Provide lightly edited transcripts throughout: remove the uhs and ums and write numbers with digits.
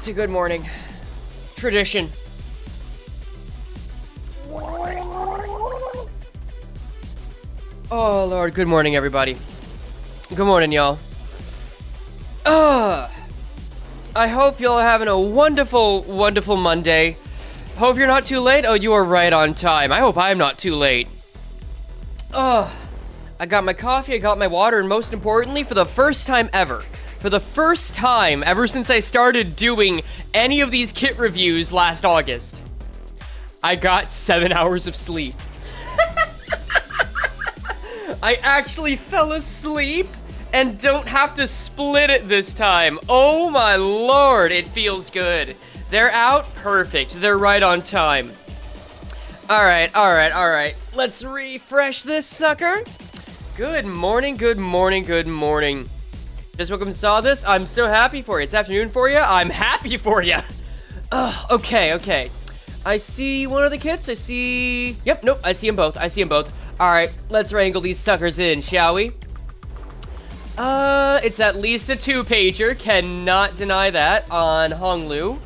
It's a good morning. Tradition. Oh, Lord. Good morning, everybody. Good morning, y'all. I hope y'all are having a wonderful, wonderful Monday. Hope you're not too late. Oh, you are right on time. I hope I'm not too late. I got my coffee, I got my water, and most importantly, for the first time ever, since I started doing any of these kit reviews last August, I got 7 hours of sleep. I actually fell asleep and don't have to split it this time. Oh my lord, it feels good. They're out? Perfect. They're right on time. Alright. Let's refresh this sucker. Good morning. Just woke up and saw this. I'm so happy for you. It's afternoon for you. I'm happy for you. Okay. I see one of the kits. I see them both. Alright, let's wrangle these suckers in, shall we? It's at least a 2-pager. Cannot deny that on Hong Lu.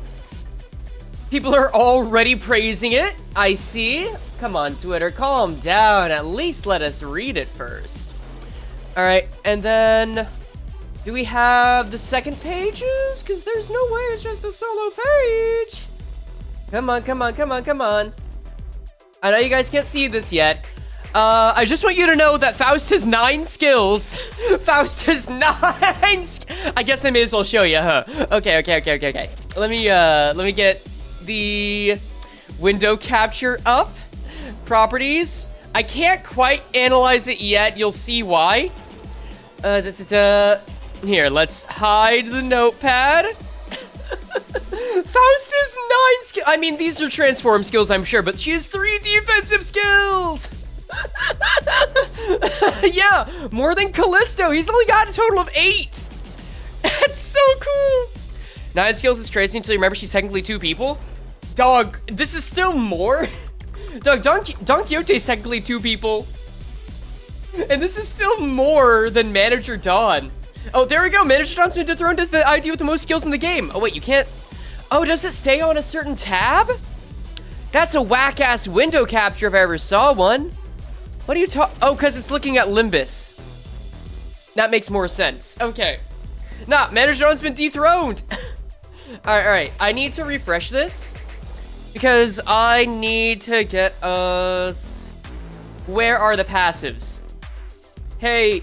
People are already praising it. I see. Come on, Twitter, calm down. At least let us read it first. Alright, and then... do we have the second pages? Because there's no way it's just a solo page. Come on. I know you guys can't see this yet. I just want you to know that Faust has 9 skills. Faust has 9 I guess I may as well show you, huh? Okay. Let me get the window capture up. Properties. I can't quite analyze it yet. You'll see why. Here, let's hide the notepad. Faust has 9 skills. I mean, these are transform skills, I'm sure, but she has 3 defensive skills. Yeah, more than Callisto. He's only got a total of 8. That's so cool. 9 skills is crazy until you remember she's technically 2 people. Dog, this is still more. Dog, Don Quixote's technically 2 people. And this is still more than Manager Don. Oh, there we go. Manager Don's been dethroned as the ID with the most skills in the game. Oh, wait, you can't... oh, does it stay on a certain tab? That's a whack-ass window capture if I ever saw one. What are you talking... oh, because it's looking at Limbus. That makes more sense. Okay. Nah, Manager Don's been dethroned. Alright. I need to refresh this. Because I need to get us... where are the passives? Hey,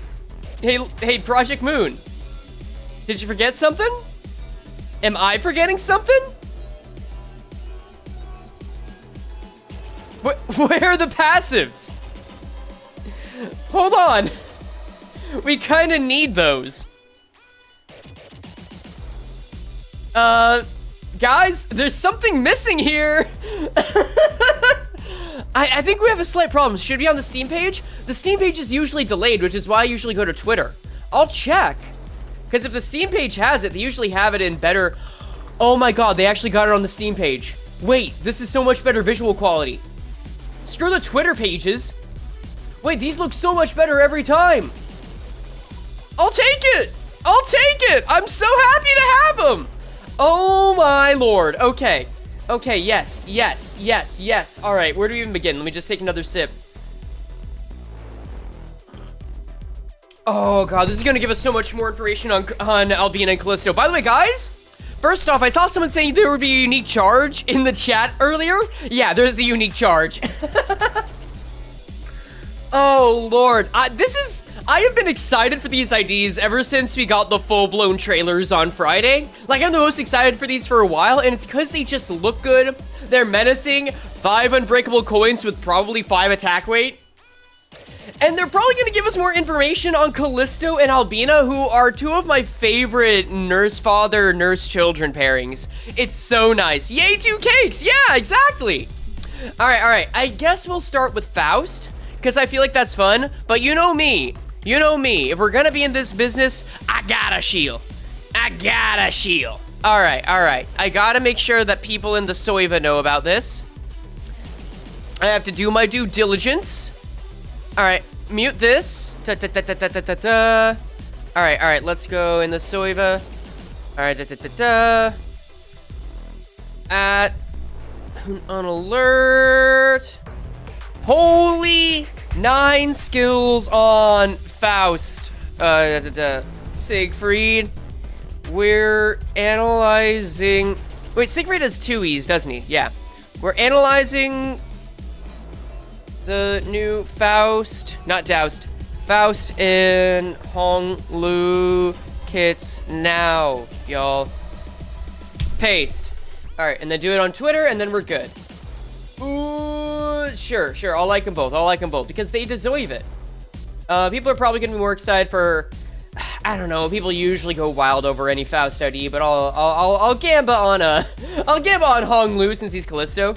Project Moon. Did you forget something? Am I forgetting something? Where are the passives? Hold on. We kind of need those. Guys, there's something missing here. I think we have a slight problem. Should it be on the Steam page? The Steam page is usually delayed, which is why I usually go to Twitter. I'll check. Because if the Steam page has it, they usually have it in better... oh my god, they actually got it on the Steam page. Wait, this is so much better visual quality. Screw the Twitter pages. Wait, these look so much better every time. I'll take it. I'm so happy to have them. Oh my lord. Okay, yes. All right, where do we even begin? Let me just take another sip. Oh god, this is gonna give us so much more information on Albina and Callisto. By the way, guys, first off, I saw someone saying there would be a unique charge in the chat earlier. Yeah, there's the unique charge. Oh lord, I have been excited for these IDs ever since we got the full-blown trailers on Friday. Like, I'm the most excited for these for a while, and it's because they just look good. They're menacing, 5 unbreakable coins with probably 5 attack weight. And they're probably going to give us more information on Callisto and Albina, who are 2 of my favorite nurse-father, nurse-children pairings. It's so nice. Yay, 2 cakes! Yeah, exactly! Alright. I guess we'll start with Faust, because I feel like that's fun. But you know me. If we're going to be in this business, I gotta shield. Alright. I gotta make sure that people in the Soiva know about this. I have to do my due diligence. Alright, mute this. Alright, let's go in the Soiva. Alright, at on alert. Holy 9 skills on Faust. Siegfried. We're analyzing. Wait, Siegfried has 2 E's, doesn't he? Yeah. We're analyzing the new Faust, not Doused, Faust in Hong Lu kits now, y'all. Paste. All right, and then do it on Twitter, and then we're good. Ooh, sure. I'll like them both. Because they deserve it. People are probably gonna be more excited for, I don't know. People usually go wild over any Faust ID, but I'll gamba on Hong Lu since he's Callisto.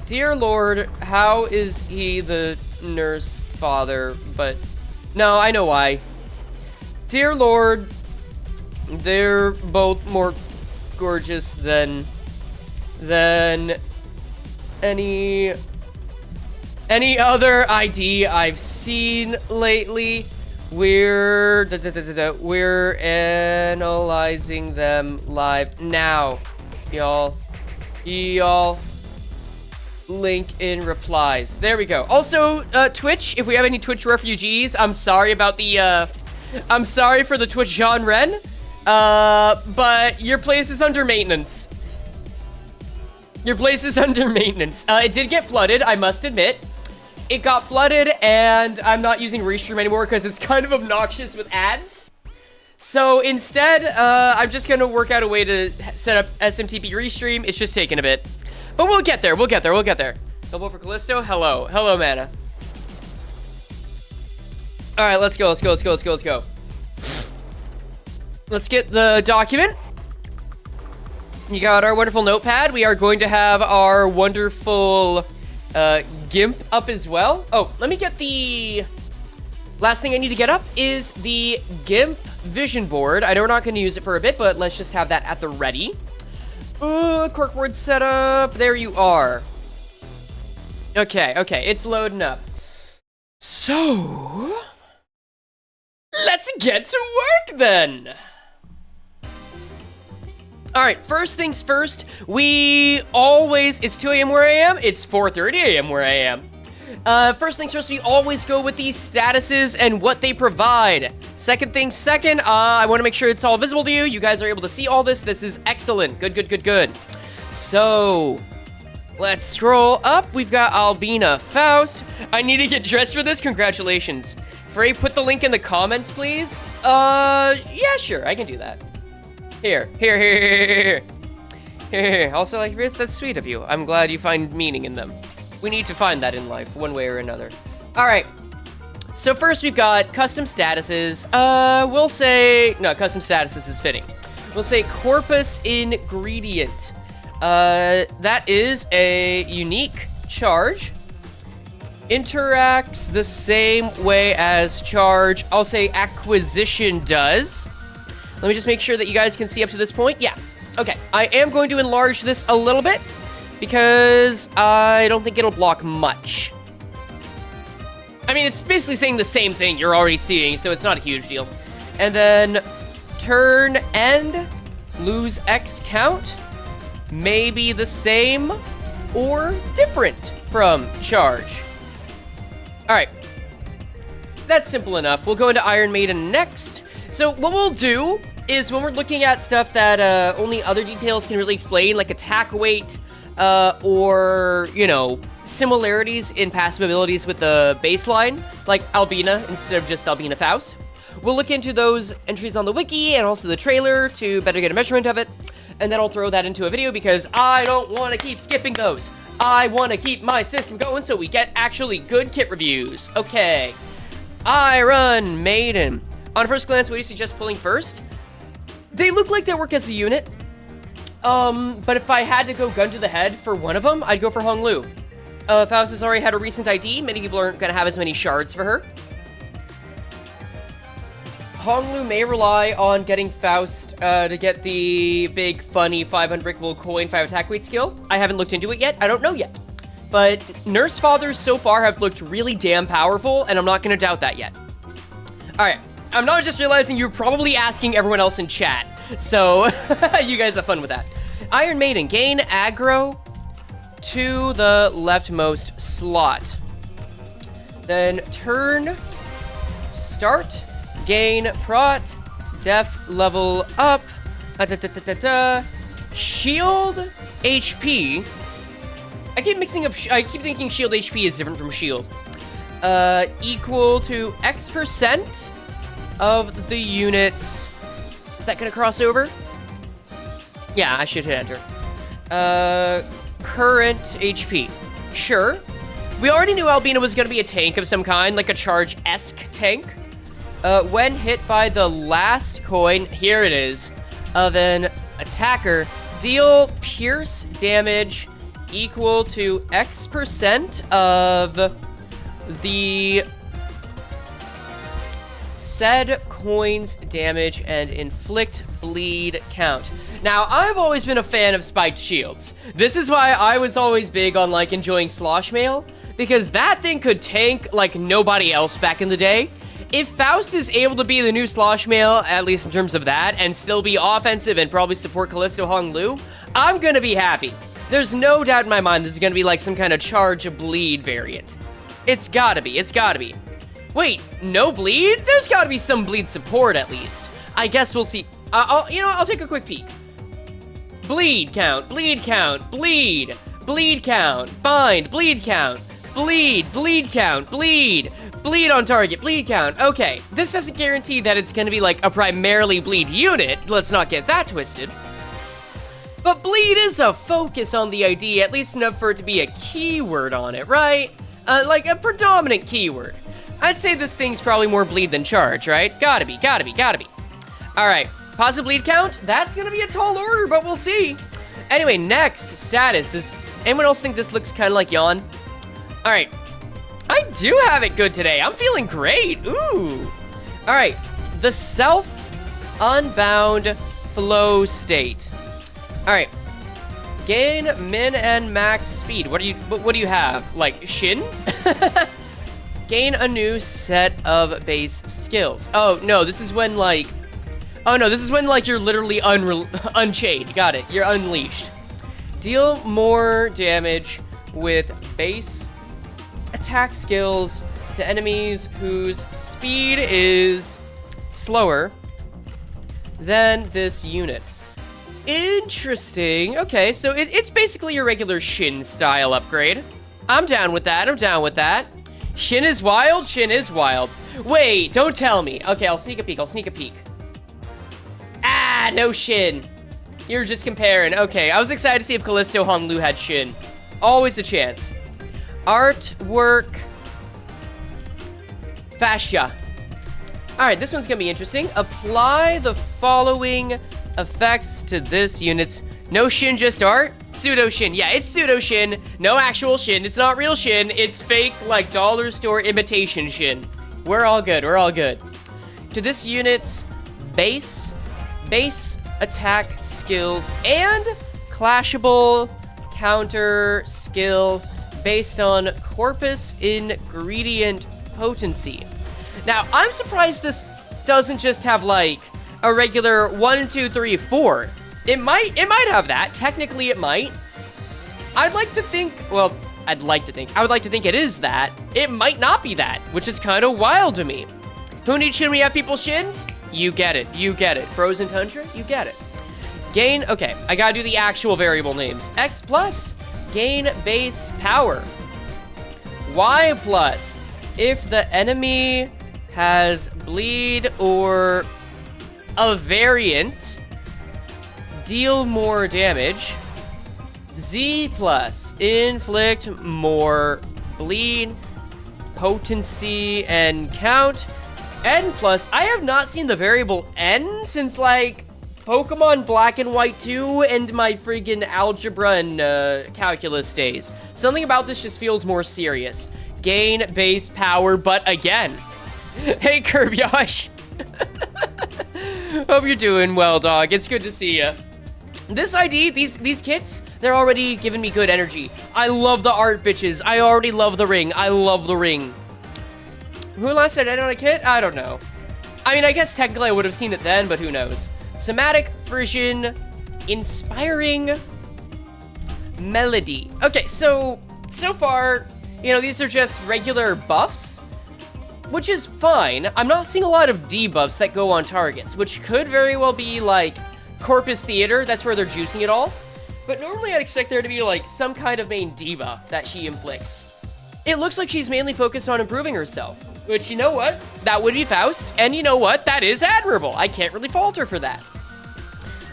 Dear Lord, how is he the nurse father? But no, I know why. Dear Lord, they're both more gorgeous than any other ID I've seen lately. We're analyzing them live now, y'all. Link in replies. There we go. Also, Twitch, if we have any Twitch refugees, I'm sorry about the, I'm sorry for the Twitch genre, but your place is under maintenance. It did get flooded, I must admit. It got flooded, and I'm not using Restream anymore because it's kind of obnoxious with ads. So instead, I'm just gonna work out a way to set up SMTP Restream. It's just taking a bit. But we'll get there. Double for Callisto. Hello, Mana. All right, let's go. Let's get the document. You got our wonderful notepad. We are going to have our wonderful GIMP up as well. Oh, let me get the last thing I need to get up is the GIMP vision board. I know we're not going to use it for a bit, but let's just have that at the ready. Corkboard setup. There you are. Okay, it's loading up. So, let's get to work then. All right, first things first, it's 2 a.m. where I am, it's 4:30 a.m. where I am. First things first, we always go with these statuses and what they provide. Second things second, I want to make sure it's all visible to you. You guys are able to see all this. This is excellent. Good. So, let's scroll up. We've got Albina Faust. I need to get dressed for this. Congratulations. Frey, put the link in the comments, please. Yeah, sure. I can do that. Here. Also, like, that's sweet of you. I'm glad you find meaning in them. We need to find that in life, one way or another. All right. So first we've got custom statuses. We'll say, no, custom statuses is fitting. We'll say corpus ingredient. That is a unique charge. Interacts the same way as charge. I'll say acquisition does. Let me just make sure that you guys can see up to this point. Yeah. Okay. I am going to enlarge this a little bit because I don't think it'll block much. I mean, it's basically saying the same thing you're already seeing, so it's not a huge deal. And then turn end, lose X count, may be the same or different from charge. All right. That's simple enough. We'll go into Iron Maiden next. So what we'll do is when we're looking at stuff that only other details can really explain, like attack weight, or, you know, similarities in passive abilities with the baseline, like Albina instead of just Albina Faust. We'll look into those entries on the wiki and also the trailer to better get a measurement of it, and then I'll throw that into a video because I don't want to keep skipping those. I want to keep my system going so we get actually good kit reviews. Okay. Iron Maiden. On first glance, what do you suggest pulling first? They look like they work as a unit. But if I had to go gun to the head for one of them, I'd go for Hong Lu. Faust has already had a recent ID. Many people aren't going to have as many shards for her. Hong Lu may rely on getting Faust to get the big, funny 500 breakable coin 5 attack weight skill. I haven't looked into it yet. I don't know yet. But Nurse Fathers so far have looked really damn powerful, and I'm not going to doubt that yet. Alright. I'm not just realizing you're probably asking everyone else in chat. So, you guys have fun with that. Iron Maiden, gain aggro to the leftmost slot. Then turn, start, gain prot, def level up, shield HP. I keep mixing up, I keep thinking shield HP is different from shield. Equal to X% of the units. Is that gonna cross over? Yeah, I should hit enter. Current HP. Sure. We already knew Albina was gonna be a tank of some kind, like a charge-esque tank. When hit by the last coin, here it is, of an attacker, deal pierce damage equal to X% of the said coin's damage and inflict bleed count. Now, I've always been a fan of spiked shields. This is why I was always big on, like, enjoying Slosh Mail, because that thing could tank like nobody else back in the day. If Faust is able to be the new Slosh Mail, at least in terms of that, and still be offensive and probably support Callisto Hong Lu, I'm gonna be happy. There's no doubt in my mind this is gonna be like some kind of charge of bleed variant. It's gotta be, it's gotta be. Wait, no bleed? There's gotta be some bleed support at least. I guess we'll see. I'll take a quick peek. Bleed count, bleed count, bleed, bleed count, bind, bleed count, bleed, bleed count, bleed, bleed on target, bleed count. Okay, this doesn't guarantee that it's gonna be like a primarily bleed unit. Let's not get that twisted. But bleed is a focus on the ID, at least enough for it to be a keyword on it, right? Like a predominant keyword. I'd say this thing's probably more bleed than charge, right? Gotta be, gotta be, gotta be. All right, positive bleed count? That's gonna be a tall order, but we'll see. Anyway, next, status. Does anyone else think this looks kind of like Yawn? All right, I do have it good today. I'm feeling great, ooh. All right, the self-unbound flow state. All right, gain min and max speed. What do you have? Like Shin? Gain a new set of base skills. Oh no, this is when like, you're literally unchained. Got it. You're unleashed. Deal more damage with base attack skills to enemies whose speed is slower than this unit. Interesting. Okay, so it's basically your regular Shin style upgrade. I'm down with that. I'm down with that. Shin is wild. Shin is wild. Wait, don't tell me. Okay, I'll sneak a peek. I'll sneak a peek. Ah, no Shin. You're just comparing. Okay, I was excited to see if Callisto Hong Lu had Shin. Always a chance. Artwork. Fascia. All right, this one's gonna be interesting. Apply the following effects to this unit's no Shin, just art. Pseudo Shin. Yeah, it's pseudo Shin. No actual Shin. It's not real Shin. It's fake, like, dollar store imitation Shin. We're all good. We're all good. To this unit's base attack skills and clashable counter skill based on corpus ingredient potency. Now, I'm surprised this doesn't just have, like, a regular 1, 2, 3, 4. It might have that. Technically, it might. I would like to think it is that. It might not be that, which is kind of wild to me. Who needs Shin when you have people's Shins? You get it. You get it. Frozen Tundra? You get it. Gain, okay, I gotta do the actual variable names. X plus, gain base power. Y plus, if the enemy has bleed or a variant, deal more damage. Z plus, inflict more bleed, potency, and count. N plus, I have not seen the variable N since, like, Pokemon Black and White 2 and my friggin' algebra and calculus days. Something about this just feels more serious. Gain base power, but again. Hey, Kirby-Yosh. Hope you're doing well, dog. It's good to see ya. This ID, these kits, they're already giving me good energy. I love the art, bitches. I already love the ring. I love the ring. Who last said I on a kit? I don't know. I mean, I guess technically I would have seen it then, but who knows. Somatic Frisian Inspiring Melody. Okay, so far, you know, these are just regular buffs, which is fine. I'm not seeing a lot of debuffs that go on targets, which could very well be like Corpus Theater. That's where they're juicing it all. But normally I'd expect there to be like some kind of main debuff that she inflicts. It looks like she's mainly focused on improving herself, which, you know what? That would be Faust, and you know what? That is admirable. I can't really fault her for that.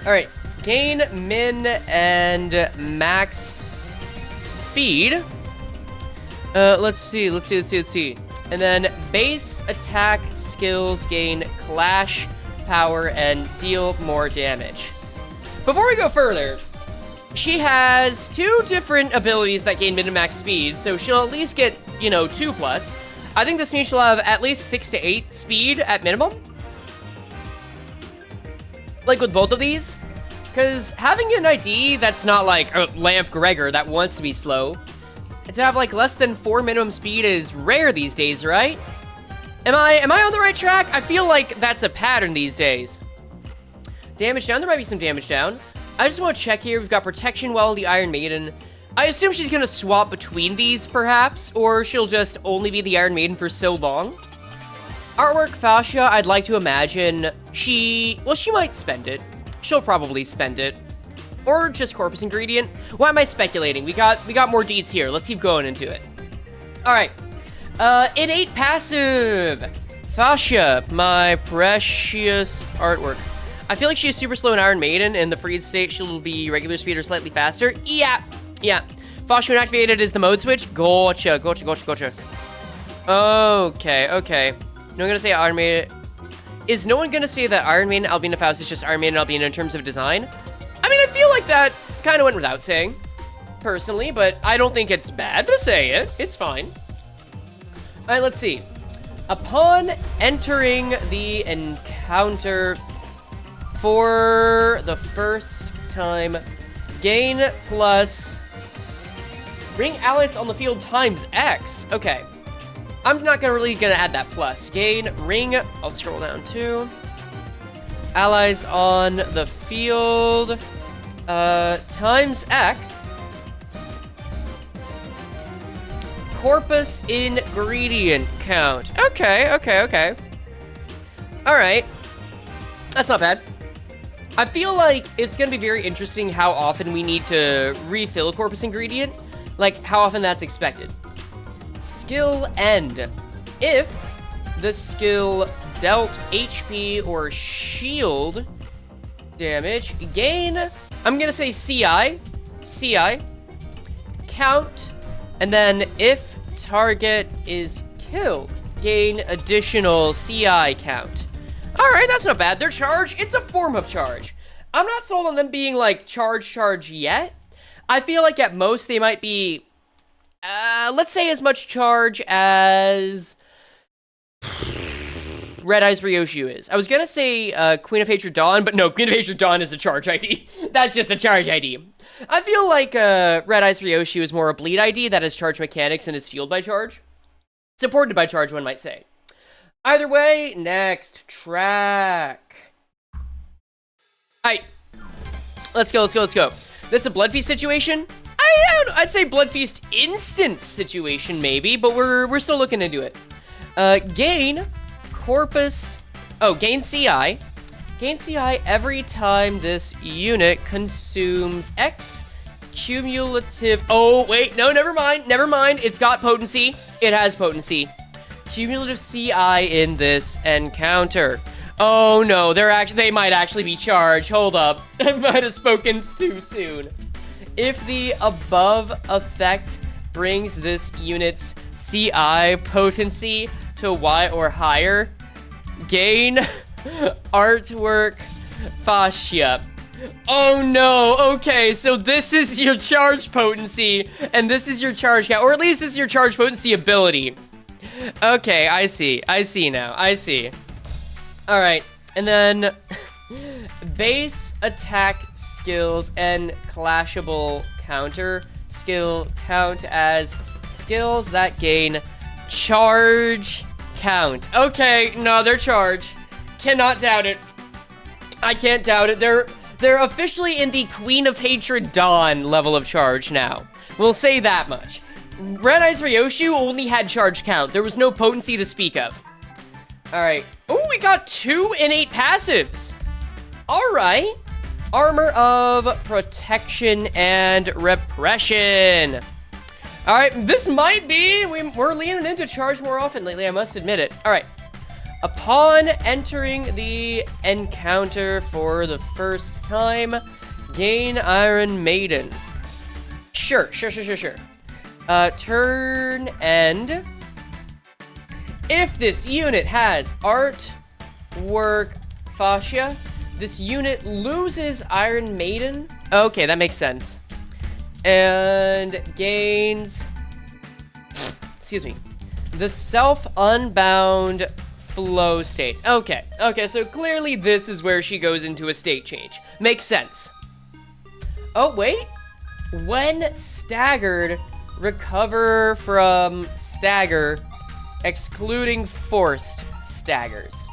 All right, gain, min, and max speed. Let's see. And then base attack skills gain clash power and deal more damage. Before we go further, she has 2 different abilities that gain min and max speed, so she'll at least get, you know, 2+. I think this means she'll have at least 6 to 8 speed at minimum. Like with both of these. Because having an ID that's not like Lamp Gregor that wants to be slow, and to have like less than 4 minimum speed is rare these days, right? Am I on the right track? I feel like that's a pattern these days. Damage down, there might be some damage down. I just want to check here. We've got Protection Well, the Iron Maiden. I assume she's going to swap between these, perhaps, or she'll just only be the Iron Maiden for so long. Artwork Fascia, I'd like to imagine she might spend it. She'll probably spend it. Or just Corpus Ingredient. Why am I speculating? We got more deeds here. Let's keep going into it. All right. Innate Passive. Fascia, my precious artwork. I feel like she's super slow in Iron Maiden. In the freed state, she'll be regular speed or slightly faster. Yeah. Fascia when activated is the mode switch. Gotcha. Okay. No one gonna say Iron Maiden. Is no one gonna say that Iron Maiden Albina Faust is just Iron Maiden Albina in terms of design? I mean, I feel like that kind of went without saying, personally, but I don't think it's bad to say it. It's fine. All right, let's see. Upon entering the encounter for the first time, gain plus bring allies on the field times X. Okay. I'm not really gonna add that plus. Gain ring. I'll scroll down too. Allies on the field times X. Corpus ingredient count. Okay. All right. That's not bad. I feel like it's going to be very interesting how often we need to refill a Corpus ingredient. Like, how often that's expected. Skill end. If the skill dealt HP or shield damage, gain, I'm going to say CI, count, and then if target is killed, gain additional CI count. All right, that's not bad. Their charge, it's a form of charge. I'm not sold on them being like charge yet. I feel like at most they might be, let's say as much charge as Red Eyes Ryoshu is. I was gonna say Queen of Hatred Dawn, but no, Queen of Hatred Dawn is a charge ID. That's just a charge ID. I feel like Red Eyes Ryoshu is more a bleed ID that has charge mechanics and is fueled by charge. Supported by charge, one might say. Either way, next track. Alright. Let's go. This is a Blood Feast situation? I'd say Blood Feast instance situation, maybe, but we're still looking into it. Gain Corpus... Oh, gain CI. Gain CI every time this unit consumes X cumulative... Oh, wait, no, never mind. It's got potency. It has potency. Cumulative CI in this encounter. Oh no, they might actually be charged. Hold up. I might have spoken too soon. If the above effect brings this unit's CI potency to Y or higher, gain artwork fascia. Oh no, okay, so this is your charge potency, and this is your charge count, or at least this is your charge potency ability. Okay, I see now. Alright, and then base attack skills and clashable counter skill count as skills that gain charge count. Okay, no, they're charge. Cannot doubt it. I can't doubt it. They're They're officially in the Queen of Hatred Dawn level of charge now. We'll say that much. Red Eyes Ryoshu only had charge count. There was no potency to speak of. Alright. Oh, we got 2 innate passives. Alright. Armor of Protection and Repression. Alright, this might be... We're leaning into charge more often lately, I must admit it. Alright. Upon entering the encounter for the first time, gain Iron Maiden. Sure. Turn end. If this unit has artwork fascia, this unit loses Iron Maiden. Okay, that makes sense. And gains, excuse me, the self-unbound flow state. Okay, so clearly this is where she goes into a state change. Makes sense. Oh, wait. When staggered, recover from stagger, excluding forced staggers.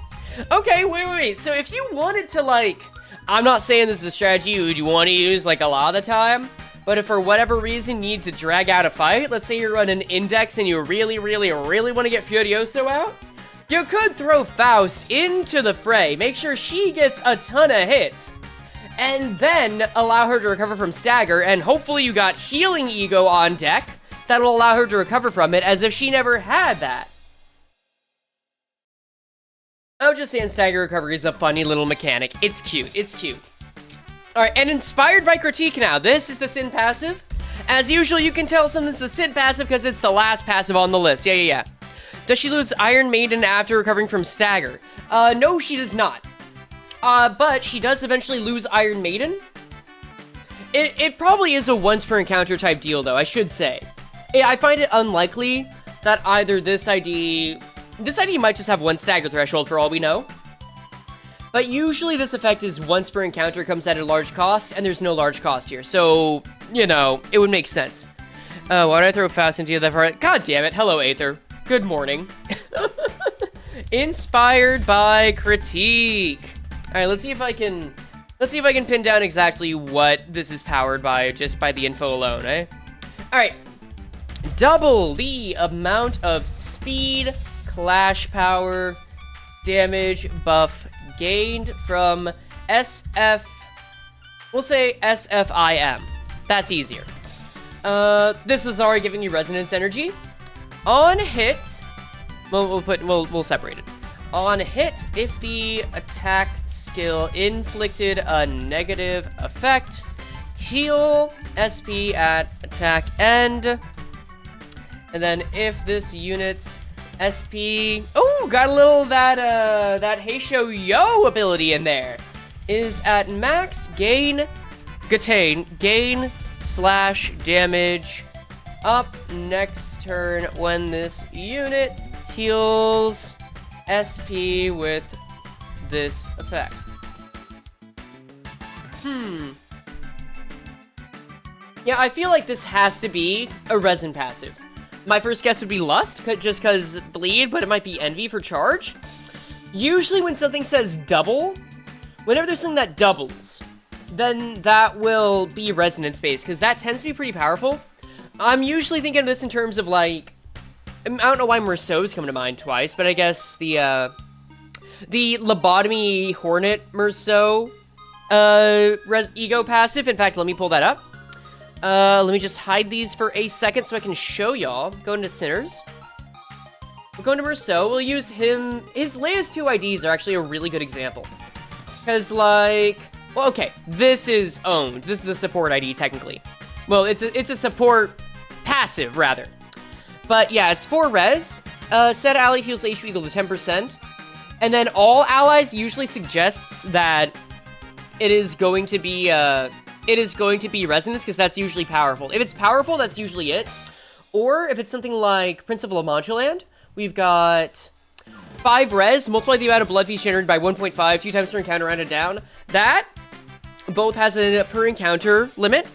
Okay, wait. So if you wanted to, like, I'm not saying this is a strategy you want to use, like, a lot of the time, but if for whatever reason you need to drag out a fight, let's say you're running Index and you really want to get Furioso out, you could throw Faust into the fray, make sure she gets a ton of hits, and then allow her to recover from stagger, and hopefully you got Healing Ego on deck that'll allow her to recover from it as if she never had that. I'm just saying stagger recovery is a funny little mechanic. It's cute. Alright, and inspired by critique now. This is the Sin passive. As usual, you can tell something's the Sin passive because it's the last passive on the list. Yeah. Does she lose Iron Maiden after recovering from stagger? No, she does not. But she does eventually lose Iron Maiden. It probably is a once per encounter type deal, though, I should say. I find it unlikely that either this ID might just have one stagger threshold for all we know. But usually this effect is once per encounter, comes at a large cost, and there's no large cost here. So, you know, it would make sense. Why did I throw Faust into that part? God damn it. Hello, Aether. Good morning. Inspired by critique. Alright, let's see if I can pin down exactly what this is powered by, just by the info alone, eh? Alright. Double the amount of speed, clash power, damage, buff gained from SF, we'll say SFIM. That's easier. This is already giving you resonance energy. On hit, we'll separate it. On hit, if the attack skill inflicted a negative effect, heal SP at attack end. And then if this unit's SP, oh, got a little that Heisho Yo ability in there, is at max gain slash damage up next turn when this unit heals SP with this effect. Yeah, I feel like this has to be a resin passive. My first guess would be Lust, just because Bleed, but it might be Envy for charge. Usually when something says double, whenever there's something that doubles, then that will be resonance-based, because that tends to be pretty powerful. I'm usually thinking of this in terms of, like, I don't know why Merceau's come to mind twice, but I guess the Lobotomy Hornet Merceau Ego passive. In fact, let me pull that up. Let me just hide these for a second so I can show y'all. Go into Sinners. We'll go into Merceau. We'll use him. His latest 2 IDs are actually a really good example. Because, like, well, okay, this is owned. This is a support ID, technically. Well, it's a support passive, rather. But, yeah, it's 4 res. Said ally heals HP equal to 10%. And then all allies usually suggests that it is going to be resonance, because that's usually powerful. If it's powerful, that's usually it. Or if it's something like Principle of Moduland, we've got 5 res, multiply the amount of blood feast generated by 1.5, 2 times per encounter rounded down. That both has a per encounter limit,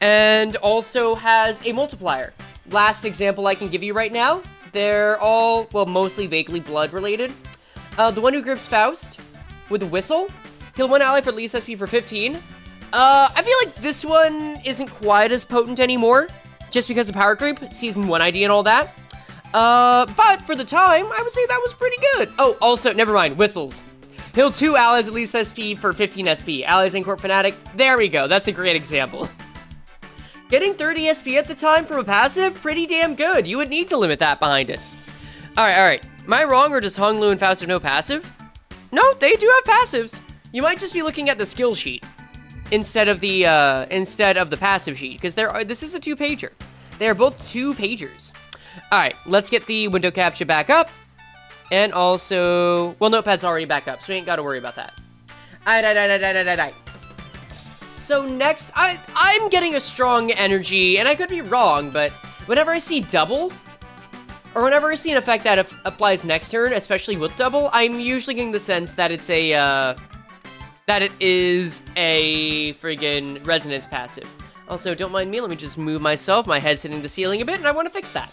and also has a multiplier. Last example I can give you right now, they're all, well, mostly vaguely blood related. The one who grips Faust with a whistle Heal one ally for least SP for 15. I feel like this one isn't quite as potent anymore, just because of power creep, season 1 ID and all that. But for the time, I would say that was pretty good. Oh, also, never mind, whistles. Heal 2 allies at least SP for 15 SP. Allies in Court Fanatic. There we go. That's a great example. Getting 30 SP at the time from a passive, pretty damn good. You would need to limit that behind it. All right. Am I wrong, or does Hong Lu and Faust have no passive? No, they do have passives. You might just be looking at the skill sheet instead of the passive sheet, because this is a 2-pager. They are both 2-pagers. All right, let's get the window capture back up. And also, well, Notepad's already back up, so we ain't got to worry about that. All right. So next, I'm getting a strong energy, and I could be wrong, but whenever I see double, or whenever I see an effect that applies next turn, especially with double, I'm usually getting the sense that it's that it is a friggin' resonance passive. Also, don't mind me, let me just move myself. My head's hitting the ceiling a bit, and I want to fix that.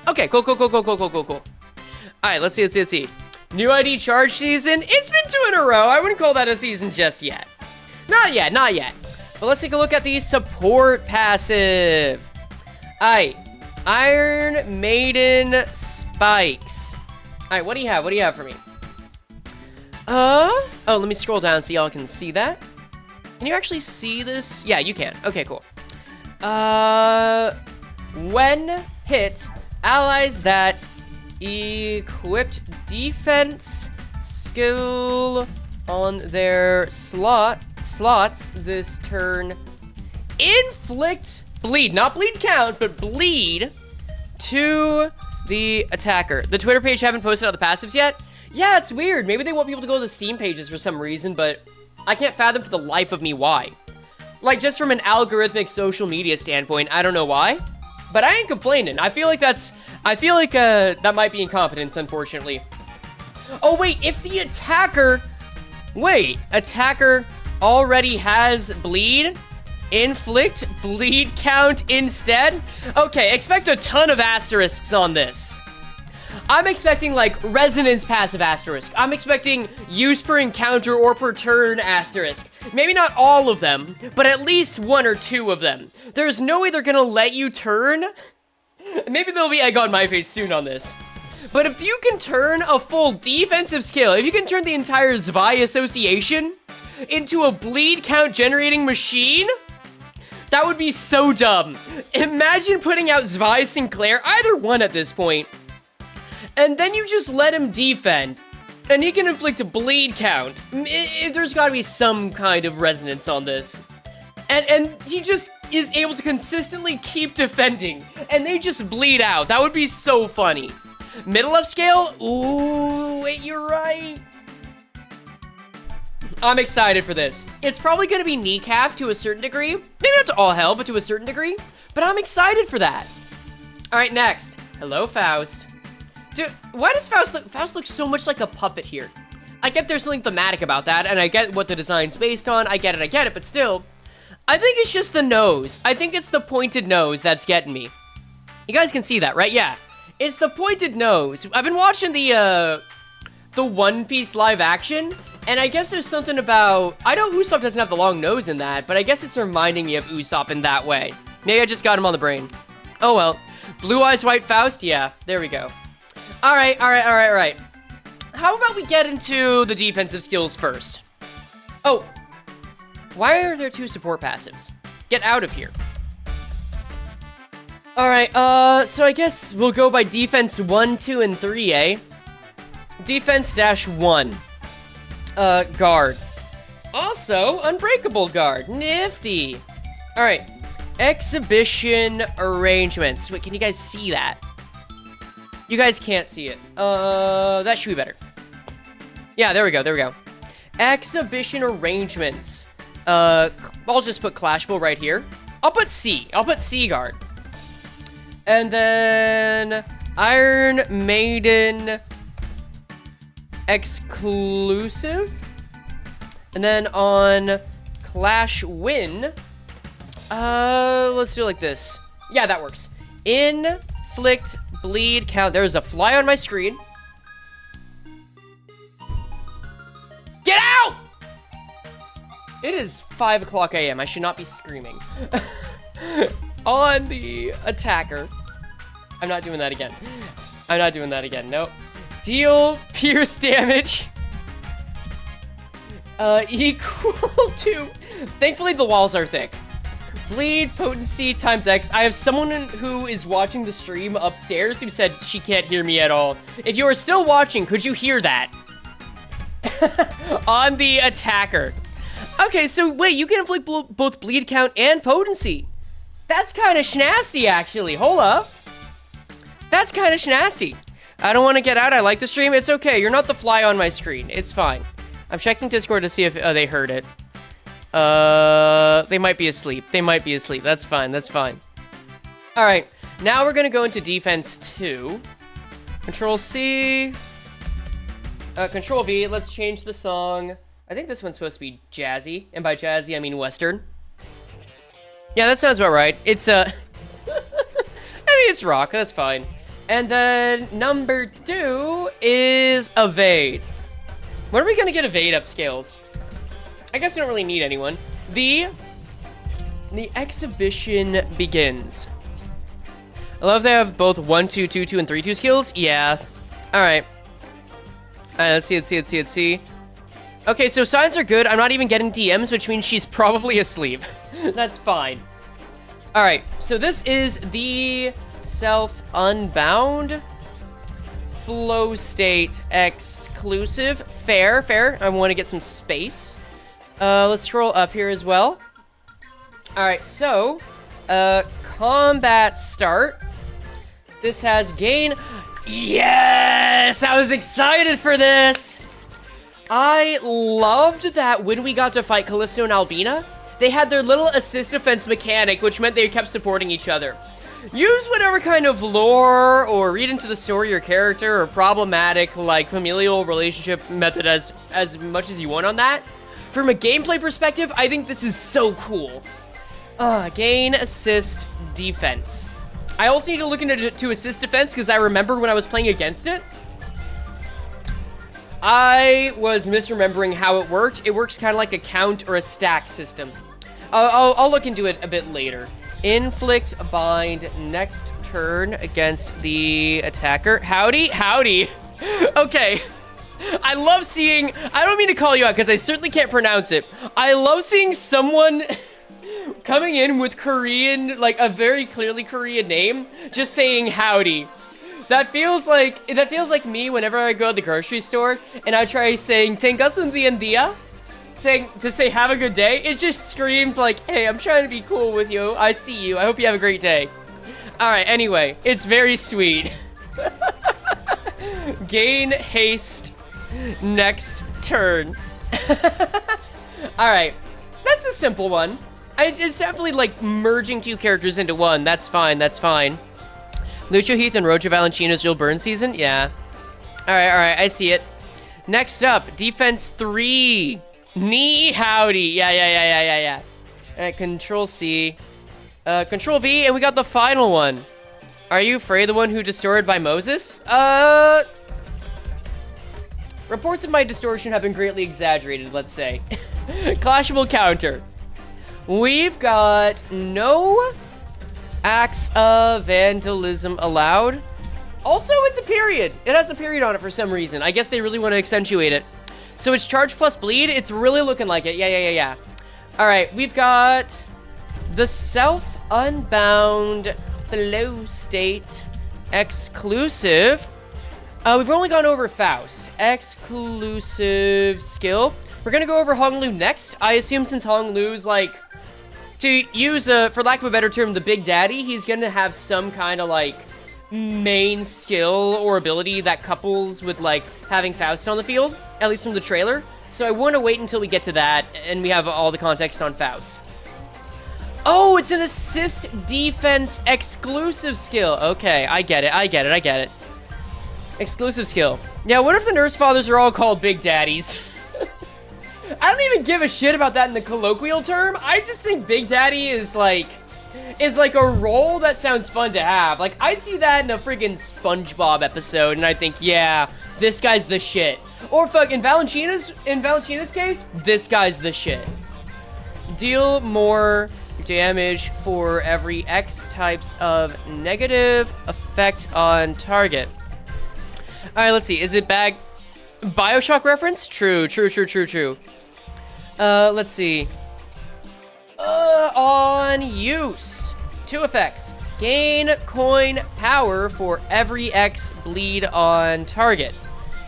Okay, cool. All right, let's see. New ID charge season. It's been 2 in a row. I wouldn't call that a season just yet. Not yet. But let's take a look at the support passive. All right, Iron Maiden Spikes. All right, what do you have for me? Oh, let me scroll down so y'all can see that. Can you actually see this? Yeah, you can. Okay, cool. When hit, allies that equipped defense skill on their slots this turn inflict bleed, not bleed count, but bleed to the attacker. The Twitter page haven't posted out the passives yet. Yeah, it's weird. Maybe they want people to go to the Steam pages for some reason, but I can't fathom for the life of me why. Like, just from an algorithmic social media standpoint, I don't know why. But I ain't complaining. I feel like that might be incompetence, unfortunately. Oh, wait, if the attacker already has bleed, inflict bleed count instead? Okay, expect a ton of asterisks on this. I'm expecting, like, resonance passive asterisk. I'm expecting use per encounter or per turn asterisk. Maybe not all of them, but at least 1 or 2 of them. There's no way they're gonna let you turn. Maybe there'll be egg on my face soon on this. But if you can turn a full defensive skill, if you can turn the entire Zwei association into a bleed count generating machine, that would be so dumb. Imagine putting out Zwei Sinclair, either one at this point, and then you just let him defend, and he can inflict a bleed count. There's gotta be some kind of resonance on this. And he just is able to consistently keep defending, and they just bleed out. That would be so funny. Middle upscale? Ooh, wait, you're right. I'm excited for this. It's probably gonna be kneecapped to a certain degree. Maybe not to all hell, but to a certain degree. But I'm excited for that. All right, next. Hello, Faust. Dude, why does Faust look so much like a puppet here? I get there's something thematic about that, and I get what the design's based on. I get it, but still. I think it's just the nose. I think it's the pointed nose that's getting me. You guys can see that, right? Yeah. It's the pointed nose. I've been watching the One Piece live action, and I guess there's something about... I know Usopp doesn't have the long nose in that, but I guess it's reminding me of Usopp in that way. Maybe I just got him on the brain. Oh well. Blue Eyes White Faust? Yeah, there we go. All right. How about we get into the defensive skills first? Oh, why are there 2 support passives? Get out of here. All right, so I guess we'll go by defense 1, 2, and 3, eh? Defense -1. Guard. Also, unbreakable guard. Nifty. All right, exhibition arrangements. Wait, can you guys see that? You guys can't see it. That should be better. Yeah, there we go. Exhibition arrangements. I'll just put Clashable right here. I'll put C guard. And then Iron Maiden exclusive. And then on Clash Win, let's do it like this. Yeah, that works. Inflict bleed count. There's a fly on my screen. Get out! It is 5 o'clock a.m. I should not be screaming. On the attacker. I'm not doing that again. I'm not doing that again. Nope. Deal pierce damage. Equal to... Thankfully, the walls are thick. Bleed potency times X. I have someone who is watching the stream upstairs who said she can't hear me at all. If you are still watching, could you hear that? On the attacker. Okay, so wait, you can inflict both bleed count and potency. That's kind of schnasty, actually. Hold up. That's kind of schnasty. I don't want to get out. I like the stream. It's okay. You're not the fly on my screen. It's fine. I'm checking Discord to see if they heard it. They might be asleep. They might be asleep. That's fine. That's fine. All right. Now we're going to go into defense 2. Control C. Control V. Let's change the song. I think this one's supposed to be jazzy. And by jazzy, I mean Western. Yeah, that sounds about right. It's, I mean, it's rock. That's fine. And then number 2 is evade. When are we going to get evade upscales? I guess we don't really need anyone. The exhibition begins. I love they have both 1, 2, 2, 2, and 3, 2 skills. Yeah. All right. All right, let's see. Okay, so signs are good. I'm not even getting DMs, which means she's probably asleep. That's fine. All right, so this is the self-unbound flow state exclusive. Fair. I want to get some space. Let's scroll up here as well. All right, so combat start. This has gain. Yes, I was excited for this. I loved that when we got to fight Callisto and Albina, they had their little assist defense mechanic, which meant they kept supporting each other. Use whatever kind of lore or read into the story or character or problematic, like, familial relationship method as much as you want on that. From a gameplay perspective, I think this is so cool. Gain assist defense. I also need to look into assist defense because I remember when I was playing against it, I was misremembering how it worked. It works kind of like a count or a stack system. I'll look into it a bit later. Inflict bind next turn against the attacker. Howdy. Okay. I love seeing... I don't mean to call you out because I certainly can't pronounce it. I love seeing someone coming in with Korean, like a very clearly Korean name, just saying howdy. That feels like me whenever I go to the grocery store and I try saying "Tengas un bien dia," to say have a good day. It just screams like, hey, I'm trying to be cool with you. I see you. I hope you have a great day. All right. Anyway, it's very sweet. Gain haste next turn. All right. That's a simple one. It's definitely like merging 2 characters into one. That's fine. Lucio Heath and Roger Valentino's real burn season? Yeah. All right, I see it. Next up, defense 3. Knee howdy. Yeah. Control C. Control V, and we got the final one. Are you afraid the one who distorted by Moses? Reports of my distortion have been greatly exaggerated, let's say. Clashable counter. We've got no acts of vandalism allowed. Also, it's a period. It has a period on it for some reason. I guess they really want to accentuate it. So it's charge plus bleed. It's really looking like it. Yeah. All right, we've got the self-unbound flow state exclusive. We've only gone over Faust. Exclusive skill. We're going to go over Hong Lu next. I assume since Hong Lu's like... To use, for lack of a better term, the Big Daddy, he's gonna have some kind of, like, main skill or ability that couples with, like, having Faust on the field, at least from the trailer. So I want to wait until we get to that, and we have all the context on Faust. Oh, it's an assist defense exclusive skill. Okay, I get it. Exclusive skill. Yeah, what if the nurse fathers are all called Big Daddies? I don't even give a shit about that in the colloquial term. I just think Big Daddy is like a role that sounds fun to have. Like, I'd see that in a friggin' SpongeBob episode, and I think, yeah, this guy's the shit. Or fuck, in Valentina's case, this guy's the shit. Deal more damage for every X types of negative effect on target. All right, let's see. Is it Bioshock reference? True. Let's see. On use. 2 effects. Gain coin power for every X bleed on target.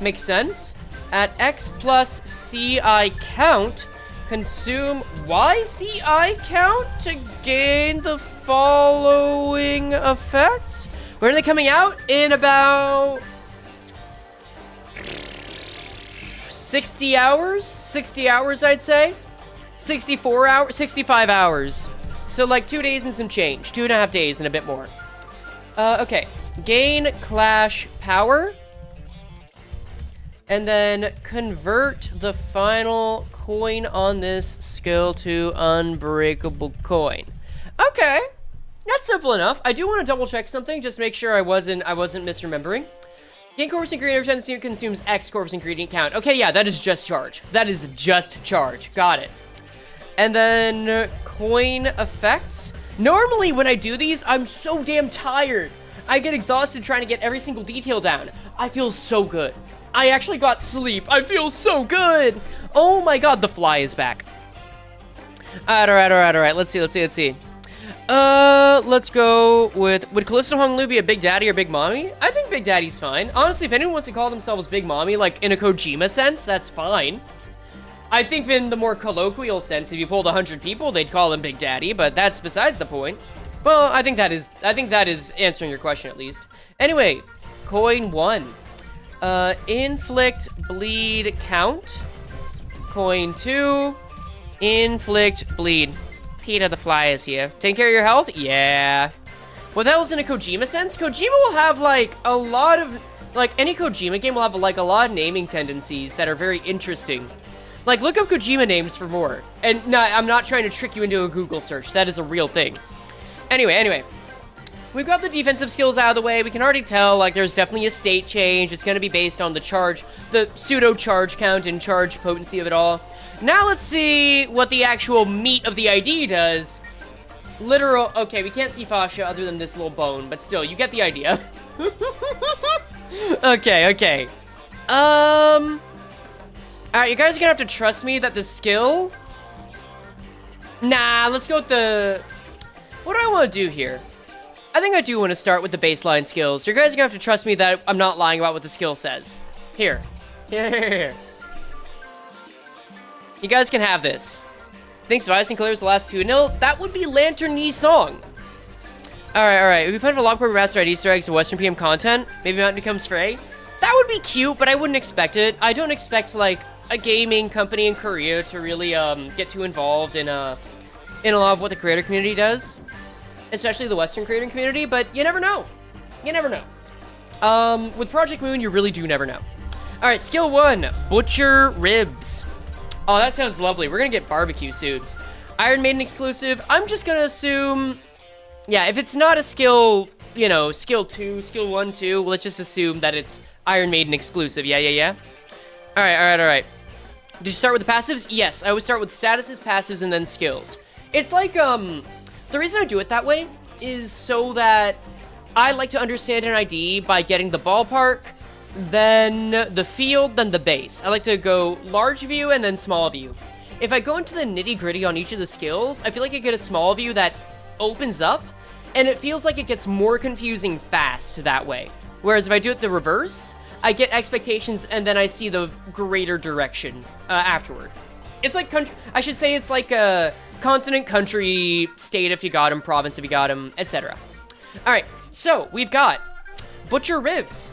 Makes sense. At X plus CI count, consume Y CI count to gain the following effects. When are they coming out? In about 60 hours? 60 hours, I'd say. 64 hours, 65 hours. So like 2 days and some change. 2.5 days and a bit more. Okay. Gain clash power. And then convert the final coin on this skill to unbreakable coin. Okay. That's simple enough. I do want to double check something, just to make sure I wasn't misremembering. Gain corpus ingredient every time consumes X corpus ingredient count. Okay, yeah, that is just charge. That is just charge. Got it. And then coin effects. Normally when I do these, I'm so damn tired. I get exhausted trying to get every single detail down. I feel so good. I actually got sleep. I feel so good. Oh my god, the fly is back. All right. Let's see. Let's go with, would Callisto Hong Lu be a Big Daddy or Big Mommy? I think Big Daddy's fine. Honestly, if anyone wants to call themselves Big Mommy, like in a Kojima sense, that's fine. I think in the more colloquial sense, if you pulled 100 people, they'd call him Big Daddy, but that's besides the point. Well, I think that is answering your question at least. Anyway, coin 1. Inflict bleed count. Coin 2. Inflict bleed. Peter the Fly is here. Taking care of your health? Yeah. Well, that was in a Kojima sense. Kojima will have like a lot of, like any Kojima game will have like a lot of naming tendencies that are very interesting. Like, look up Kojima names for more. And no, I'm not trying to trick you into a Google search. That is a real thing. Anyway. We've got the defensive skills out of the way. We can already tell, like, there's definitely a state change. It's going to be based on the pseudo-charge count and charge potency of it all. Now let's see what the actual meat of the ID does. Literal... Okay, we can't see fascia other than this little bone, but still, you get the idea. Okay. Alright, you guys are gonna have to trust me that the skill... Nah, let's go with the... What do I want to do here? I think I do want to start with the baseline skills. You guys are gonna have to trust me that I'm not lying about what the skill says. Here. You guys can have this. Thanks, Vice and clears the last 2-0. That would be Lantern Knee Song. Alright. It'd be fun for Lockport Master ID Easter eggs and Western PM content. Maybe Mountain becomes Frey. That would be cute, but I wouldn't expect it. I don't expect, like, a gaming company in Korea to really get too involved in a lot of what the creator community does, especially the Western creator community. But you never know. With Project Moon, you really do never know. All right, skill 1, butcher ribs. Oh, that sounds lovely. We're gonna get barbecue soon. Iron Maiden exclusive. I'm just gonna assume, yeah, if it's not a skill, you know, skill 2, skill 1, 2, let's just assume that it's Iron Maiden exclusive. Yeah. All right. Did you start with the passives? Yes, I would start with statuses, passives, and then skills. It's like, the reason I do it that way is so that I like to understand an ID by getting the ballpark, then the field, then the base. I like to go large view and then small view. If I go into the nitty-gritty on each of the skills, I feel like I get a small view that opens up, and it feels like it gets more confusing fast that way. Whereas if I do it the reverse, I get expectations, and then I see the greater direction afterward. It's like I should say it's like a continent, country, state if you got them, province if you got them, etc. All right, so we've got butcher ribs,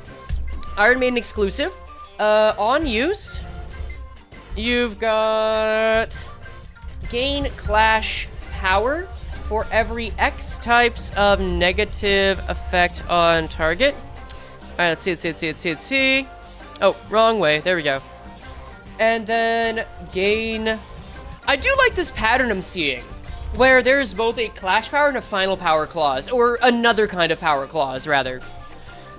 Iron Maiden exclusive. On use, you've got gain clash power for every X types of negative effect on target. All right, let's see. Oh, wrong way. There we go. And then gain... I do like this pattern I'm seeing, where there's both a clash power and a final power clause, or another kind of power clause, rather.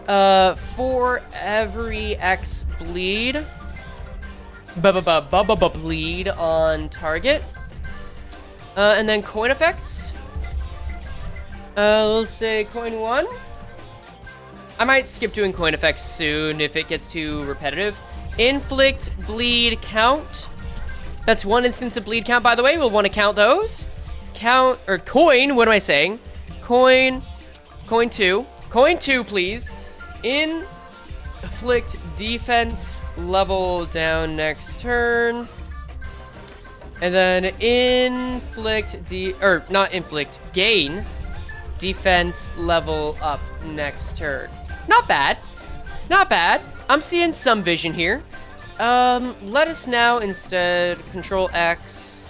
For every X bleed... bleed on target. And then coin effects. Let's say coin 1. I might skip doing coin effects soon if it gets too repetitive. Inflict bleed count. That's 1 instance of bleed count, by the way. We'll want to count those. Count, or coin, what am I saying? Coin 2. Coin 2, please. Inflict defense level down next turn. And then gain defense level up next turn. Not bad. Not bad. I'm seeing some vision here. Let us now instead Control X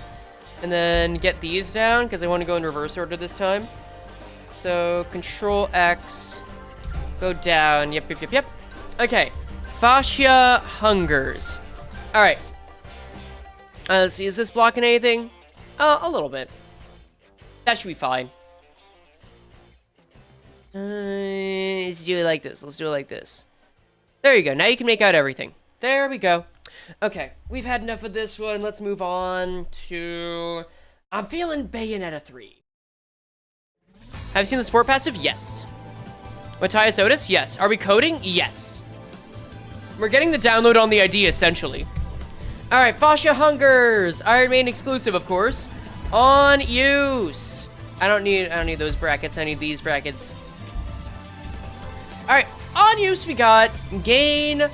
and then get these down because I want to go in reverse order this time. So Control X, go down. Yep. Okay. Fascia hungers. All right. Let's see, is this blocking anything? A little bit. That should be fine. Let's do it like this. There you go. Now you can make out everything. There we go. Okay, we've had enough of this one. Let's move on to... I'm feeling Bayonetta 3. Have you seen the sport passive? Yes. Matthias Otis? Yes. Are we coding? Yes. We're getting the download on the ID, essentially. Alright, Fascia Hungers. Iron Maiden exclusive, of course. On use. I don't need those brackets. I need these brackets. Alright, on use we got gain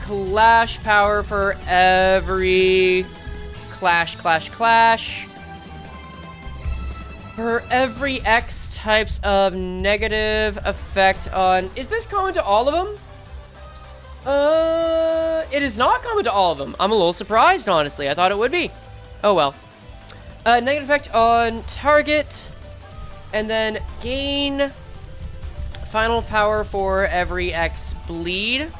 clash power for every clash. For every X types of negative effect on... Is this common to all of them? It is not common to all of them. I'm a little surprised, honestly. I thought it would be. Oh, well. Negative effect on target. And then gain final power for every X bleed.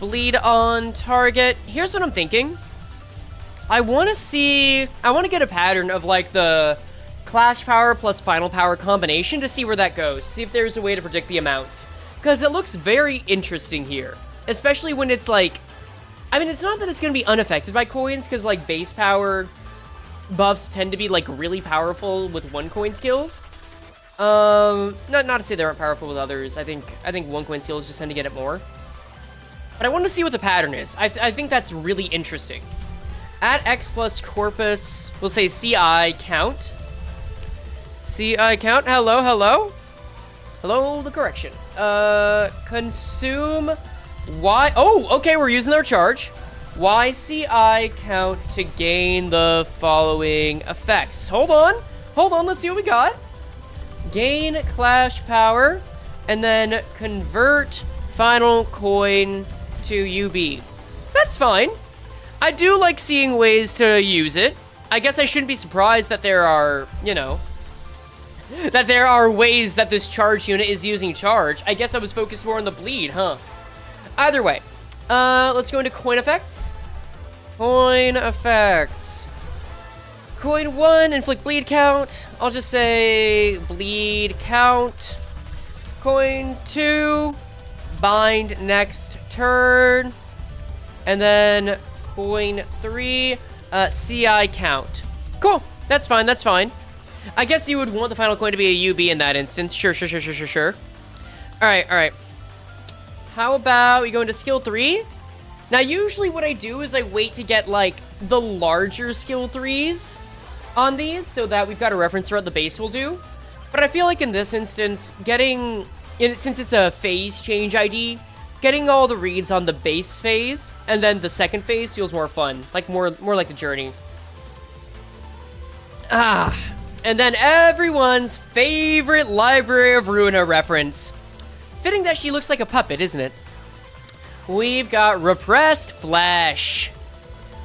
Bleed on target. Here's what I'm thinking. I want to get a pattern of, like, the clash power plus final power combination to see where that goes. See if there's a way to predict the amounts. Because it looks very interesting here. Especially when it's like... I mean, it's not that it's going to be unaffected by coins, because, like, base power buffs tend to be, like, really powerful with one coin skills. Not to say they aren't powerful with others. I think one coin skills just tend to get it more. But I want to see what the pattern is. I think that's really interesting. At X plus corpus, we'll say CI count. CI count, hello? Hello, the correction. Consume Y. Oh, okay, we're using their charge. YCI count to gain the following effects. Hold on, let's see what we got. Gain clash power, and then convert final coin to UB. That's fine. I do like seeing ways to use it. I guess I shouldn't be surprised that there are, that there are ways that this charge unit is using charge. I guess I was focused more on the bleed, huh? Either way, let's go into coin effects. Coin effects. Coin 1, inflict bleed count. I'll just say bleed count. Coin 2, bind next turn. And then coin 3, CI count. Cool, that's fine. I guess you would want the final coin to be a UB in that instance. Sure. Alright. How about we go into skill 3? Now, usually what I do is I wait to get, like, the larger skill 3s on these so that we've got a reference for what the base will do. But I feel like in this instance, since it's a phase change ID, getting all the reads on the base phase and then the second phase feels more fun. Like, more like the journey. And then everyone's favorite Library of Ruina reference. Fitting that she looks like a puppet, isn't it? We've got Repressed Flesh.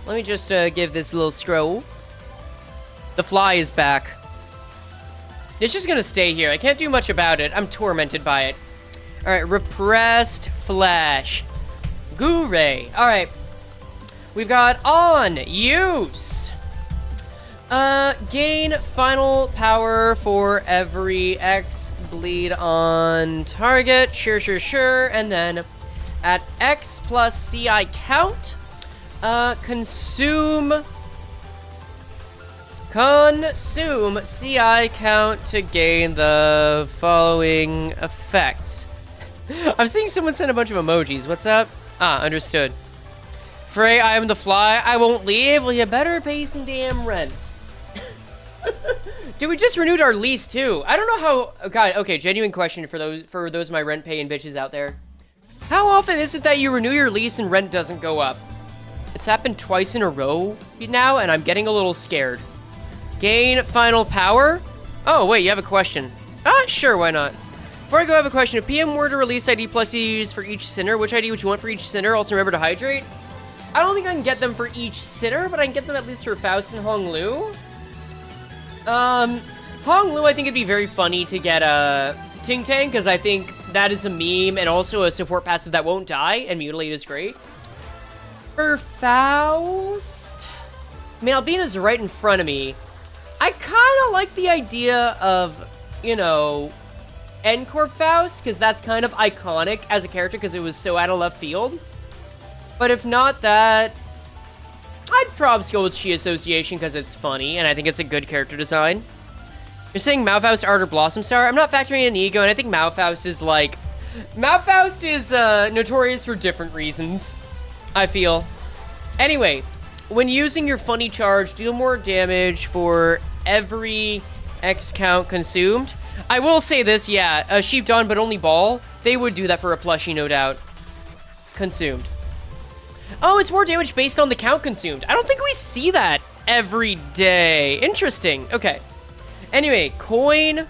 Let me just give this a little scroll. The fly is back. It's just gonna stay here. I can't do much about it. I'm tormented by it. Alright, Repressed Flesh. Goo-ray. Alright. We've got On Use. Gain final power for every X bleed on target. Sure. And then at X plus CI count, consume Consume CI count to gain the following effects. I'm seeing someone send a bunch of emojis. What's up? Ah, understood. Frey, I am the fly. I won't leave. Well, you better pay some damn rent. Dude, we just renewed our lease too. I don't know how. Oh, God, okay, genuine question for those of my rent paying bitches out there. How often is it that you renew your lease and rent doesn't go up? It's happened twice in a row now, and I'm getting a little scared. Gain final power? Oh, wait, you have a question. Ah, sure, why not? Before I go, I have a question. If PM were to release ID plus you use for each sinner, which ID would you want for each sinner? Also remember to hydrate. I don't think I can get them for each sinner, but I can get them at least for Faust and Hong Lu. Hong Lu, I think it'd be very funny to get a Ting Tang, because I think that is a meme and also a support passive that won't die, and Mutilate is great. For Faust, I mean, Albina's right in front of me. I kind of like the idea of, you know, N-Corp Faust, because that's kind of iconic as a character because it was so out of left field. But if not that, I'd probably go with She Association because it's funny, and I think it's a good character design. You're saying Malfaust, Art, or Blossom Star? I'm not factoring in Ego, and I think Malfaust is like... Malfaust is notorious for different reasons, I feel. Anyway, when using your funny charge, deal more damage for every X count consumed. I will say this, yeah, Sheep Dawn, but only Ball. They would do that for a plushie, no doubt. Consumed. Oh, it's more damage based on the count consumed. I don't think we see that every day. Interesting. Okay. Anyway, coin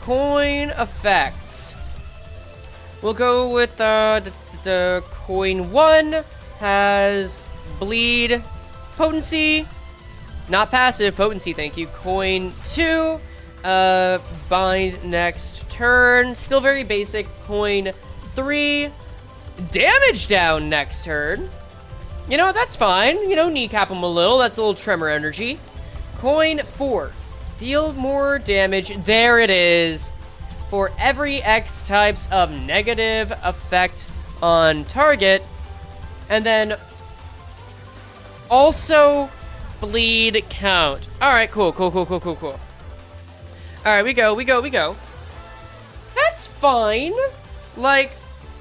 effects. We'll go with the coin 1 has bleed potency, not passive potency. Thank you. Coin 2, bind next turn. Still very basic. Coin 3. Damage down next turn. You know, that's fine. You know, kneecap him a little. That's a little tremor energy. Coin 4. Deal more damage. There it is. For every X types of negative effect on target. And then also bleed count. Alright, cool. Alright, we go. That's fine. Like...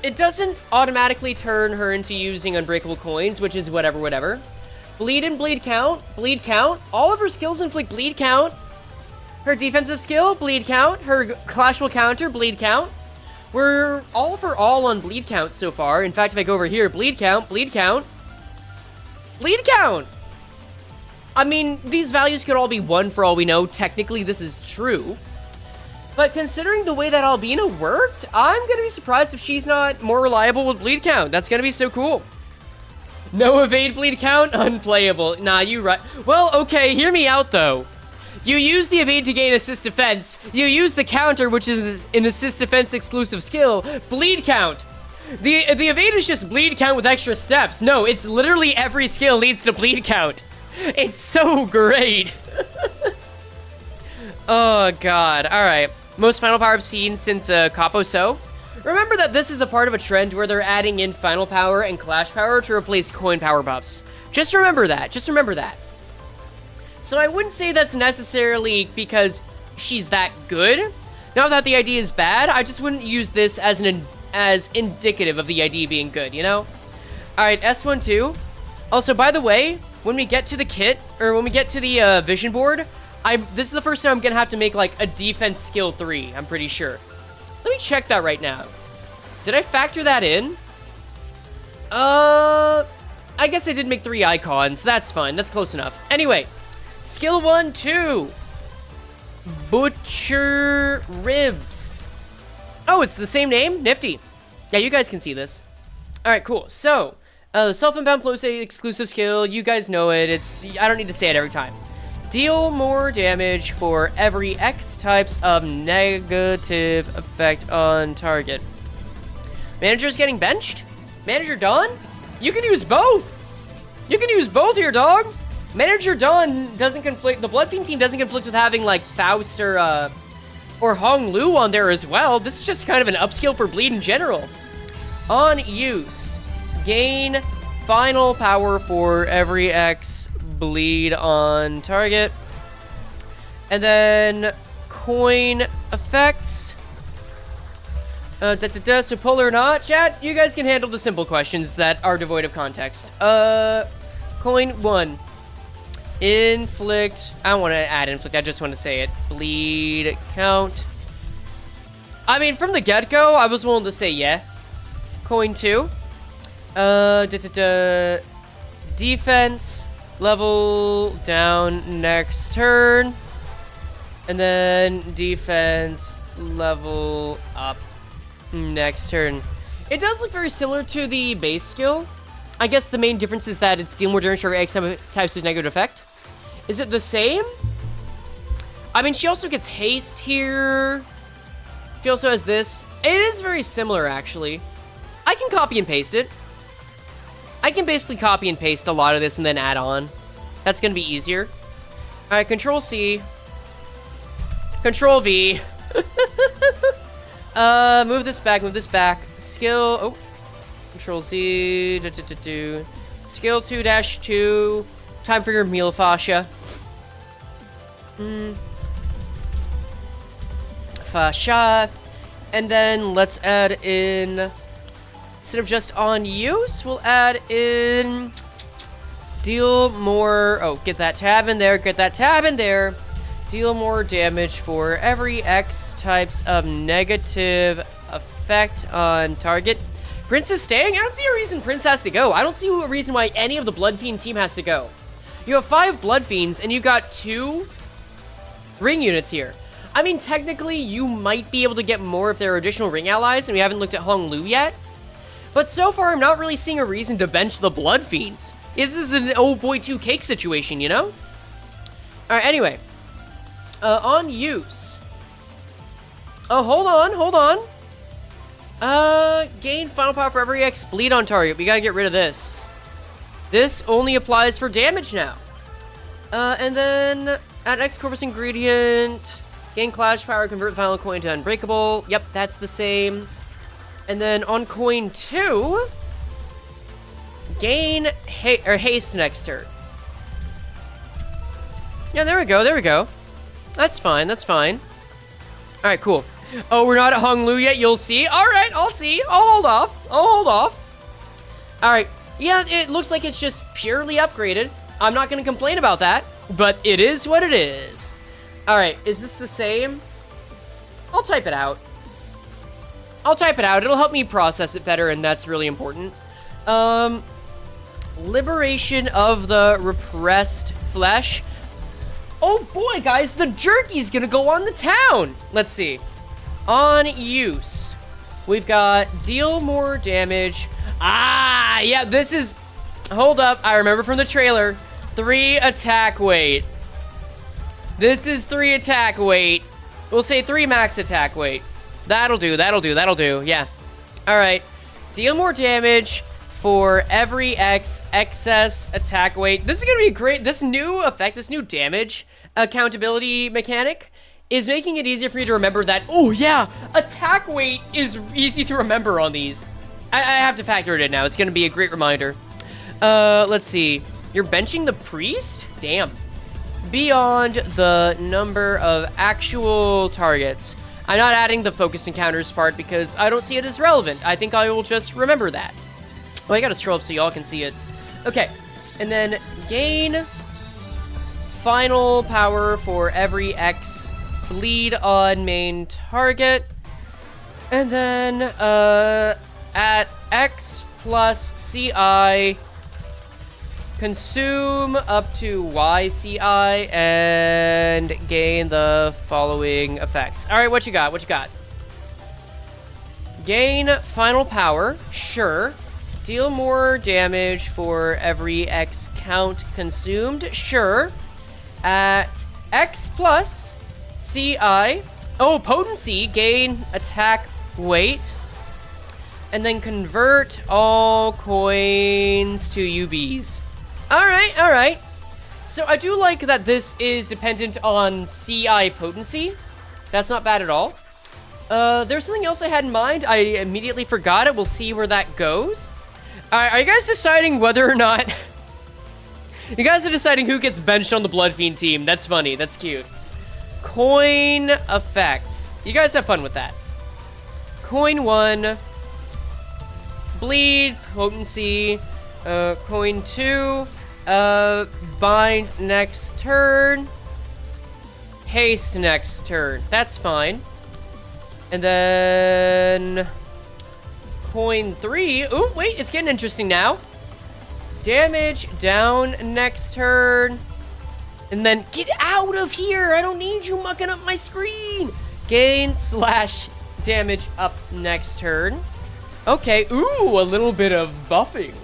It doesn't automatically turn her into using unbreakable coins, which is whatever. Bleed and bleed count. All of her skills inflict bleed count. Her defensive skill, bleed count. Her clash will counter, bleed count. We're all on bleed count so far. In fact, if I go over here, bleed count. I mean, these values could all be 1 for all we know. Technically, this is true. But considering the way that Albina worked, I'm going to be surprised if she's not more reliable with bleed count. That's going to be so cool. No evade bleed count? Unplayable. Nah, you right. Well, okay, hear me out, though. You use the evade to gain assist defense. You use the counter, which is an assist defense exclusive skill. Bleed count. The evade is just bleed count with extra steps. No, it's literally every skill leads to bleed count. It's so great. Oh, God. All right. Most final power I've seen since Capo So. Remember that this is a part of a trend where they're adding in final power and clash power to replace coin power buffs. Just remember that. So I wouldn't say that's necessarily because she's that good. Not that the ID is bad. I just wouldn't use this as indicative of the ID being good, you know? All right, S1-2. Also, by the way, when we get to the kit, or when we get to the vision board, this is the first time I'm gonna have to make like a defense skill 3, I'm pretty sure. Let me check that right now. Did I factor that in? I guess I did make 3 icons. That's fine. That's close enough. Anyway, skill 1, 2. Butcher Ribs. Oh, it's the same name? Nifty. Yeah, you guys can see this. All right, cool. So, self-inbound flow state exclusive skill. You guys know it. I don't need to say it every time. Deal more damage for every X types of negative effect on target. Manager's getting benched? Manager done? You can use both! You can use both here, dog! Manager done doesn't conflict. The Blood Fiend team doesn't conflict with having, like, Faust or Hong Lu on there as well. This is just kind of an upskill for Bleed in general. On use. Gain final power for every X bleed on target. And then coin effects. So polar or not? Chat, you guys can handle the simple questions that are devoid of context. Coin 1. Inflict. I don't want to add inflict, I just want to say it. Bleed count. I mean, from the get-go, I was willing to say yeah. Coin 2. Defense level down next turn. And then defense level up next turn. It does look very similar to the base skill. I guess the main difference is that it's deal more damage for X types of negative effect. Is it the same? I mean, she also gets haste here. She also has this. It is very similar, actually. I can copy and paste it. I can basically copy and paste a lot of this and then add on. That's going to be easier. All right, Control C. Control V. Move this back, move this back. Skill, oh. Control Z. Skill 2-2. Time for your meal fascia. Fascia. And then let's add in, instead of just on use, we'll add in deal more, oh, get that tab in there, get that tab in there. Deal more damage for every X types of negative effect on target. Prince is staying? I don't see a reason Prince has to go. I don't see a reason why any of the Blood Fiend team has to go. You have 5 Blood Fiends, and you got 2 ring units here. I mean, technically, you might be able to get more if there are additional ring allies, and we haven't looked at Hong Lu yet. But so far, I'm not really seeing a reason to bench the Blood Fiends. This is an oh boy 2 cake situation, you know? Alright, anyway. On use. Oh, hold on. Gain final power for every X bleed on target. We gotta get rid of this. This only applies for damage now. And then add X corpus ingredient. Gain clash power, convert the final coin to unbreakable. Yep, that's the same. And then on coin 2, gain haste next turn. Yeah, there we go. That's fine. All right, cool. Oh, we're not at Hong Lu yet. You'll see. All right, I'll see. I'll hold off. All right. Yeah, it looks like it's just purely upgraded. I'm not going to complain about that, but it is what it is. All right, is this the same? I'll type it out. It'll help me process it better, and that's really important. Liberation of the repressed flesh. Oh boy, guys, the jerky's gonna go on the town. Let's see. On use, we've got deal more damage. Ah, yeah, this is, hold up, I remember from the trailer, 3 attack weight. This is 3 attack weight. We'll say 3 max attack weight. That'll do, yeah. All right, deal more damage for every X excess attack weight. This is gonna be great. This new effect, this new damage accountability mechanic is making it easier for me to remember that, oh yeah, attack weight is easy to remember on these. I have to factor it in now. It's gonna be a great reminder. Let's see. You're benching the priest? Damn. Beyond the number of actual targets. I'm not adding the focus encounters part because I don't see it as relevant. I think I will just remember that. Oh, I gotta scroll up so y'all can see it. Okay, and then gain final power for every X bleed on main target. And then, at X plus CI, consume up to Y CI and gain the following effects. All right, what you got? Gain final power, sure. Deal more damage for every X count consumed, sure. At X plus CI, oh, potency, gain attack weight. And then convert all coins to UBs. All right. So I do like that this is dependent on CI potency. That's not bad at all. There's something else I had in mind. I immediately forgot it. We'll see where that goes. Are you guys deciding whether or not... You guys are deciding who gets benched on the Blood Fiend team. That's funny. That's cute. Coin effects. You guys have fun with that. Coin 1. Bleed, potency. Coin 2. Bind next turn. Haste next turn. That's fine. And then coin 3. Ooh, wait, it's getting interesting now. Damage down next turn. And then get out of here. I don't need you mucking up my screen. Gain / damage up next turn. Okay, ooh, a little bit of buffing.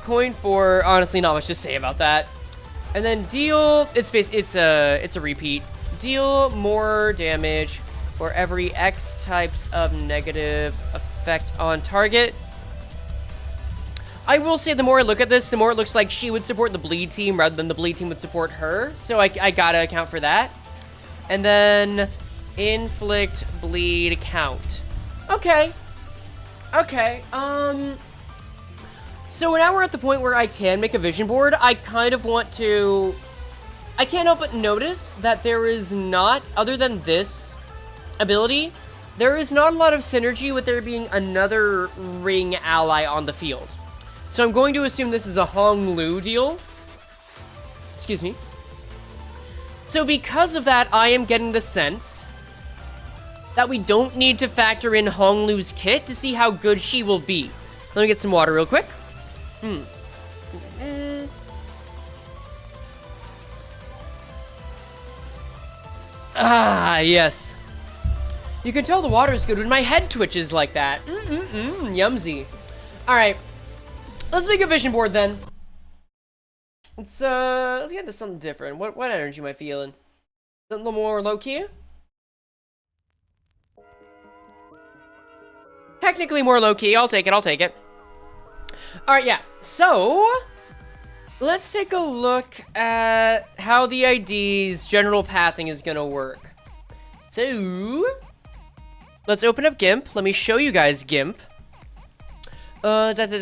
Coin 4, honestly, not much to say about that. And then deal, it's a repeat. Deal more damage for every X types of negative effect on target. I will say the more I look at this, the more it looks like she would support the bleed team rather than the bleed team would support her. So I gotta account for that. And then inflict bleed count. Okay. Okay, so now we're at the point where I can make a vision board. I kind of want to... I can't help but notice that there is not, other than this ability, there is not a lot of synergy with there being another ring ally on the field. So I'm going to assume this is a Hong Lu deal. Excuse me. So because of that, I am getting the sense that we don't need to factor in Hong Lu's kit to see how good she will be. Let me get some water real quick. Ah, yes. You can tell the water is good when my head twitches like that. Yumsy. All right, let's make a vision board then. Let's get into something different. What energy am I feeling? Something a little more low key. Technically more low-key. I'll take it. I'll take it. All right, yeah. So, let's take a look at how the ID's general pathing is going to work. So, let's open up GIMP. Let me show you guys GIMP. Also,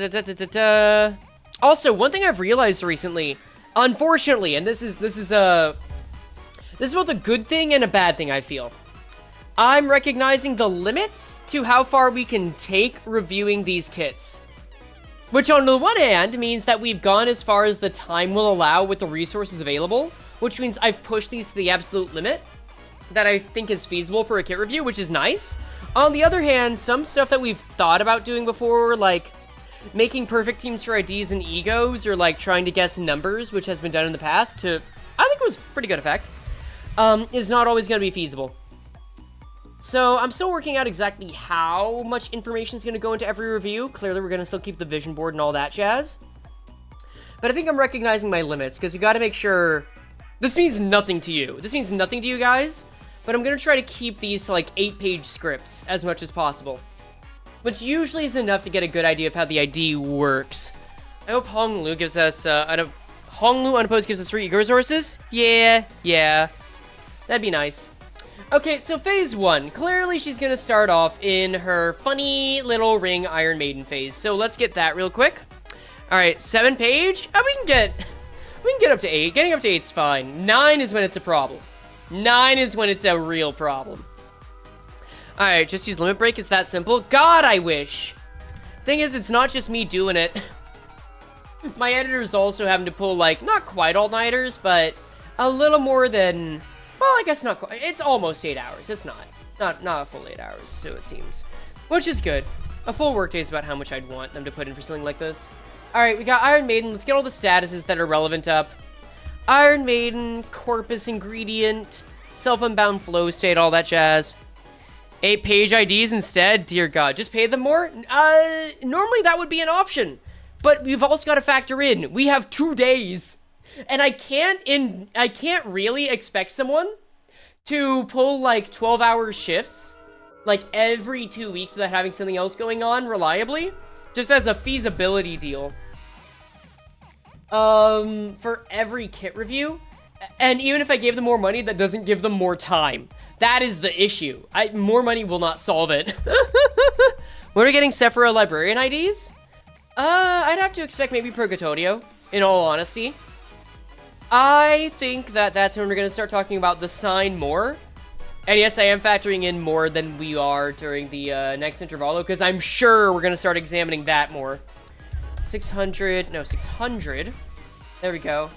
one thing I've realized recently, unfortunately, and this is both a good thing and a bad thing, I feel. I'm recognizing the limits to how far we can take reviewing these kits. Which on the one hand means that we've gone as far as the time will allow with the resources available, which means I've pushed these to the absolute limit that I think is feasible for a kit review, which is nice. On the other hand, some stuff that we've thought about doing before, like making perfect teams for IDs and egos, or like trying to guess numbers, which has been done in the past to, I think it was pretty good effect, is not always going to be feasible. So I'm still working out exactly how much information is going to go into every review. Clearly, we're going to still keep the vision board and all that jazz. But I think I'm recognizing my limits, because you got to make sure... This means nothing to you. This means nothing to you guys, but I'm going to try to keep these to like 8-page scripts as much as possible. Which usually is enough to get a good idea of how the ID works. I hope Hong Lu gives us... Hong Lu unopposed gives us 3 ego resources? Yeah. That'd be nice. Okay, so phase 1. Clearly, she's gonna start off in her funny little ring Iron Maiden phase. So let's get that real quick. All right, 7 page. Oh, we can get up to 8. Getting up to 8's fine. 9 is when it's a problem. 9 is when it's a real problem. All right, just use limit break. It's that simple. God, I wish. Thing is, it's not just me doing it. My editor's also having to pull like not quite all-nighters, but a little more than. Well, I guess not quite. It's almost 8 hours. It's not a full 8 hours, so it seems. Which is good. A full workday is about how much I'd want them to put in for something like this. Alright, we got Iron Maiden. Let's get all the statuses that are relevant up. Iron Maiden, Corpus Ingredient, Self-Unbound Flow State, all that jazz. 8-page IDs instead? Dear God, just pay them more? Normally that would be an option. But we've also got to factor in, we have 2 days. And I can't really expect someone to pull like 12-hour shifts like every 2 weeks without having something else going on reliably, just as a feasibility deal. For every kit review, and even if I gave them more money, that doesn't give them more time. That is the issue. More money will not solve it. When are we getting Sephora Librarian IDs? I'd have to expect maybe Purgatorio, in all honesty. I think that that's when we're going to start talking about the sign more. And yes, I am factoring in more than we are during the next intervalo, because I'm sure we're going to start examining that more. 600. There we go.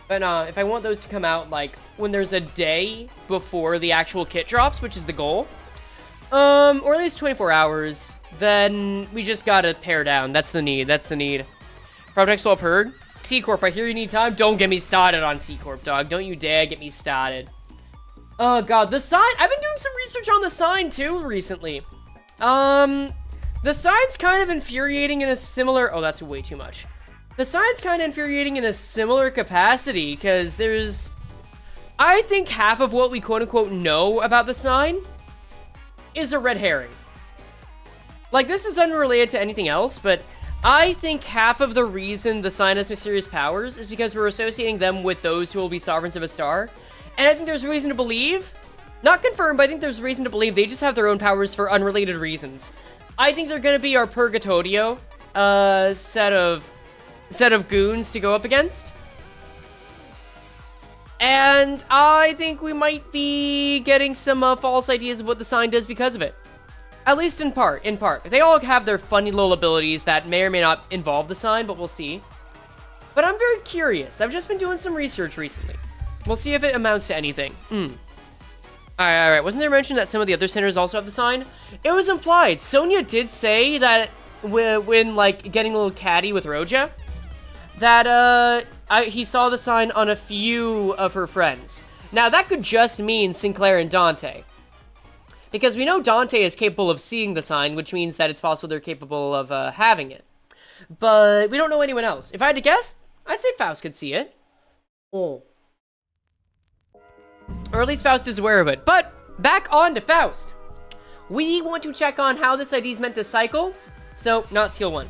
But if I want those to come out, like, when there's a day before the actual kit drops, which is the goal, or at least 24 hours, then we just gotta pare down. That's the need. Project Swap Heard. T-Corp, I hear you need time. Don't get me started on T-Corp, dog. Don't you dare get me started. Oh, God. The sign. I've been doing some research on the sign, too, recently. The sign's kind of infuriating in a similar... Oh, that's way too much. The sign's kind of infuriating in a similar capacity, because there's... I think half of what we quote-unquote know about the sign is a red herring. Like, this is unrelated to anything else, but I think half of the reason the sign has mysterious powers is because we're associating them with those who will be sovereigns of a star. And I think there's reason to believe, not confirmed, but I think there's reason to believe they just have their own powers for unrelated reasons. I think they're going to be our Purgatorio set of goons to go up against. And I think we might be getting some false ideas of what the sign does because of it. At least in part. They all have their funny little abilities that may or may not involve the sign, but we'll see. But I'm very curious. I've just been doing some research recently. We'll see if it amounts to anything. Alright. Wasn't there mention that some of the other centers also have the sign? It was implied. Sonya did say that when like, getting a little catty with Roja, that, he saw the sign on a few of her friends. Now, that could just mean Sinclair and Dante. Because we know Dante is capable of seeing the sign, which means that it's possible they're capable of, having it. But we don't know anyone else. If I had to guess, I'd say Faust could see it. Oh. Or at least Faust is aware of it. But, back on to Faust. We want to check on how this ID is meant to cycle. So, not skill 1.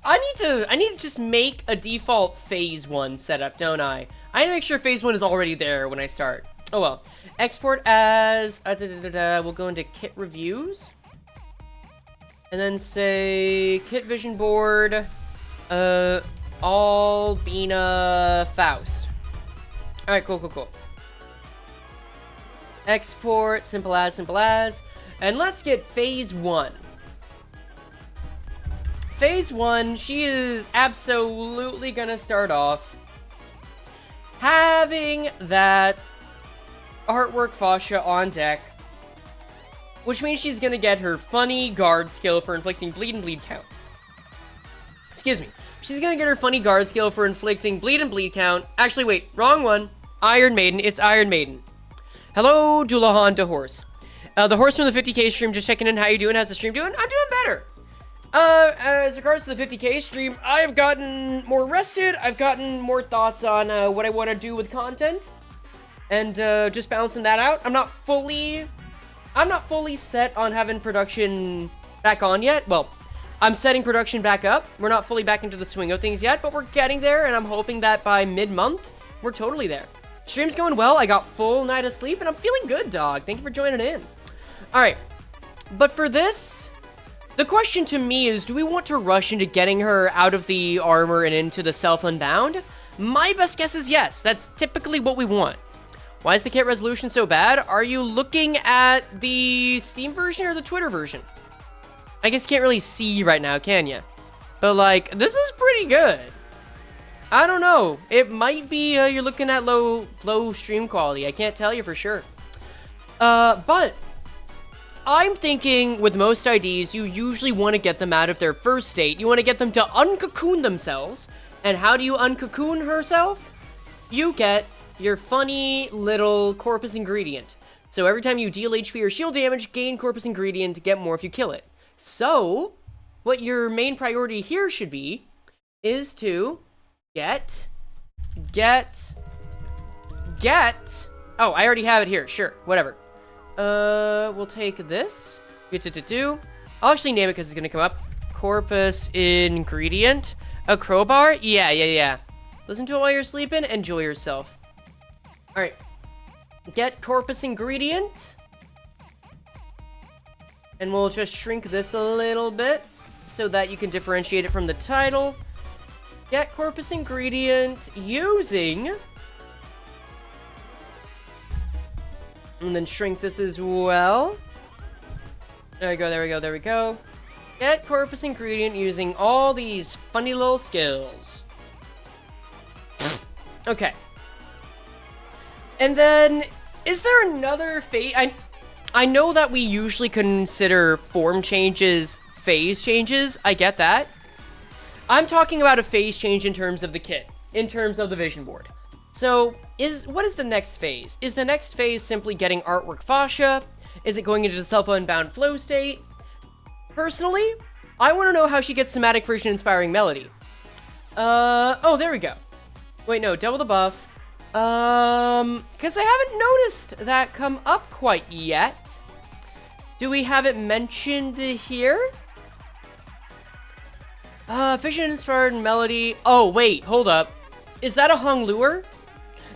I need to just make a default phase 1 setup, don't I? I need to make sure phase 1 is already there when I start. Oh well. Export as... we'll go into kit reviews. And then say... Kit vision board... Albina Faust. Alright, cool. Export, simple as. And let's get phase 1. Phase 1, she is absolutely gonna start off having that artwork fascia on deck, which means she's gonna get her funny guard skill for inflicting bleed and bleed count. Excuse me. She's gonna get her funny guard skill for inflicting bleed and bleed count. Actually, wait, wrong one. Iron Maiden, it's Iron Maiden. Hello, Dulahan to Horse. The Horse from the 50k stream, just checking in. How you doing? How's the stream doing? I'm doing better. As regards to the 50k stream, I've gotten more rested. I've gotten more thoughts on what I want to do with content, and just balancing that out. I'm not fully set on having production back on yet. Well, I'm setting production back up. We're not fully back into the swing of things yet, but we're getting there, and I'm hoping that by mid-month, we're totally there. Stream's going well. I got full night of sleep, and I'm feeling good, dog. Thank you for joining in. All right, but for this, the question to me is, do we want to rush into getting her out of the armor and into the self-unbound? My best guess is yes. That's typically what we want. Why is the kit resolution so bad? Are you looking at the Steam version or the Twitter version? I guess you can't really see right now, can you? But, like, this is pretty good. I don't know. It might be you're looking at low stream quality. I can't tell you for sure. But I'm thinking with most IDs, you usually want to get them out of their first state. You want to get them to uncocoon themselves. And how do you uncocoon herself? You get your funny little corpus ingredient. So every time you deal HP or shield damage, gain corpus ingredient to get more if you kill it. So, what your main priority here should be is to get. Oh, I already have it here. Sure, whatever. We'll take this. I'll actually name it because it's gonna come up. Corpus ingredient. A crowbar? Yeah. Listen to it while you're sleeping. Enjoy yourself. Alright. Get corpus ingredient. And we'll just shrink this a little bit so that you can differentiate it from the title. Get corpus ingredient using... And then shrink this as well. There we go, there we go, there we go. Get corpus ingredient using all these funny little skills. Okay. And then, is there another phase? I know that we usually consider form changes phase changes. I get that. I'm talking about a phase change in terms of the kit, in terms of the vision board. So, what is the next phase? Is the next phase simply getting artwork fascia? Is it going into the self-unbound flow state? Personally, I want to know how she gets somatic version inspiring melody. Oh, there we go. Wait, no, double the buff. Because I haven't noticed that come up quite yet. Do we have it mentioned here? Vision inspired melody. Oh, wait, hold up. Is that a Hong Luer?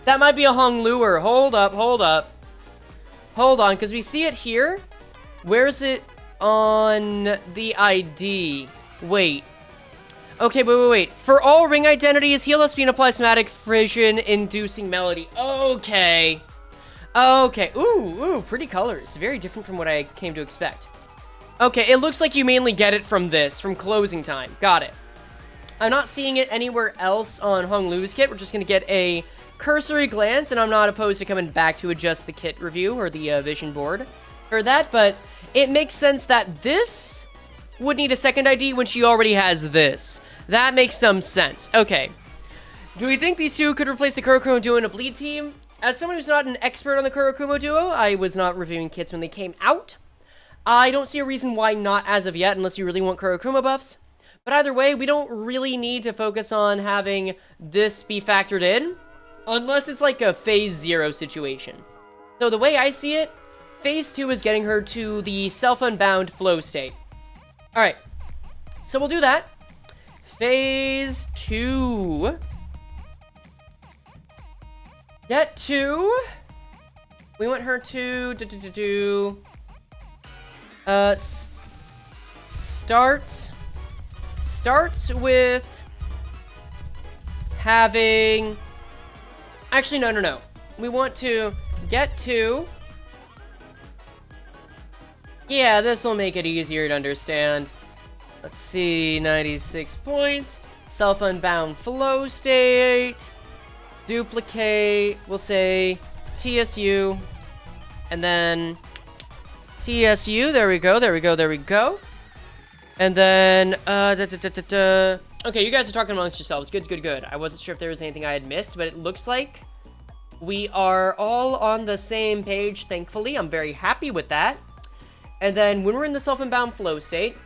That might be a Hong Luer. Hold up, hold up. Hold on, because we see it here. Where's it on the ID? Wait. Okay, wait. For all ring identities, heal Albina apply somatic vision inducing melody. Okay. Okay. Ooh, pretty colors. Very different from what I came to expect. Okay, it looks like you mainly get it from this, from closing time. Got it. I'm not seeing it anywhere else on Hong Lu's kit. We're just going to get a cursory glance, and I'm not opposed to coming back to adjust the kit review or the vision board for that, but it makes sense that this would need a second ID when she already has this. That makes some sense. Okay. Do we think these two could replace the Kurokumo duo in a bleed team? As someone who's not an expert on the Kurokumo duo, I was not reviewing kits when they came out. I don't see a reason why not as of yet, unless you really want Kurokumo buffs. But either way, we don't really need to focus on having this be factored in, unless it's like a phase 0 situation. So the way I see it, phase 2 is getting her to the self-unbound flow state. Alright, so we'll do that. Phase 2. Get to... We want her to... Starts with having... Actually, no. We want to get to... Yeah, this will make it easier to understand. Let's see, 96 points. Self-unbound flow state. Duplicate, we'll say TSU. And then TSU, there we go. And then, okay, you guys are talking amongst yourselves. Good. I wasn't sure if there was anything I had missed, but it looks like we are all on the same page, thankfully. I'm very happy with that. And then when we're in the self-unbound flow state,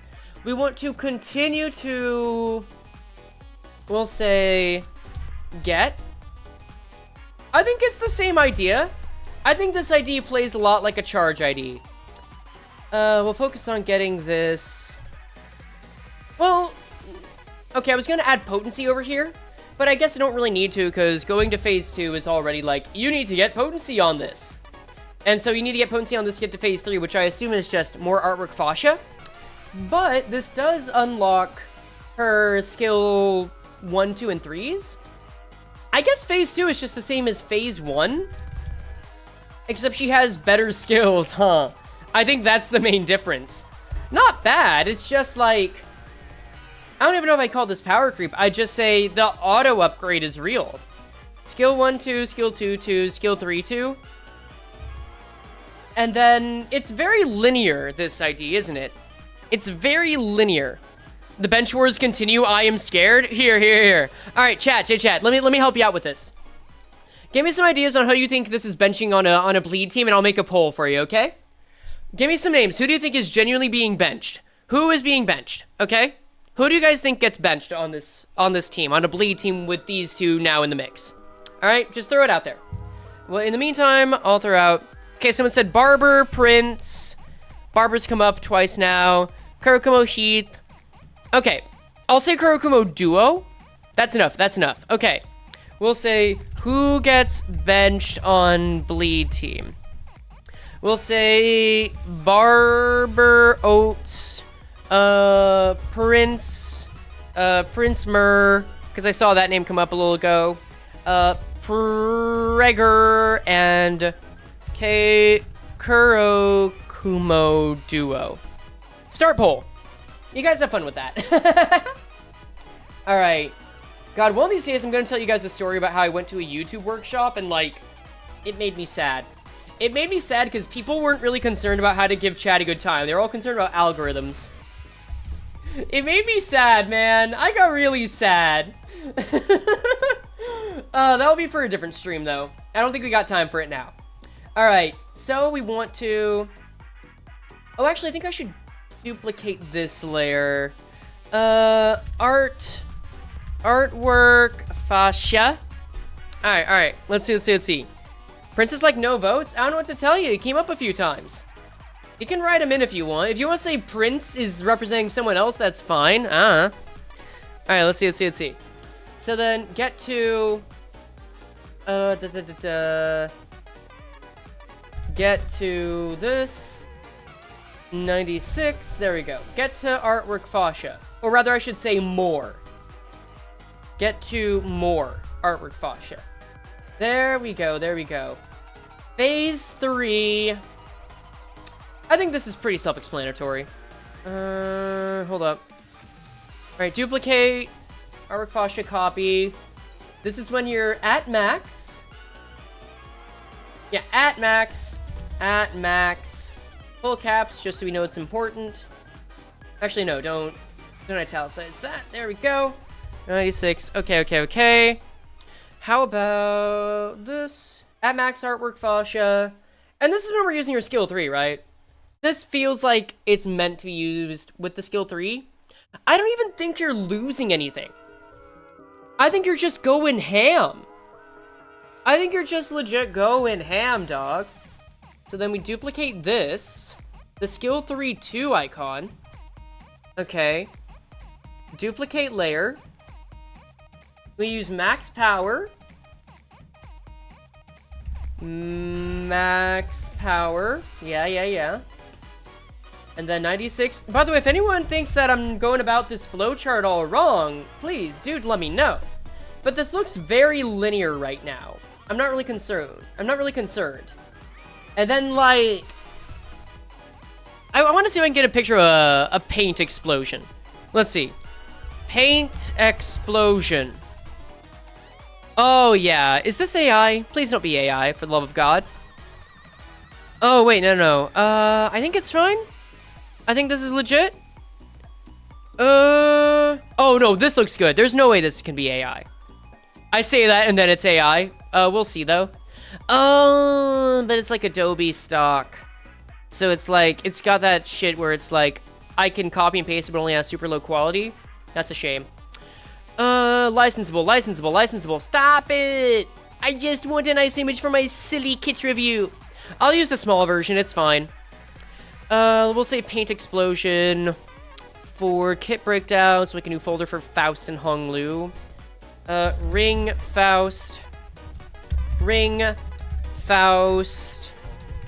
we want to continue to, we'll say, get. I think it's the same idea. I think this ID plays a lot like a charge ID. We'll focus on getting this. Well, okay, I was gonna add potency over here, but I guess I don't really need to, because going to phase 2 is already like, you need to get potency on this. And so you need to get potency on this to get to phase 3, which I assume is just more artwork fascia. But this does unlock her skill 1, 2, and 3s. I guess phase 2 is just the same as phase 1. Except she has better skills, huh? I think that's the main difference. Not bad, it's just like... I don't even know if I call this power creep. I just say the auto upgrade is real. Skill 1, 2, skill 2, 2, skill 3, 2. And then it's very linear, this ID, isn't it? It's very linear. The bench wars continue. I am scared. Here. All right, chat. Let me help you out with this. Give me some ideas on how you think this is benching on a bleed team, and I'll make a poll for you. Okay? Give me some names. Who do you think is genuinely being benched? Who is being benched? Okay? Who do you guys think gets benched on this team, on a bleed team with these two now in the mix? All right, just throw it out there. Well, in the meantime, I'll throw out. Okay, someone said Barber, Prince. Barber's come up twice now. Kurokumo Heath. Okay, I'll say Kurokumo Duo. That's enough. Okay, we'll say who gets benched on bleed team. We'll say Barber, Oates, Prince Murr, because I saw that name come up a little ago. Prager and Kurokumo duo. Start poll. You guys have fun with that. All right. God, one of these days I'm going to tell you guys a story about how I went to a YouTube workshop and, like, it made me sad. It made me sad because people weren't really concerned about how to give chat a good time. They were all concerned about algorithms. It made me sad, man. I got really sad. That'll be for a different stream, though. I don't think we got time for it now. All right, so we want to... Oh, actually, I think I should duplicate this layer. Artwork, fascia. All right. Let's see. Princess like no votes? I don't know what to tell you. He came up a few times. You can write him in if you want. If you want to say Prince is representing someone else, that's fine. All right, let's see. So then get to... Get to this. 96. There we go. Get to artwork fascia. Or rather, I should say more. Get to more artwork fascia. There we go. Phase 3. I think this is pretty self-explanatory. Hold up. All right, duplicate. Artwork fascia copy. This is when you're at max. Yeah, at max. At max. Full caps, just so we know it's important. Actually, no, don't italicize that. There we go. 96. Okay. How about this? At max artwork fascia. And this is when we're using your skill 3, right? This feels like it's meant to be used with the skill 3. I don't even think you're losing anything. I think you're just going ham. I think you're just legit going ham, dog. So then we duplicate this. The skill 3 2 icon. Okay. Duplicate layer. We use max power. Max power. Yeah. And then 96. By the way, if anyone thinks that I'm going about this flowchart all wrong, please, dude, let me know. But this looks very linear right now. I'm not really concerned. And then, like... I want to see if I can get a picture of a paint explosion. Let's see. Paint explosion. Oh, yeah. Is this AI? Please don't be AI, for the love of God. Oh, wait, no. I think it's fine. I think this is legit. Oh, no, this looks good. There's no way this can be AI. I say that, and then it's AI. We'll see, though. Oh, but it's like Adobe stock. So it's like, it's got that shit where it's like, I can copy and paste it, but only has super low quality. That's a shame. Licensable. Stop it! I just want a nice image for my silly kit review. I'll use the small version, it's fine. We'll say paint explosion for kit breakdown, so we can do folder for Faust and Hong Lu. Ring Faust,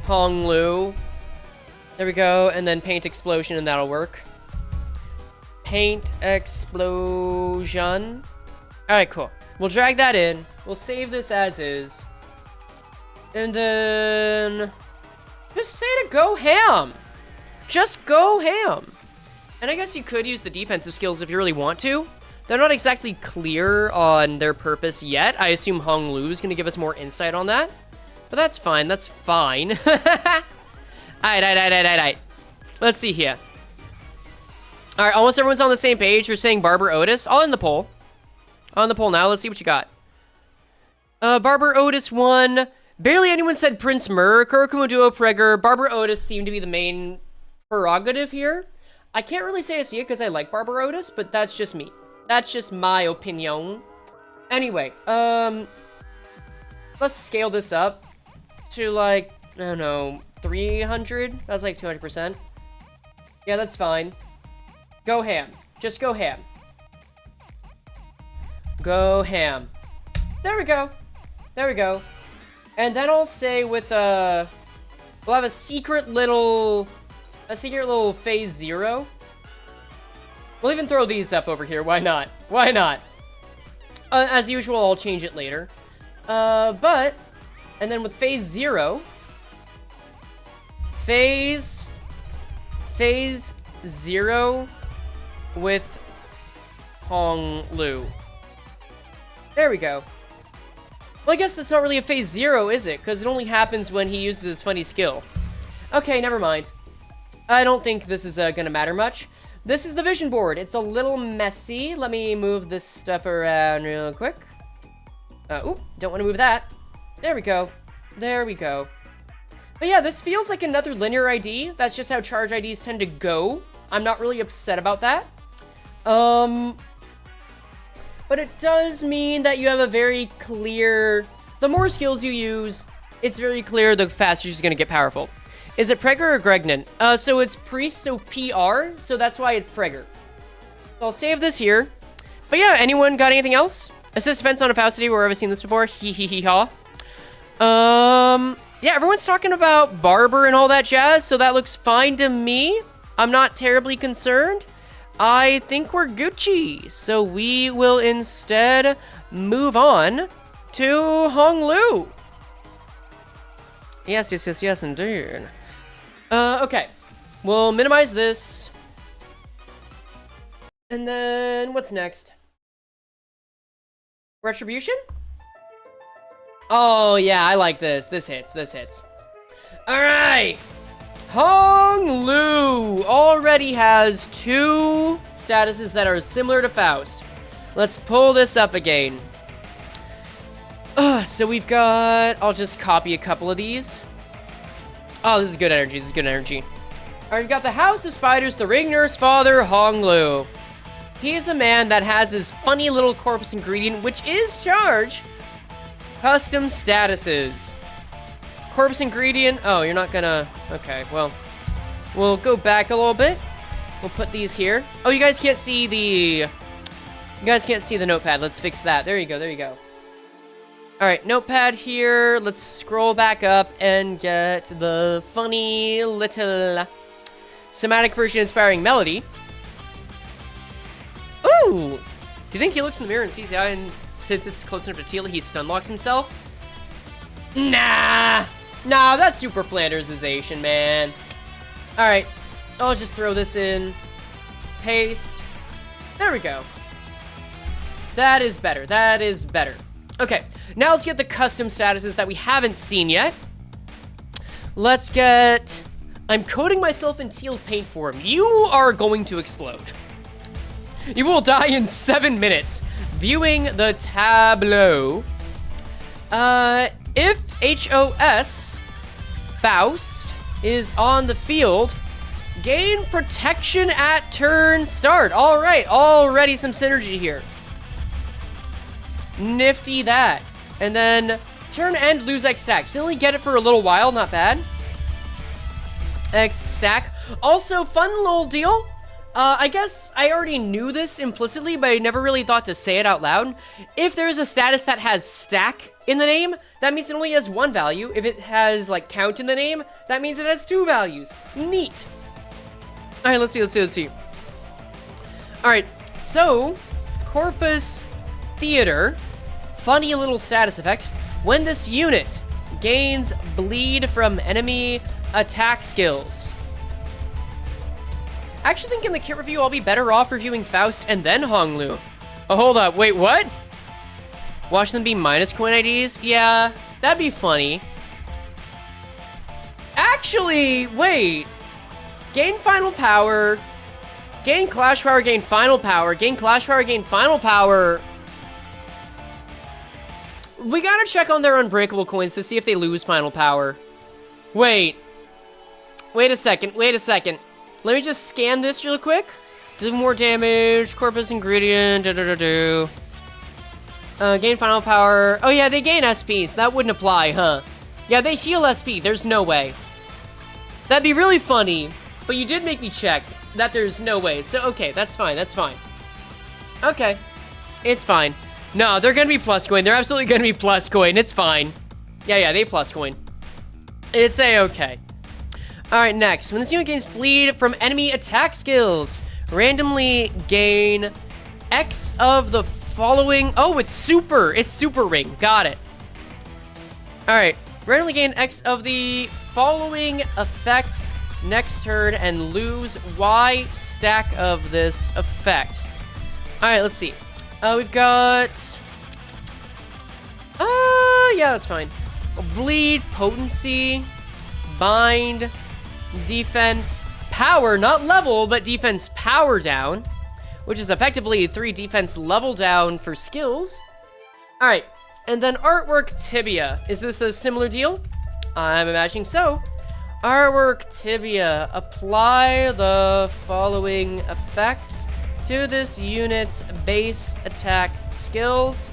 Hong Lu. There we go, and then paint explosion, and that'll work. Paint explosion. All right, cool. We'll drag that in. We'll save this as is. And then just say to go ham. Just go ham. And I guess you could use the defensive skills if you really want to. They're not exactly clear on their purpose yet. I assume Hong Lu is going to give us more insight on that. But that's fine. That's fine. All right. Let's see here. All right, almost everyone's on the same page. You're saying Barber Otis. I'll end the poll. On the poll now. Let's see what you got. Barber Otis won. Barely anyone said Prince Mur. Kurokumo Duo Prager. Barber Otis seemed to be the main prerogative here. I can't really say I see it because I like Barber Otis, but that's just me. That's just my opinion. Anyway, let's scale this up to like, I don't know, 300? That's like 200%. Yeah, that's fine. Go ham. Just go ham. Go ham. There we go. And then I'll say with we'll have a secret little phase 0. We'll even throw these up over here. Why not? As usual, I'll change it later. And then with phase 0, phase 0 with Hong Lu. There we go. Well, I guess that's not really a phase 0, is it? Because it only happens when he uses his funny skill. Okay, never mind. I don't think this is gonna matter much. This is the vision board. It's a little messy. Let me move this stuff around real quick. Oop, don't want to move that. There we go. There we go. But yeah, this feels like another linear ID. That's just how charge IDs tend to go. I'm not really upset about that. But it does mean that you have a very clear... The more skills you use, it's very clear the faster she's going to get powerful. Is it Prager or Gregnan? So it's Priest, so PR, so that's why it's Prager. So I'll save this here. But yeah, anyone got anything else? Assist defense on a Faustity, where I've seen this before. Hee hee hee ha. Yeah, everyone's talking about Barber and all that jazz, so that looks fine to me. I'm not terribly concerned. I think we're Gucci, so we will instead move on to Hong Lu. Yes, yes, yes, yes, indeed. Okay. We'll minimize this. And then, what's next? Retribution? Oh, yeah, I like this. This hits, this hits. Alright! Hong Lu already has 2 statuses that are similar to Faust. Let's pull this up again. So we've got... I'll just copy a couple of these. Oh, this is good energy. This is good energy. Alright, we've got the House of Spiders, the Ring Nurse Father, Hong Lu. He is a man that has his funny little corpus ingredient, which is charge. Custom statuses. Corpus ingredient. Oh, you're not gonna... Okay, well, we'll go back a little bit. We'll put these here. Oh, you guys can't see the... You guys can't see the notepad. Let's fix that. There you go, there you go. Alright, notepad here. Let's scroll back up and get the funny little somatic version inspiring melody. Ooh! Do you think he looks in the mirror and sees the eye, and since it's close enough to Teal, he stun locks himself? Nah! Nah, that's super Flandersization, man. Alright, I'll just throw this in. Paste. There we go. That is better. That is better. Okay, now let's get the custom statuses that we haven't seen yet. Let's get... I'm coating myself in teal paint form. You are going to explode. You will die in 7 minutes. Viewing the tableau. If HOS Faust is on the field, gain protection at turn start. All right, already some synergy here. Nifty that. And then turn end, lose X stack. So you only get it for a little while, not bad. X stack. Also, fun little deal. I guess I already knew this implicitly, but I never really thought to say it out loud. If there's a status that has stack in the name, that means it only has 1 value. If it has, like, count in the name, that means it has 2 values. Neat. All right, let's see. All right, so Corpus Theater, funny little status effect. When this unit gains bleed from enemy attack skills. I actually think in the kit review, I'll be better off reviewing Faust and then Hong Lu. Oh, hold up. Wait, what? Watch them be minus coin IDs? Yeah, that'd be funny. Actually, wait. Gain final power. Gain clash power, gain final power. Gain clash power, gain final power. We gotta check on their unbreakable coins to see if they lose final power. Wait. Wait a second. Let me just scan this real quick. Do more damage, corpus ingredient, gain final power. Oh yeah, they gain SP, so that wouldn't apply, huh? Yeah, they heal SP, there's no way. That'd be really funny, but you did make me check that there's no way. So, okay, that's fine. Okay, it's fine. No, they're gonna be plus coin. They're absolutely gonna be plus coin. It's fine. Yeah, they plus coin. It's a-okay. Alright, next. When this unit gains bleed from enemy attack skills, randomly gain X of the following... Oh, it's super. It's super ring. Got it. All right. Randomly gain X of the following effects next turn and lose Y stack of this effect. All right, let's see. We've got... yeah, that's fine. Bleed, potency, bind, defense, power, not level, but defense power down, which is effectively 3 defense level down for skills. All right, and then artwork tibia. Is this a similar deal? I'm imagining so. Artwork tibia. Apply the following effects to this unit's base attack skills.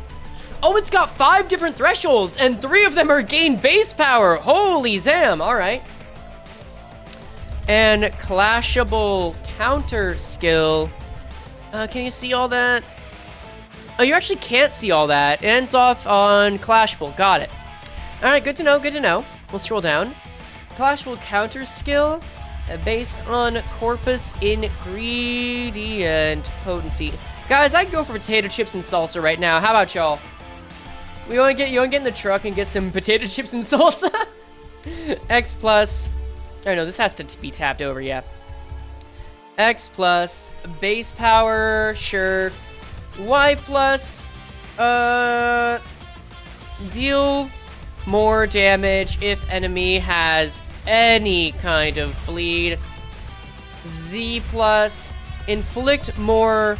Oh, it's got 5 different thresholds, and 3 of them are gain base power. Holy zam! All right. And clashable counter skill. Can you see all that? Oh, you actually can't see all that. It ends off on clashable. Got it. All right, good to know. Good to know. We'll scroll down. Clashable counter skill based on corpus ingredient potency. Guys, I can go for potato chips and salsa right now. How about y'all? You want to get in the truck and get some potato chips and salsa? X plus. Oh no, this has to be tapped over, yeah. X plus base power, sure. Y plus deal more damage if enemy has any kind of bleed. Z plus inflict more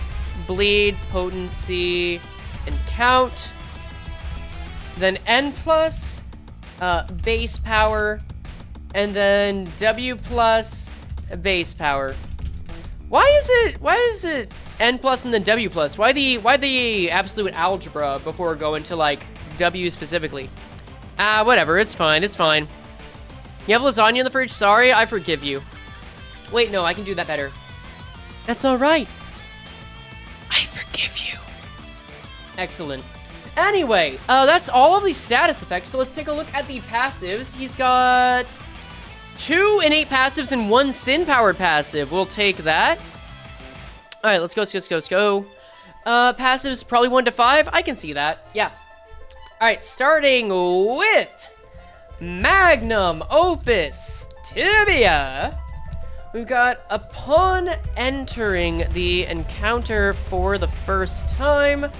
bleed potency and count. Then N plus base power, and then W plus base power. Why is it N plus and then W plus? Why the absolute algebra before going to like W specifically? Whatever, it's fine, it's fine. You have lasagna in the fridge? Sorry, I forgive you. Wait, no, I can do that better. That's all right. I forgive you. Excellent. Anyway, that's all of these status effects, so let's take a look at the passives. He's got 2 innate passives and 1 sin-powered passive. We'll take that. All right, let's go. Passives, probably 1 to 5. I can see that. Yeah. All right, starting with Magnum Opus Tibia. We've got, upon entering the encounter for the first time,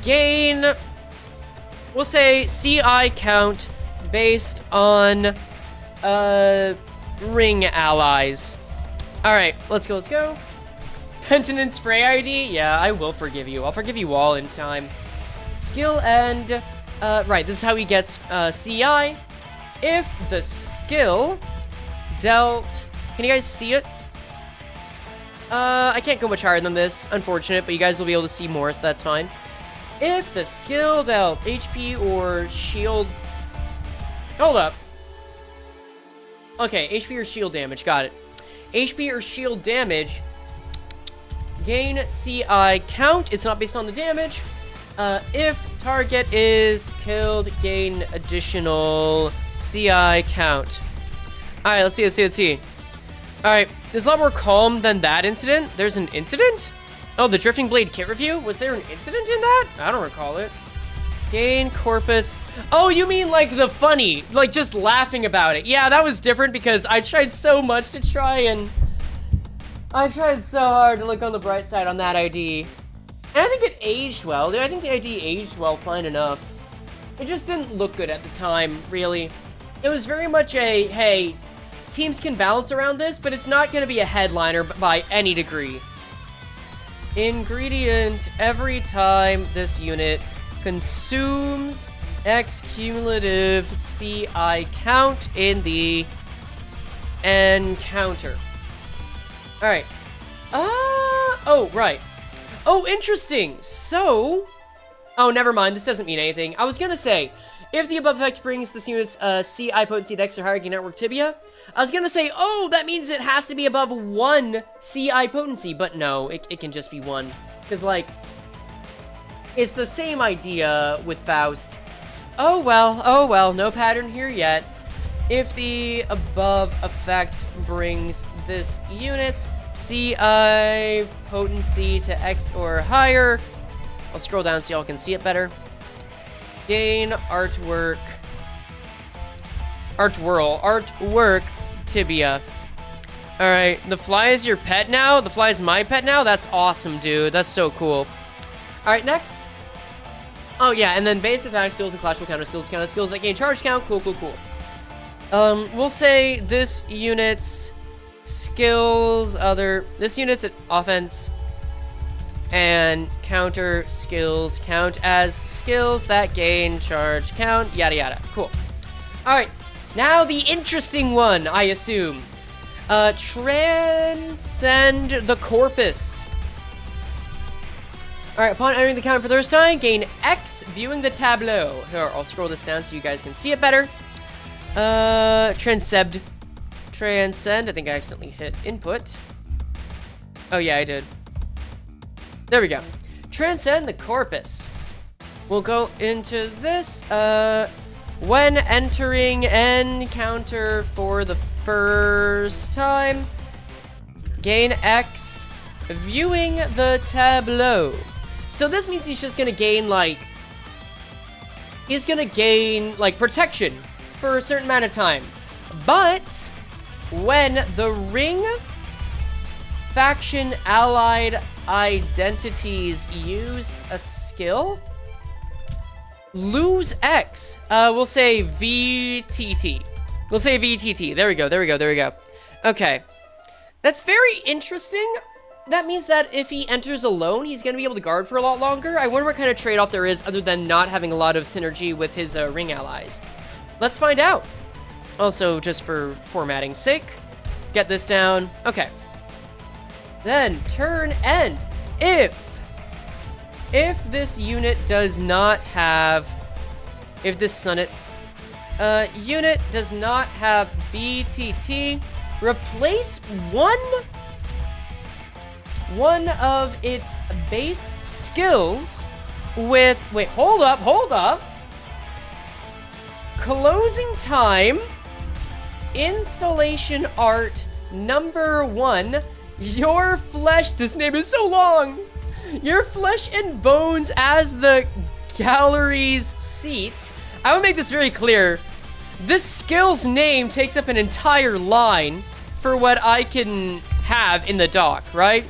gain, we'll say, CI count based on ring allies. All right, let's go. Penitence Frey ID? Yeah, I will forgive you. I'll forgive you all in time. Skill end. Right, this is how he gets CI. If the skill dealt... Can you guys see it? I can't go much higher than this, unfortunate, but you guys will be able to see more, so that's fine. If the skill dealt HP or shield... Hold up. Okay, HP or shield damage, got it. HP or shield damage, gain CI count. It's not based on the damage. If target is killed, gain additional CI count. Alright, let's see. Alright, there's a lot more calm than that incident. There's an incident? Oh, the Drifting Blade kit review? Was there an incident in that? I don't recall it. Gain corpus. Oh, you mean like the funny, like just laughing about it. Yeah, that was different because I tried so much to try and... I tried so hard to look on the bright side on that ID. And I think it aged well. I think the ID aged well, fine enough. It just didn't look good at the time, really. It was very much a, hey, teams can balance around this, but it's not going to be a headliner by any degree. Ingredient, every time this unit consumes X cumulative CI count in the encounter. Alright. Oh, right. Oh, interesting. So... Oh, never mind. This doesn't mean anything. I was gonna say, if the above effect brings this unit's CI potency to X or higher, gain network tibia, I was gonna say, oh, that means it has to be above 1 CI potency, but no, it can just be 1. Because, like, it's the same idea with Faust. Oh well, no pattern here yet. If the above effect brings this unit's CI potency to X or higher, I'll scroll down so y'all can see it better. Gain artwork. Artwork tibia. All right, the fly is your pet now? The fly is my pet now? That's awesome, dude. That's so cool. All right, next. Oh, yeah, and then base attack skills and clash will counter skills that gain charge count. Cool. We'll say this unit's skills, this unit's offense and counter skills count as skills that gain charge count, yada yada. Cool. All right, now the interesting one, I assume. Transcend the corpus. All right, upon entering the counter for the first time, gain X viewing the tableau. Here, I'll scroll this down so you guys can see it better. Transcend. I think I accidentally hit input. Oh yeah, I did. There we go. Transcend the corpus. We'll go into this. When entering encounter for the first time, gain X viewing the tableau. So this means he's just gonna gain like protection for a certain amount of time. But when the ring faction allied identities use a skill, lose X. We'll say VTT. There we go. Okay. That's very interesting. That means that if he enters alone, he's going to be able to guard for a lot longer. I wonder what kind of trade-off there is other than not having a lot of synergy with his ring allies. Let's find out. Also, just for formatting's sake, get this down. Okay. Then, turn end. If this unit does not have... If this unit does not have VTT, replace one of its base skills with... Wait, hold up. Closing time, installation art number 1, your flesh, this name is so long, your flesh and bones as the gallery's seats. I will make this very clear. This skill's name takes up an entire line for what I can have in the dock, right?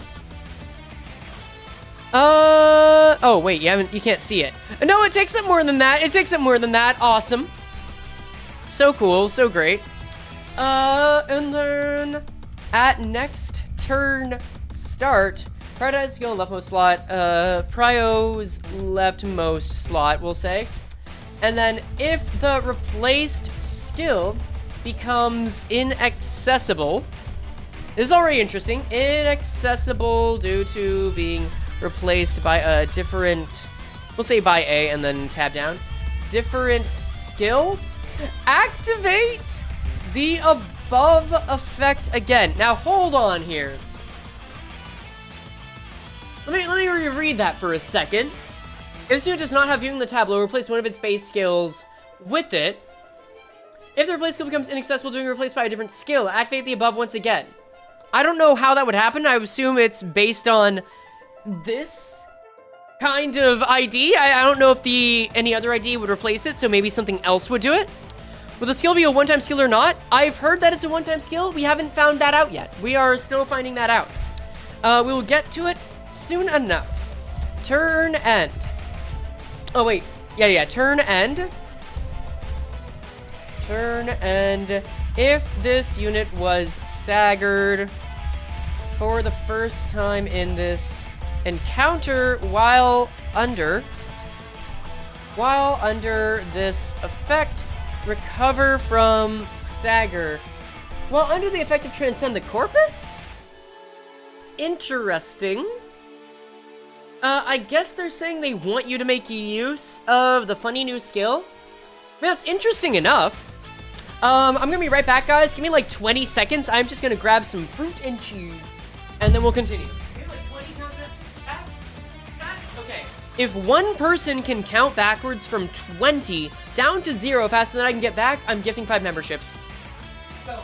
Oh wait, you can't see it. No, it takes up more than that. Awesome. So cool, so great. And then at next turn start, prioritize skill in leftmost slot, prio's leftmost slot, we'll say. And then if the replaced skill becomes inaccessible, this is already interesting, inaccessible due to being replaced by a different, we'll say by A and then tab down, different skill, activate the above effect again. Now hold on here. Let me reread that for a second. If this unit does not have viewing the tableau, replace one of its base skills with it. If the replaced skill becomes inaccessible, being replaced by a different skill, activate the above once again. I don't know how that would happen. I assume it's based on this kind of ID. I don't know if any other ID would replace it, so maybe something else would do it. Will the skill be a one-time skill or not? I've heard that it's a one-time skill. We haven't found that out yet. We are still finding that out. We will get to it soon enough. Turn end. Oh, wait. Yeah. Turn end. Turn end. If this unit was staggered for the first time in this encounter while under this effect, recover from stagger while under the effect of transcend the corpus? Interesting. I guess they're saying they want you to make use of the funny new skill. I mean, that's interesting enough. I'm gonna be right back, guys. Give me like 20 seconds. I'm just gonna grab some fruit and cheese, and then we'll continue. Okay. If one person can count backwards from 20 down to 0 faster than I can get back, I'm gifting 5 memberships. Go.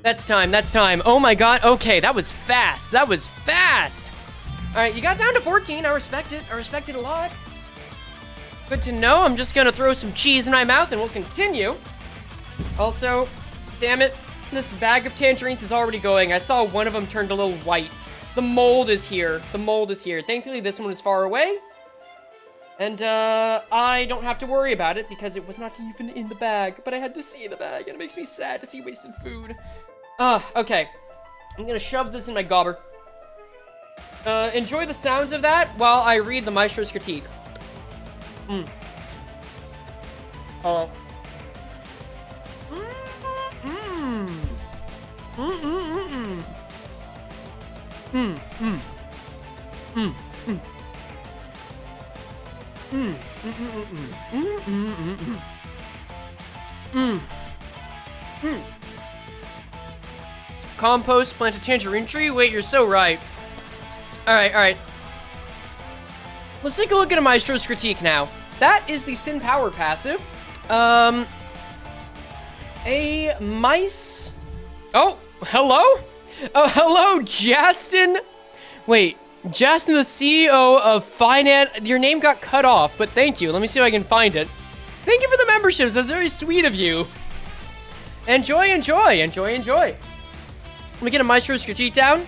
That's time, that's time. Oh my god, okay, that was fast. That was fast. All right, you got down to 14. I respect it. I respect it a lot. Good to know. I'm just gonna throw some cheese in my mouth and we'll continue. Also, damn it, this bag of tangerines is already going. I saw one of them turned a little white. The mold is here. The mold is here. Thankfully, this one is far away. And I don't have to worry about it because it was not even in the bag. But I had to see the bag and it makes me sad to see wasted food. Okay. I'm gonna shove this in my gobber. Enjoy the sounds of that while I read the Maestro's critique. Compost, plant a tangerine tree? Wait, you're so right. Alright. Let's take a look at a Maestro's critique now. That is the Sin Power passive. A mice... Oh, hello? Oh, hello, Justin. Wait, Justin, the CEO of Finance... Your name got cut off, but thank you. Let me see if I can find it. Thank you for the memberships. That's very sweet of you. Enjoy. Let me get a Maestro's critique down.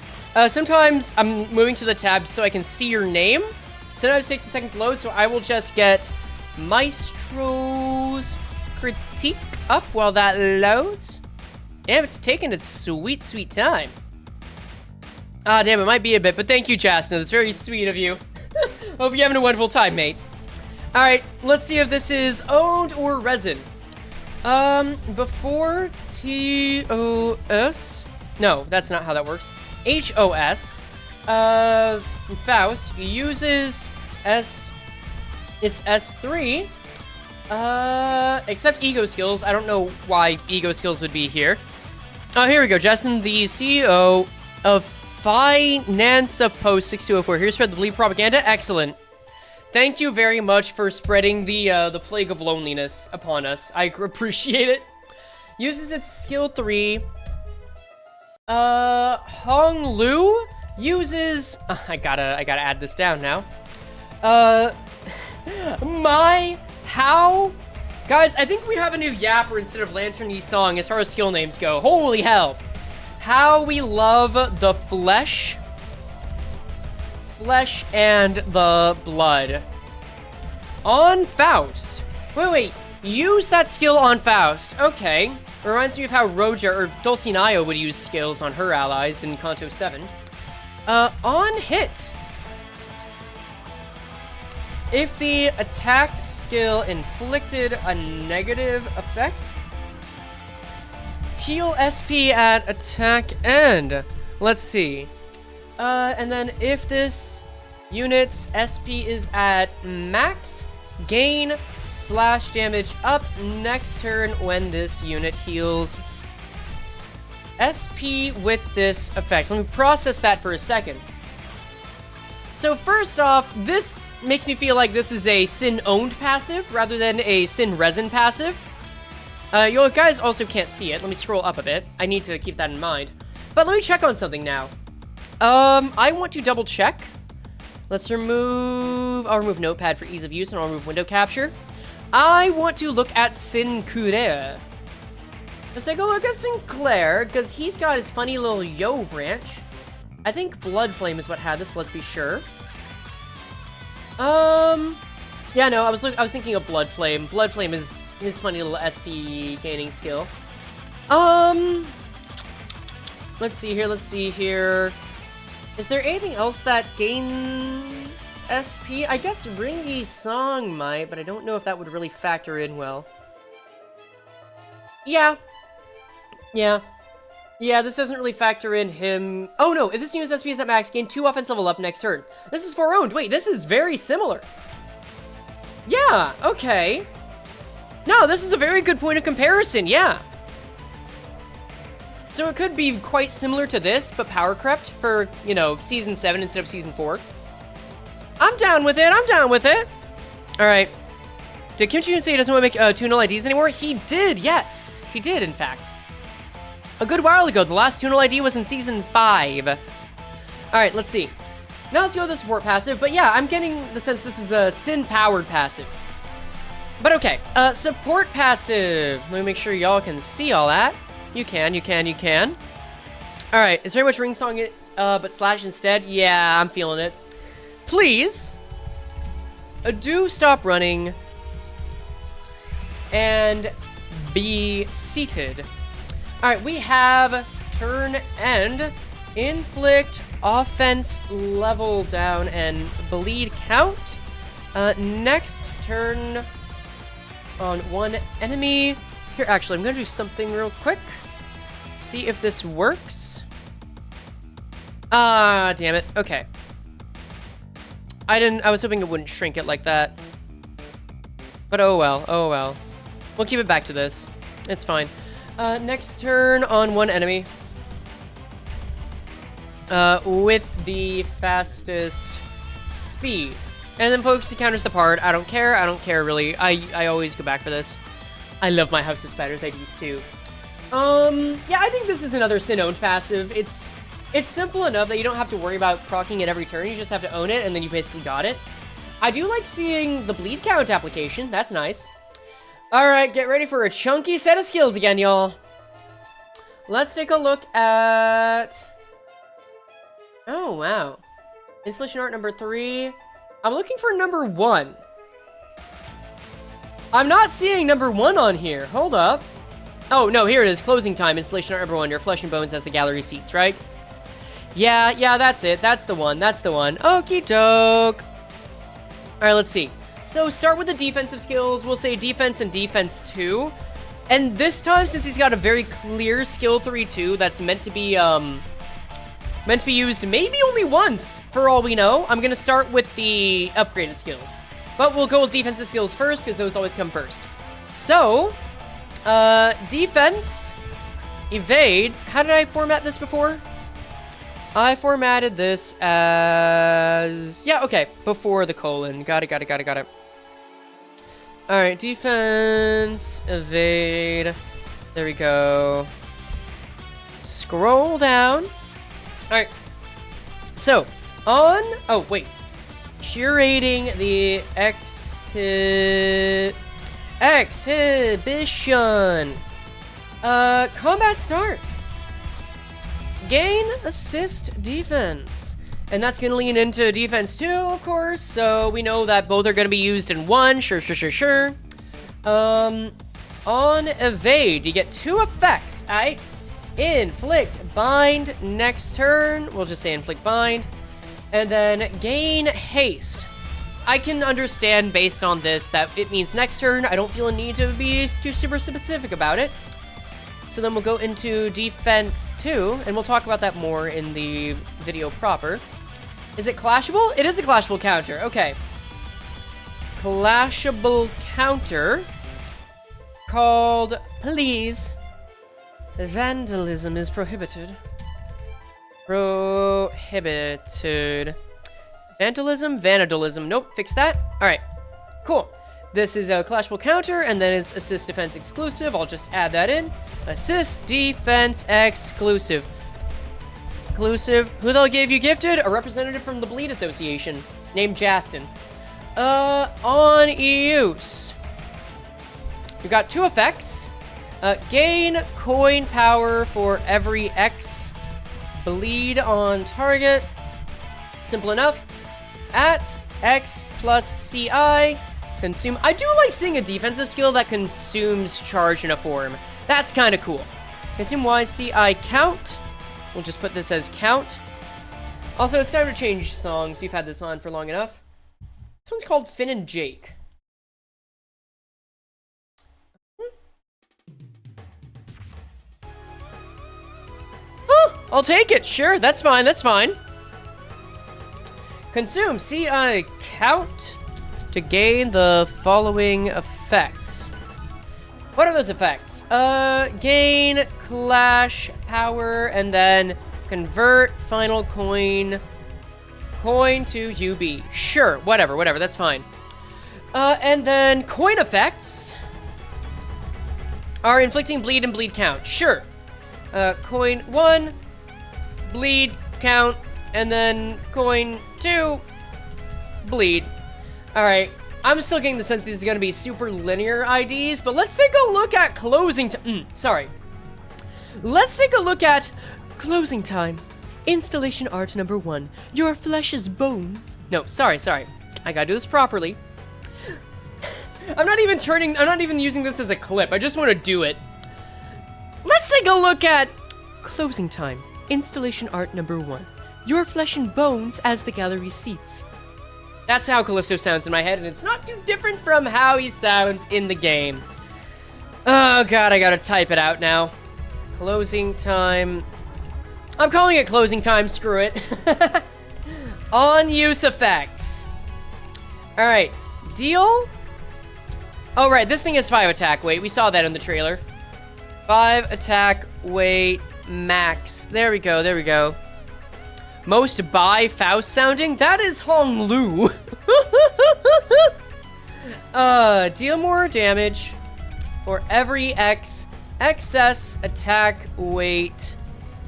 Sometimes I'm moving to the tab so I can see your name. Sometimes it takes a second to load, so I will just get Maestro's critique up while that loads. Damn, it's taking its sweet, sweet time. Ah, damn, it might be a bit, but thank you, Jasna. That's very sweet of you. Hope you're having a wonderful time, mate. All right, let's see if this is owned or resin. Before TOS. No, that's not how that works. HOS. Faust uses it's S3. Except ego skills. I don't know why ego skills would be here. Oh, here we go. Justin, the CEO of Finance Post 6204. Here to spread the bleed propaganda. Excellent. Thank you very much for spreading the plague of loneliness upon us. I appreciate it. Uses its skill 3. Hong Lu uses... I gotta add this down now. How? Guys, I think we have a new yapper instead of Lantern-y song as far as skill names go. Holy hell. How we love the flesh. Flesh and the blood. On Faust. Wait. Use that skill on Faust. Okay. It reminds me of how Roja or Dulcinea would use skills on her allies in Kanto 7. On hit. If the attack skill inflicted a negative effect, heal SP at attack end. Let's see. And then if this unit's SP is at max, gain slash damage up next turn when this unit heals SP with this effect. Let me process that for a second. So first off, this makes me feel like this is a Sin-owned passive rather than a Sin-resin passive. You guys also can't see it. Let me scroll up a bit. I need to keep that in mind. But let me check on something now. I want to double check. Let's remove... I'll remove Notepad for ease of use, and I'll remove window capture. I want to look at Sinclair. Let's take a look at Sinclair, because he's got his funny little yo branch. I think Blood Flame is what had this, but let's be sure. Yeah, no, I was thinking of Blood Flame. Blood Flame is his funny little SP gaining skill. Let's see here. Is there anything else that gains SP? I guess Ringy's song might, but I don't know if that would really factor in well. Yeah, this doesn't really factor in him. Oh no, if this unit's SP is at max, gain 2 offense level up next turn. This is for owned. Wait, this is very similar. Yeah, okay. No, this is a very good point of comparison, yeah. So it could be quite similar to this, but power crept for, you know, Season 7 instead of Season 4. I'm down with it, Alright. Did Kim Chi say he doesn't want to make 2 null IDs anymore? He did, yes. He did, in fact. a good while ago. The last Tunnel ID was in Season 5. All right, let's see. Now let's go with the support passive. But yeah, I'm getting the sense this is a Sin-powered passive. But okay, support passive. Let me make sure y'all can see all that. You can. All right, it's very much ring song it, but slash instead. Yeah, I'm feeling it. Please, do stop running and be seated. All right, we have turn end, inflict, offense, level down, and bleed count. Next turn on one enemy. Here, actually, I'm gonna do something real quick. See if this works. Ah, damn it. Okay. I was hoping it wouldn't shrink it like that. But oh well. We'll keep it back to this. It's fine. Next turn on one enemy. With the fastest speed. And then focus to counters the part. I don't care really. I always go back for this. I love my House of Spiders IDs too. Yeah, I think this is another Sin-owned passive. It's simple enough that you don't have to worry about proccing it every turn. You just have to own it, and then you basically got it. I do like seeing the bleed count application. That's nice. All right, get ready for a chunky set of skills again, y'all. Let's take a look at... Oh, wow. Installation art number 3. I'm looking for number 1. I'm not seeing number 1 on here. Hold up. Oh, no, here it is. Closing time. Installation art number 1. Your Flesh and Bones has the gallery seats, right? Yeah, that's it. That's the one. Okie doke. All right, let's see. So start with the defensive skills. We'll say defense and defense 2. And this time, since he's got a very clear skill 3-2 that's meant to be used maybe only once, for all we know, I'm going to start with the upgraded skills. But we'll go with defensive skills first, because those always come first. So, defense, evade. How did I format this before? I formatted this as... Yeah, okay. Before the colon. Got it. Alright, defense, evade. There we go. Scroll down. Alright. So, on... Oh, wait. Curating the exhibition. Combat start. Gain, assist, defense. And that's going to lean into defense 2, of course. So we know that both are going to be used in one. Sure. On evade, you get 2 effects. Alright. Inflict, bind, next turn. We'll just say inflict, bind. And then gain haste. I can understand based on this that it means next turn. I don't feel a need to be too super specific about it. So then we'll go into defense 2, and we'll talk about that more in the video proper. Is it clashable? It is a clashable counter. Okay. Clashable counter called, please, vandalism is prohibited. Vandalism. Nope, fix that. All right, cool. This is a clashable counter, and then it's assist defense exclusive. I'll just add that in. Assist defense exclusive. Who the hell gave you gifted? A representative from the Bleed Association named Justin. On use. You've got 2 effects. Gain coin power for every X. Bleed on target. Simple enough. At X plus CI. Consume. I do like seeing a defensive skill that consumes charge in a form. That's kind of cool. Consume Y CI count. We'll just put this as count. Also, it's time to change songs. We've had this on for long enough. This one's called Finn and Jake. Oh, I'll take it. Sure, that's fine. Consume CI count to gain the following effects. What are those effects? Gain clash power, and then convert final coin to UB. Sure, whatever, that's fine. And then coin effects are inflicting bleed and bleed count. Sure. Coin 1, bleed, count, and then coin 2, bleed. Alright, I'm still getting the sense these are going to be super linear IDs, but let's take a look at closing time. Let's take a look at closing time. Installation art number 1. Your flesh is bones. No, sorry. I gotta do this properly. I'm not even using this as a clip. I just want to do it. Let's take a look at closing time. Installation art number 1. Your flesh and bones as the gallery seats. That's how Callisto sounds in my head, and it's not too different from how he sounds in the game. Oh god, I gotta type it out now. Closing time. I'm calling it closing time, screw it. On use effects. Alright, deal. Oh right, this thing is 5 attack weight. We saw that in the trailer. 5 attack weight max. There we go. Most by Faust sounding? That is Hong Lu. Deal more damage for every excess attack weight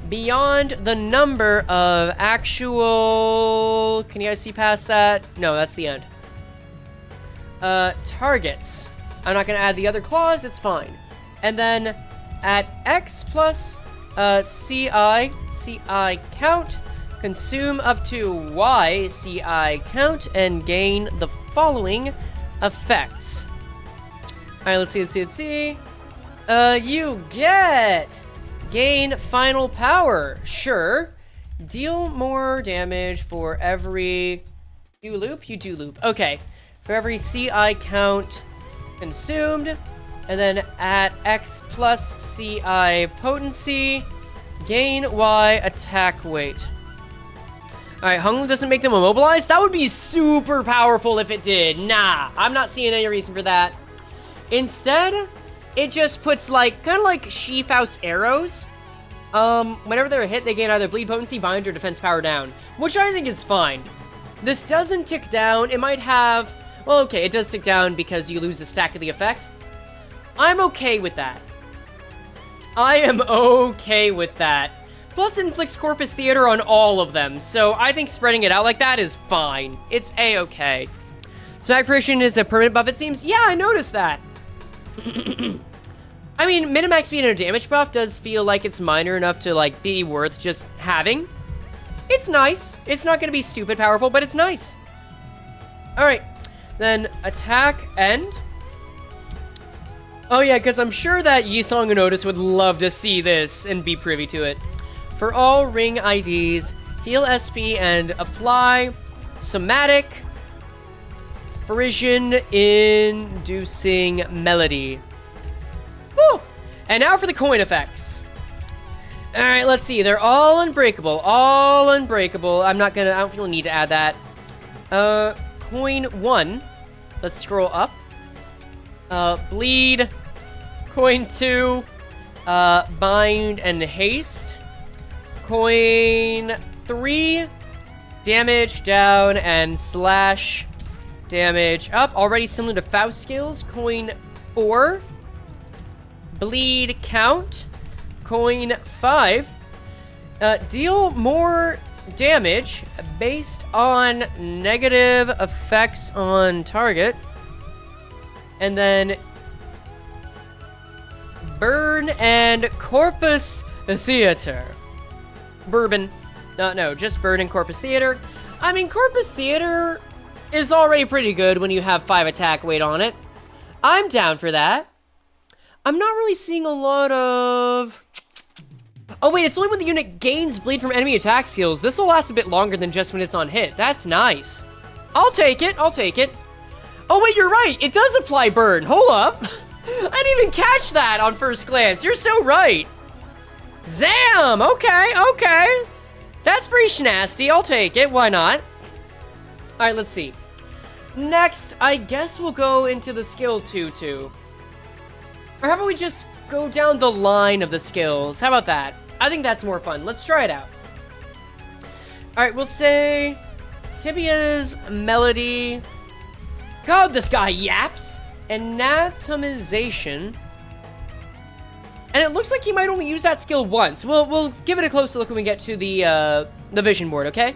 beyond the number of actual... Can you guys see past that? No, that's the end. Targets. I'm not gonna add the other clause, it's fine. And then at X plus CI count, consume up to Y CI count, and gain the following effects. Alright, let's see. You get gain final power. Sure. Deal more damage for every... You do loop. Okay. For every CI count consumed. And then at X plus CI potency, gain Y attack weight. Alright, Hong Lu doesn't make them immobilized? That would be super powerful if it did. Nah, I'm not seeing any reason for that. Instead, it just puts like, kind of like She-Faust arrows. Whenever they're hit, they gain either bleed potency, bind, or defense power down. Which I think is fine. This doesn't tick down. It might have... Well, okay, it does tick down because you lose the stack of the effect. I'm okay with that. I am okay with that. Plus, it inflicts Corpus Theater on all of them, so I think spreading it out like that is fine. It's a-okay. Smack Fruition is a permanent buff, it seems. Yeah, I noticed that. I mean, Minimax speed and a damage buff does feel like it's minor enough to, like, be worth just having. It's nice. It's not gonna be stupid powerful, but it's nice. Alright. Then, attack end. Oh yeah, because I'm sure that Yisong and Otis would love to see this and be privy to it. For all ring IDs, heal SP and apply somatic Frisian-inducing melody. Woo! And now for the coin effects. Alright, let's see. They're all unbreakable. I don't feel a need to add that. Coin 1. Let's scroll up. Bleed. Coin 2. Bind and haste. Coin 3. Damage down and slash damage up. Already similar to Faust skills. Coin 4. Bleed count. Coin 5. Deal more damage based on negative effects on target. And then burn and Corpus Theater. Bourbon. No, just burn and Corpus Theater. I mean, Corpus Theater is already pretty good when you have 5 attack weight on it. I'm down for that. I'm not really seeing a lot of... Oh wait, it's only when the unit gains bleed from enemy attack skills. This will last a bit longer than just when it's on hit. That's nice. I'll take it. Oh wait, you're right. It does apply burn. Hold up. I didn't even catch that on first glance. You're so right. Zam! Okay. That's pretty snasty. I'll take it. Why not? Alright, let's see. Next, I guess we'll go into the skill tutu. Or how about we just go down the line of the skills? How about that? I think that's more fun. Let's try it out. Alright, we'll say Tibia's melody. God, this guy yaps. Anatomization. And it looks like he might only use that skill once. We'll give it a closer look when we get to the vision board, okay?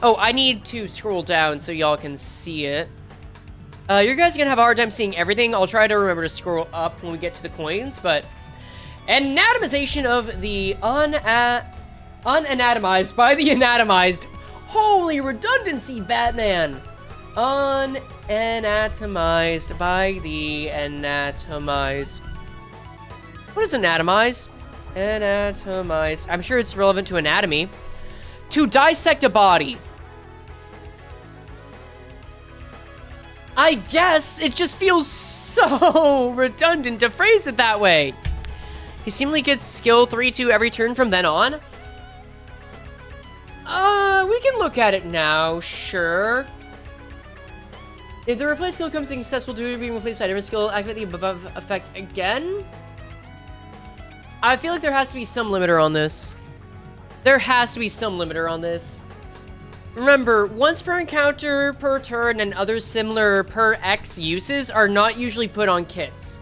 Oh, I need to scroll down so y'all can see it. You guys are gonna have a hard time seeing everything. I'll try to remember to scroll up when we get to the coins, but... Anatomization of the unanatomized by the anatomized. Holy redundancy, Batman! Unanatomized by the anatomized. What is anatomized? Anatomized. I'm sure it's relevant to anatomy. To dissect a body. I guess it just feels so redundant to phrase it that way. He seemingly gets skill 3-2 every turn from then on. We can look at it now, sure. If the replaced skill comes successful due to being replaced by a different skill, activate the above effect again. I feel like there has to be some limiter on this. There has to be some limiter on this. Remember, once per encounter per turn and other similar per X uses are not usually put on kits.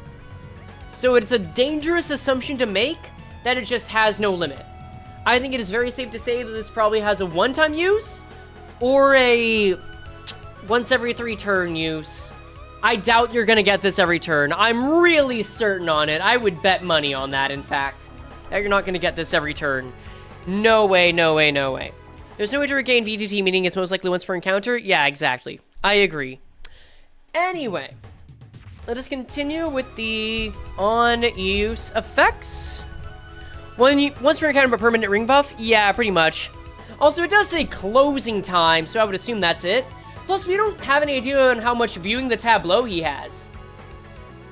So it's a dangerous assumption to make that it just has no limit. I think it is very safe to say that this probably has a one-time use or a once every 3 turn use. I doubt you're gonna get this every turn. I'm really certain on it. I would bet money on that, in fact. That you're not gonna get this every turn. No way, no way, no way. There's no way to regain V2T, meaning it's most likely once per encounter? Yeah, exactly. I agree. Anyway, let us continue with the on-use effects. Once per encounter but permanent ring buff? Yeah, pretty much. Also, it does say closing time, so I would assume that's it. Plus, we don't have any idea on how much viewing the tableau he has.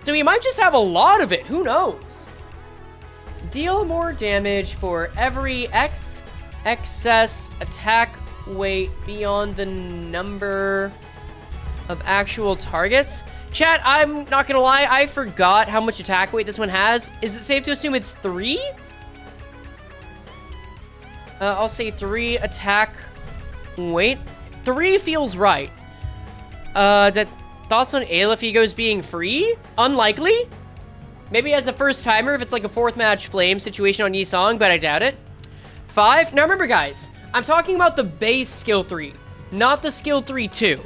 So he might just have a lot of it, who knows? Deal more damage for every excess attack weight beyond the number of actual targets. Chat, I'm not gonna lie, I forgot how much attack weight this one has. Is it safe to assume it's 3? I'll say 3 attack weight. 3 feels right. Thoughts on Aleph Egos being free? Unlikely. Maybe as a first timer if it's like a 4th match flame situation on Yi Song, but I doubt it. 5. Now remember guys, I'm talking about the base skill 3, not the skill 3-2.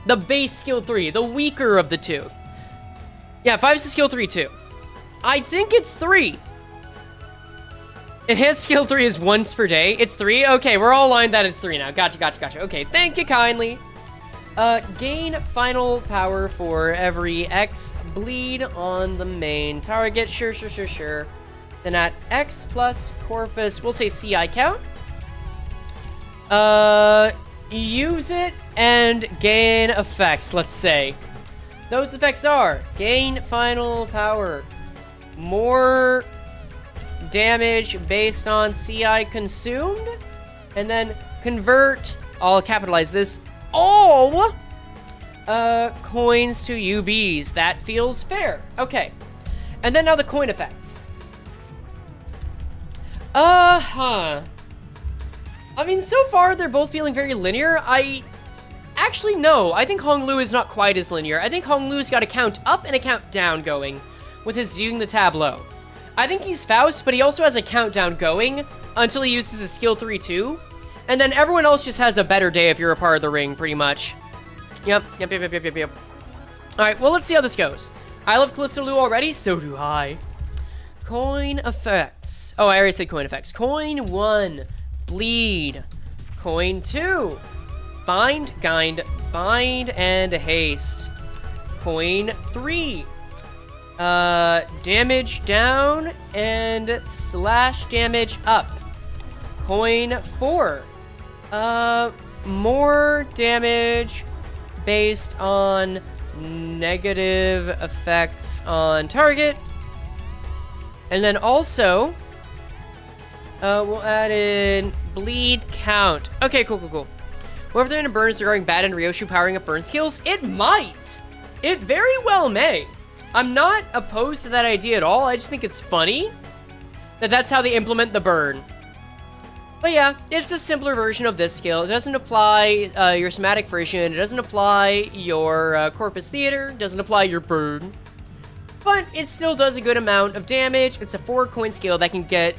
The base skill 3, the weaker of the 2. Yeah, 5 is the skill 3-2. I think it's 3. Enhanced skill 3 is once per day. It's 3? Okay, we're all aligned that it's 3 now. Gotcha, gotcha, gotcha. Okay, thank you kindly. Gain final power for every X bleed on the main target. Sure, sure, sure, sure. Then at X plus Corpus, we'll say CI count. Use it and gain effects, let's say. Those effects are gain final power, more damage based on CI consumed, and then convert, I'll capitalize this, all coins to UBs. That feels fair. Okay. And then now the coin effects. I mean, so far they're both feeling very linear. Actually, no. I think Hong Lu is not quite as linear. I think Hong Lu's got a count up and a count down going with his viewing the tableau. I think he's Faust, but he also has a countdown going until he uses his skill 3-2. And then everyone else just has a better day if you're a part of the ring, pretty much. Yep. Alright, well, let's see how this goes. I love Callisto Hong Lu already, so do I. Coin effects. Oh, I already said coin effects. Coin 1, bleed. Coin 2, bind, and haste. Coin 3, damage down and slash damage up. Coin 4, more damage based on negative effects on target. And then also, we'll add in bleed count. Okay, cool. Whatever they're in a burn is regarding Bad and Ryoshu powering up burn skills? It might. It very well may. I'm not opposed to that idea at all. I just think it's funny that that's how they implement the burn. But yeah, it's a simpler version of this skill. It doesn't apply your somatic version. It doesn't apply your corpus theater. It doesn't apply your burn. but it still does a good amount of damage. It's a 4-coin skill that can get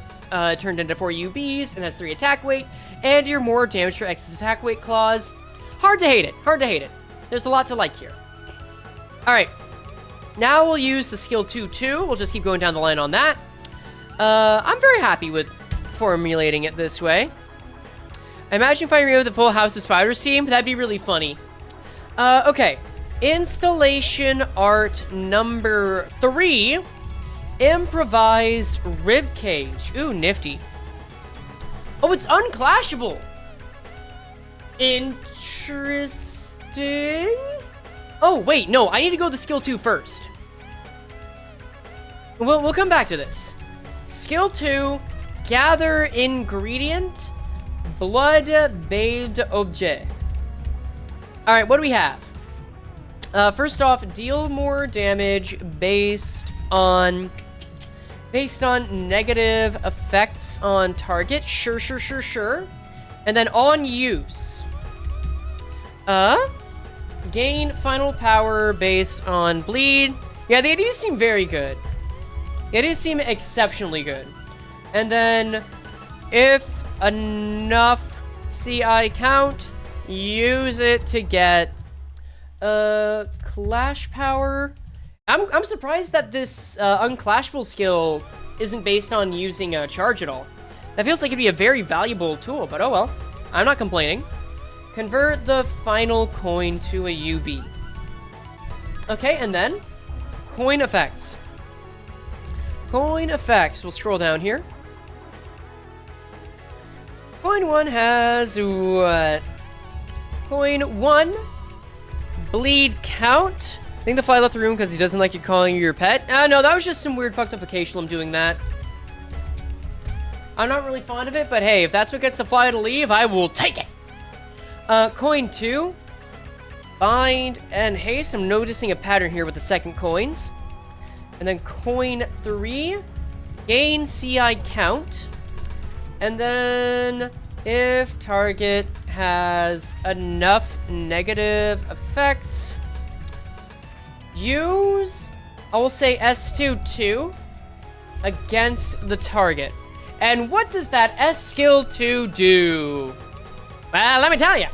turned into 4 UBs and has 3 attack weight, and you're more damage for excess attack weight clause. Hard to hate it. Hard to hate it. There's a lot to like here. Alright. Now we'll use the skill 2-2. We'll just keep going down the line on that. I'm very happy with formulating it this way. Imagine if I remove the full House of Spiders team. That'd be really funny. Okay. Installation art number 3. Improvised ribcage. Ooh, nifty. Oh, it's unclashable. Interesting. Oh, wait, no, I need to go to skill 2 first. We'll come back to this. Skill 2, gather ingredient, blood-bathed objet. All right, what do we have? First off, deal more damage based on negative effects on target. Sure. And then on use. Gain final power based on bleed. Yeah, the ideas seem very good. The ideas seem exceptionally good. And then, if enough CI count, use it to get clash power. I'm surprised that this unclashable skill isn't based on using a charge at all. That feels like it'd be a very valuable tool, but oh well. I'm not complaining. Convert the final coin to a UB. Okay, and then coin effects. Coin effects. We'll scroll down here. Coin 1 has what? Coin 1, bleed count. I think the fly left the room because he doesn't like you calling you your pet. No, that was just some weird fucked up occasional doing that. I'm not really fond of it, but hey, if that's what gets the fly to leave, I will take it. Coin 2, bind and haste. I'm noticing a pattern here with the second coins. And then coin 3, gain CI count. And then if target has enough negative effects, use, I will say S2-2 against the target. And what does that S skill 2 do? Well, let me tell you.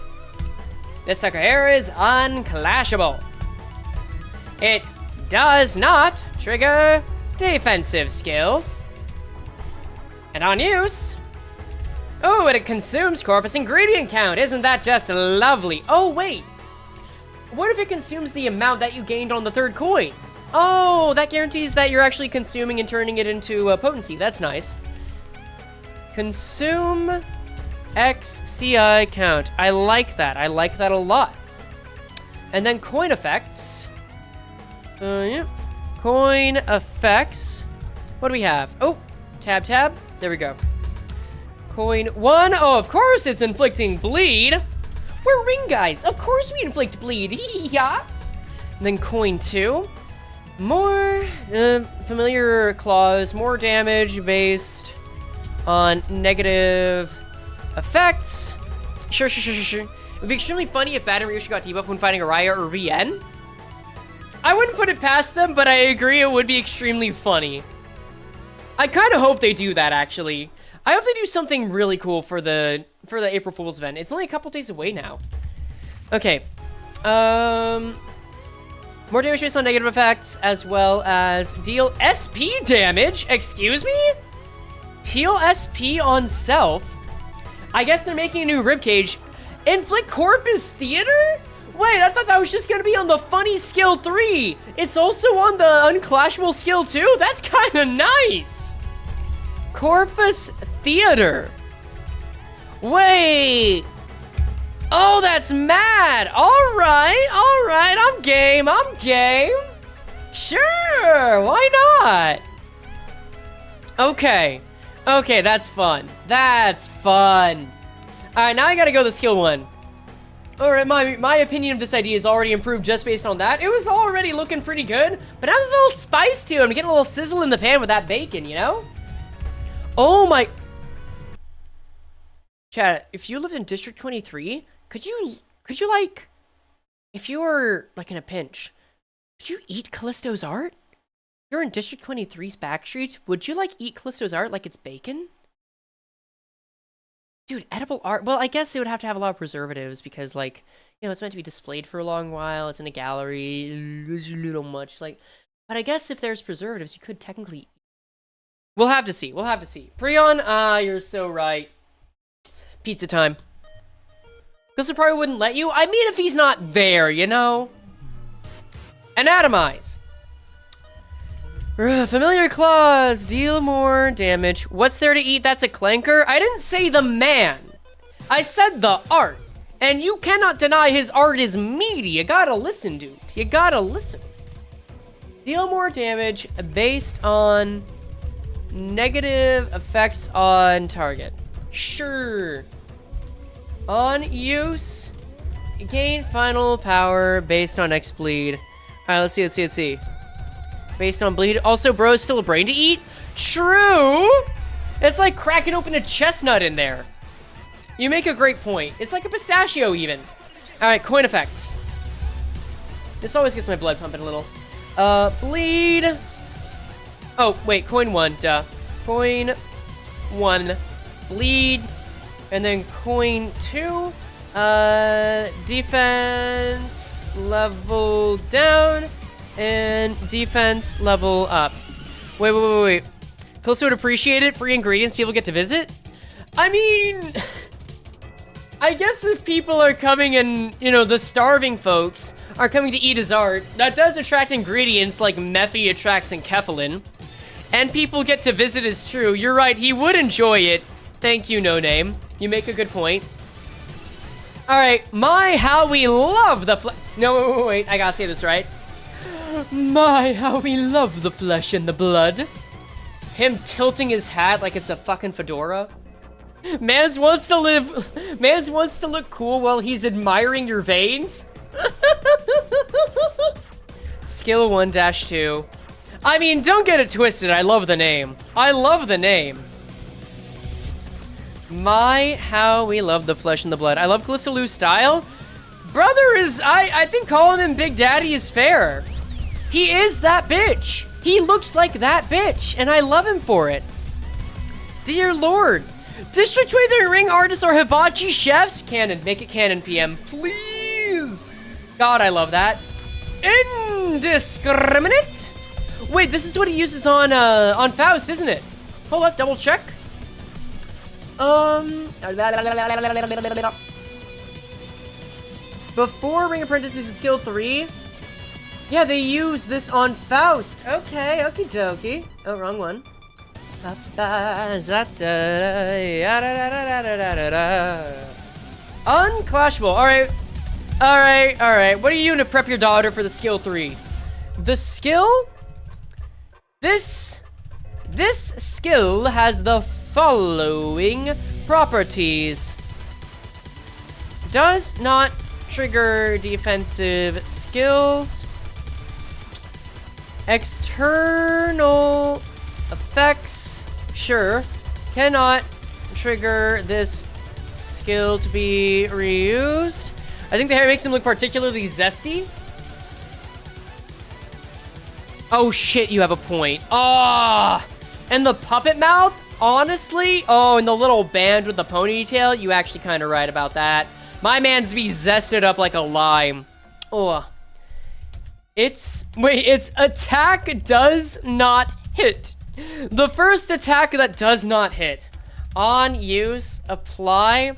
This sucker here is unclashable. It does not trigger defensive skills. And on use, oh, it consumes corpus ingredient count. Isn't that just lovely? Oh, wait. What if it consumes the amount that you gained on the third coin? Oh, that guarantees that you're actually consuming and turning it into potency. That's nice. Consume X CI count. I like that. I like that a lot. And then coin effects. Yeah. Coin effects. What do we have? Oh, tab. There we go. Coin 1. Oh, of course it's inflicting bleed. We're ring guys. Of course we inflict bleed. Yeah. And then coin 2. More familiar clause. More damage based on negative effects. Sure. It would be extremely funny if Bad and Ryusha got debuffed when fighting Araya or Rien. I wouldn't put it past them, but I agree it would be extremely funny. I kind of hope they do that, actually. I hope they do something really cool for the April Fool's event. It's only a couple days away now. Okay. More damage based on negative effects, as well as deal SP damage. Excuse me? Heal SP on self. I guess they're making a new ribcage. Inflict Corpus Theater? Wait, I thought that was just gonna be on the funny skill 3. It's also on the unclashable skill 2? That's kind of nice. Corpus Theater. Wait. Oh, that's mad. All right. I'm game. Sure, why not? Okay, that's fun. All right, now I gotta go to skill 1. All right, my opinion of this idea is already improved just based on that. It was already looking pretty good, but now there's a little spice to it. I'm getting a little sizzle in the pan with that bacon, you know? Oh my... Chat, if you lived in District 23, could you like, if you were like in a pinch, could you eat Callisto's art? You're in District 23's backstreets. Would you, like, eat Callisto's art like it's bacon? Dude, edible art. Well, I guess it would have to have a lot of preservatives because, like, you know, it's meant to be displayed for a long while. It's in a gallery. It's a little much. Like, but I guess if there's preservatives, you could technically... We'll have to see. We'll have to see. Prion, you're so right. Pizza time. Callisto probably wouldn't let you. I mean, if he's not there, you know? Anatomize. Familiar claws. Deal more damage. What's there to eat? That's a clanker? I didn't say the man. I said the art. And you cannot deny his art is meaty. You gotta listen, dude. You gotta listen. Deal more damage based on negative effects on target. Sure. On use, gain final power based on X bleed. Alright, let's see. Based on bleed. Also, bro, is still a brain to eat? True! It's like cracking open a chestnut in there. You make a great point. It's like a pistachio, even. Alright, coin effects. This always gets my blood pumping a little. Bleed. Oh, wait, coin 1, duh. Coin 1. Bleed. And then coin 2. Defense level down. And defense level up. Wait. Callisto would appreciate it. Free ingredients people get to visit? I mean... I guess if people are coming and, you know, the starving folks are coming to eat his art, that does attract ingredients like Mephi attracts enkephalin. And people get to visit is true. You're right, he would enjoy it. Thank you, No Name. You make a good point. Alright, my, how we love the No, wait, I gotta say this right. My, how we love the flesh and the blood. Him tilting his hat like it's a fucking fedora. Mans wants to look cool while he's admiring your veins. Skill 1-2. I mean, don't get it twisted. I love the name. My, how we love the flesh and the blood. I love Callisto Lu's style. Brother is, I think calling him Big Daddy is fair. He is that bitch. He looks like that bitch, and I love him for it. Dear Lord. District 23 ring artists are hibachi chefs? Canon. Make it canon, PM. Please. God, I love that. Indiscriminate? Wait, this is what he uses on Faust, isn't it? Hold up, double check. Before Ring Apprentice uses skill 3. Yeah, they use this on Faust. Okay, okie dokie. Oh, wrong one. Unclashable. Alright. What are you to prep your daughter for the skill 3? The skill? This skill has the following properties. Does not trigger defensive skills. External effects, sure. Cannot trigger this skill to be reused. I think the hair makes him look particularly zesty. Oh shit, you have a point. Ah, and the puppet mouth, honestly. Oh, and the little band with the ponytail, you actually kind of right about that. My man's be zested up like a lime. Oh. Its attack does not hit. The first attack that does not hit. On use, apply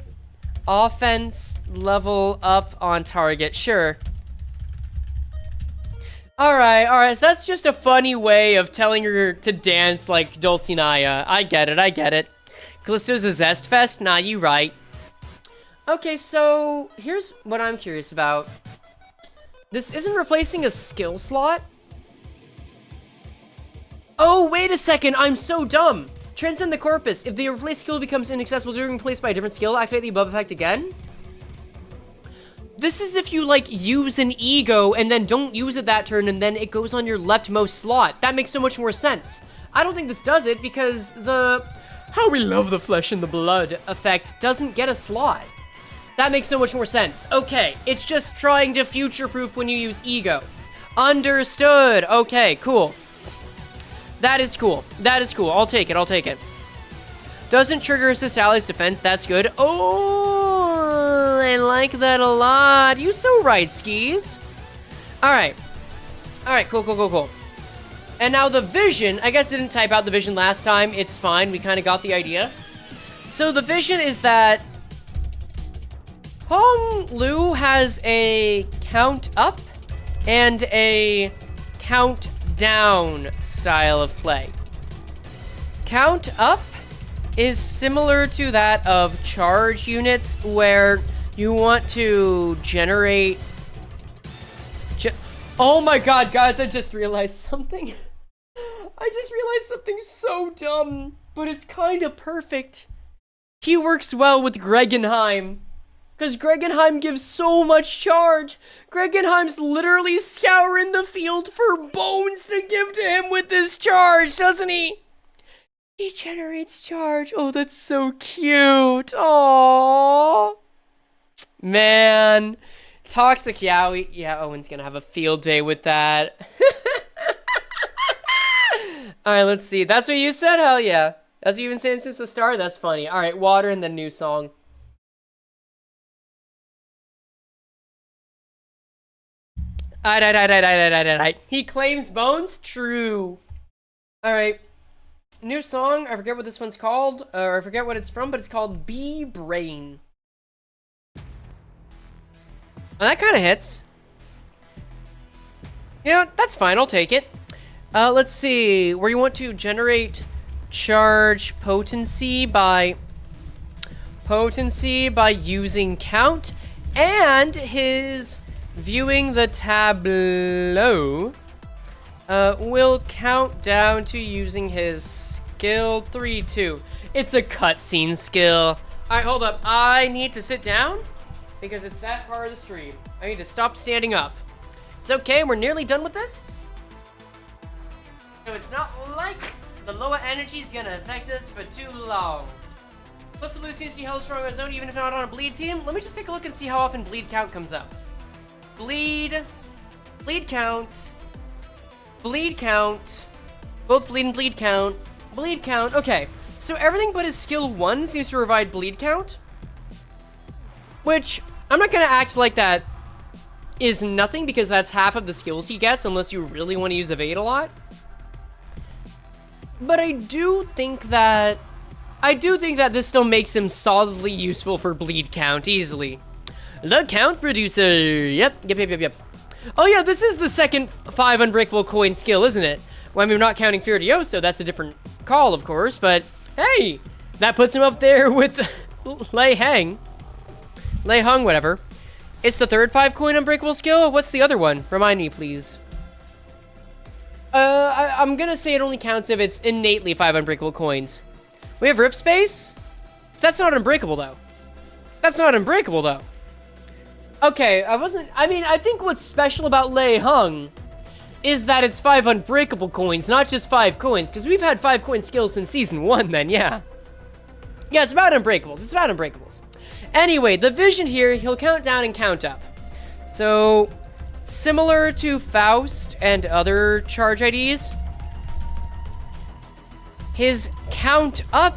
offense level up on target. Sure. Alright, so that's just a funny way of telling her to dance like Dulcinea. I get it. Callisto's a zest fest? Nah, you right. Okay, so here's what I'm curious about. This isn't replacing a skill slot? Oh, wait a second, I'm so dumb. Transcend the corpus. If the replaced skill becomes inaccessible during replaced by a different skill, activate the above effect again? This is if you, like, use an ego and then don't use it that turn and then it goes on your leftmost slot. That makes so much more sense. I don't think this does it because the how we love the flesh and the blood effect doesn't get a slot. That makes so much more sense. Okay, it's just trying to future-proof when you use ego. Understood. Okay, cool. That is cool. That is cool. I'll take it. I'll take it. Doesn't trigger assist allies defense. That's good. Oh, I like that a lot. You so right, Skis. All right. All right, cool, cool, cool, cool. And now the vision, I guess I didn't type out the vision last time. It's fine. We kind of got the idea. So the vision is that Hong Lu has a count up and a count down style of play. Count up is similar to that of charge units, where you want to generate... Oh my god, guys, I just realized something. I just realized something so dumb, but it's kind of perfect. He works well with Greggenheim, because Greggenheim gives so much charge. Greggenheim's literally scouring the field for bones to give to him with this charge, doesn't he? He generates charge. Oh, that's so cute. Aww. Man. Toxic Yowie. Yeah, Owen's gonna have a field day with that. Alright, let's see. That's what you said? Hell yeah. That's what you've been saying since the start? That's funny. Alright, water and then new song. He claims bones? True. Alright. New song. I forget what this one's called. Or I forget what it's from, but it's called Bee Brain. Oh, that kind of hits. Yeah, that's fine. I'll take it. Let's see. Where you want to generate charge potency by using count, and his viewing the tableau will count down to using his skill 3-2. It's a cutscene skill. Alright, hold up. I need to sit down because it's that part of the stream. I need to stop standing up. It's okay, we're nearly done with this. So it's not like the lower energy is gonna affect us for too long. Plus, the Lu seems to be hella strong on his own, even if not on a bleed team. Let me just take a look and see how often bleed count comes up. Bleed count, both bleed and bleed count, okay. So everything but his skill 1 seems to provide bleed count, which I'm not gonna act like that is nothing, because that's half of the skills he gets, unless you really want to use evade a lot. But I do think that this still makes him solidly useful for bleed count easily. The count producer. Yep. Oh yeah, this is the second 5 unbreakable coin skill, isn't it? Well, I mean, we're not counting Furioso, that's a different call, of course, but hey, that puts him up there with Lei Hung, whatever. It's the third 5 coin unbreakable skill. What's the other one? Remind me, please. I'm gonna say it only counts if it's innately 5 unbreakable coins. We have Rip Space? That's not unbreakable, though. Okay, I think what's special about Lei Hung is that it's 5 unbreakable coins, not just 5 coins, because we've had 5 coin skills since season 1 then, yeah. Yeah, it's about unbreakables. Anyway, the vision here, he'll count down and count up. So, similar to Faust and other charge IDs, his count up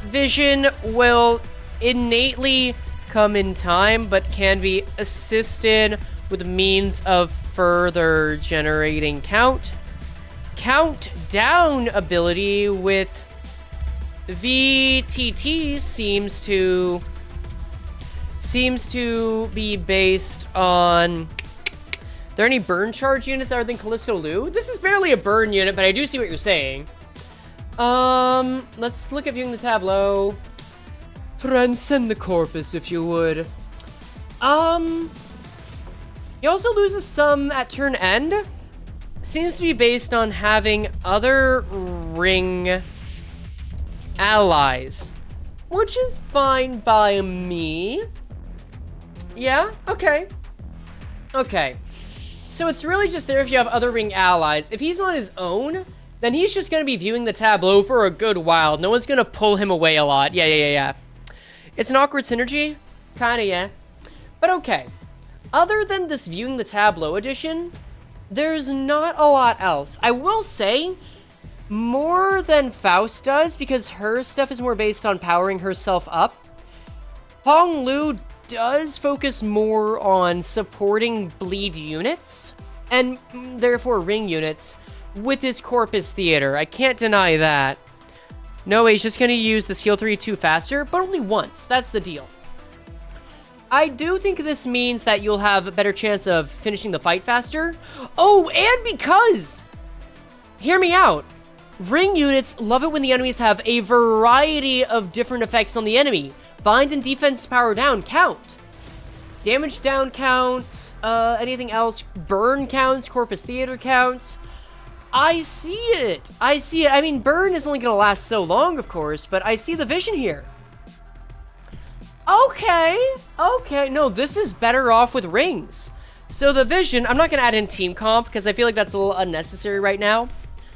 vision will innately come in time, but can be assisted with means of further generating count down ability with VTT seems to be based on... Are there any burn charge units other than Callisto Lu? This is barely a burn unit, but I do see what you're saying. Let's look at viewing the tableau. Transcend the corpus, if you would. He also loses some at turn end. Seems to be based on having other ring allies, which is fine by me. Yeah, okay. So it's really just there if you have other ring allies. If he's on his own, then he's just gonna be viewing the tableau for a good while. No one's gonna pull him away a lot. Yeah. It's an awkward synergy. Kinda, yeah. But okay. Other than this viewing the tableau edition, there's not a lot else. I will say, more than Faust does, because her stuff is more based on powering herself up. Hong Lu does focus more on supporting bleed units, and therefore ring units, with his Corpus Theater. I can't deny that. No, he's just going to use the skill 3-2 faster, but only once. That's the deal. I do think this means that you'll have a better chance of finishing the fight faster. Oh, and because, hear me out, ring units love it when the enemies have a variety of different effects on the enemy. Bind and defense power down count. Damage down counts, anything else, burn counts, Corpus Theater counts. I see it. I see it. I mean, burn is only going to last so long, of course, but I see the vision here. Okay, no, this is better off with rings. So the vision, I'm not going to add in team comp, because I feel like that's a little unnecessary right now.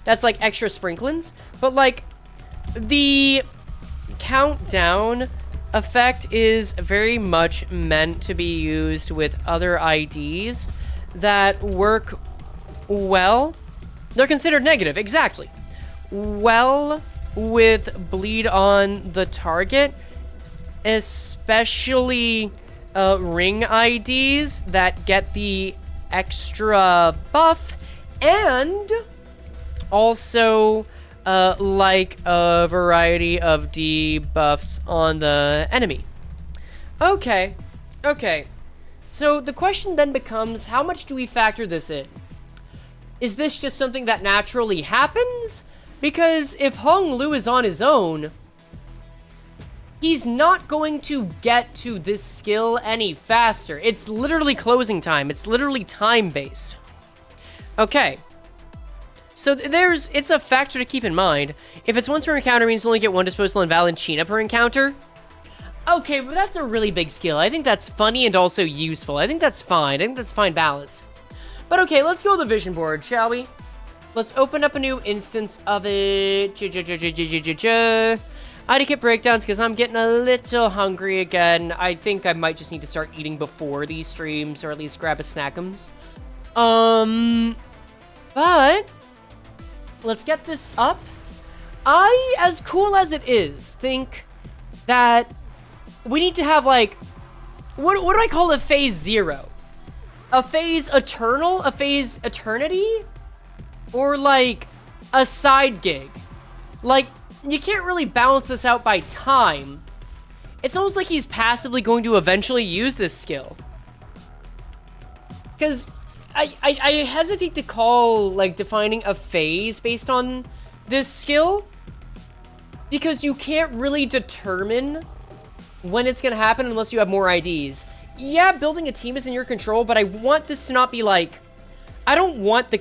That's like extra sprinklings, but like, the countdown effect is very much meant to be used with other IDs that work well. They're considered negative, exactly. Well, with bleed on the target, especially ring IDs that get the extra buff, and also like a variety of debuffs on the enemy. Okay. So the question then becomes, how much do we factor this in? Is this just something that naturally happens? Because if Hong Lu is on his own, he's not going to get to this skill any faster. It's literally closing time. It's literally time-based. Okay. So it's a factor to keep in mind. If it's once per encounter, it means you only get one disposal and Valentina per encounter. Okay, but that's a really big skill. I think that's funny and also useful. I think that's fine. I think that's a fine balance. But okay, let's go to the vision board, shall we? Let's open up a new instance of it. ID kit breakdowns, because I'm getting a little hungry again. I think I might just need to start eating before these streams, or at least grab a snackums. But let's get this up. I, as cool as it is, think that we need to have, like, what do I call a phase 0? A phase eternal? A phase eternity? Or, like, a side gig? Like, you can't really balance this out by time. It's almost like he's passively going to eventually use this skill. Because I hesitate to call, like, defining a phase based on this skill. Because you can't really determine when it's going to happen unless you have more IDs. Yeah, building a team is in your control, but I want this to not be like... I don't want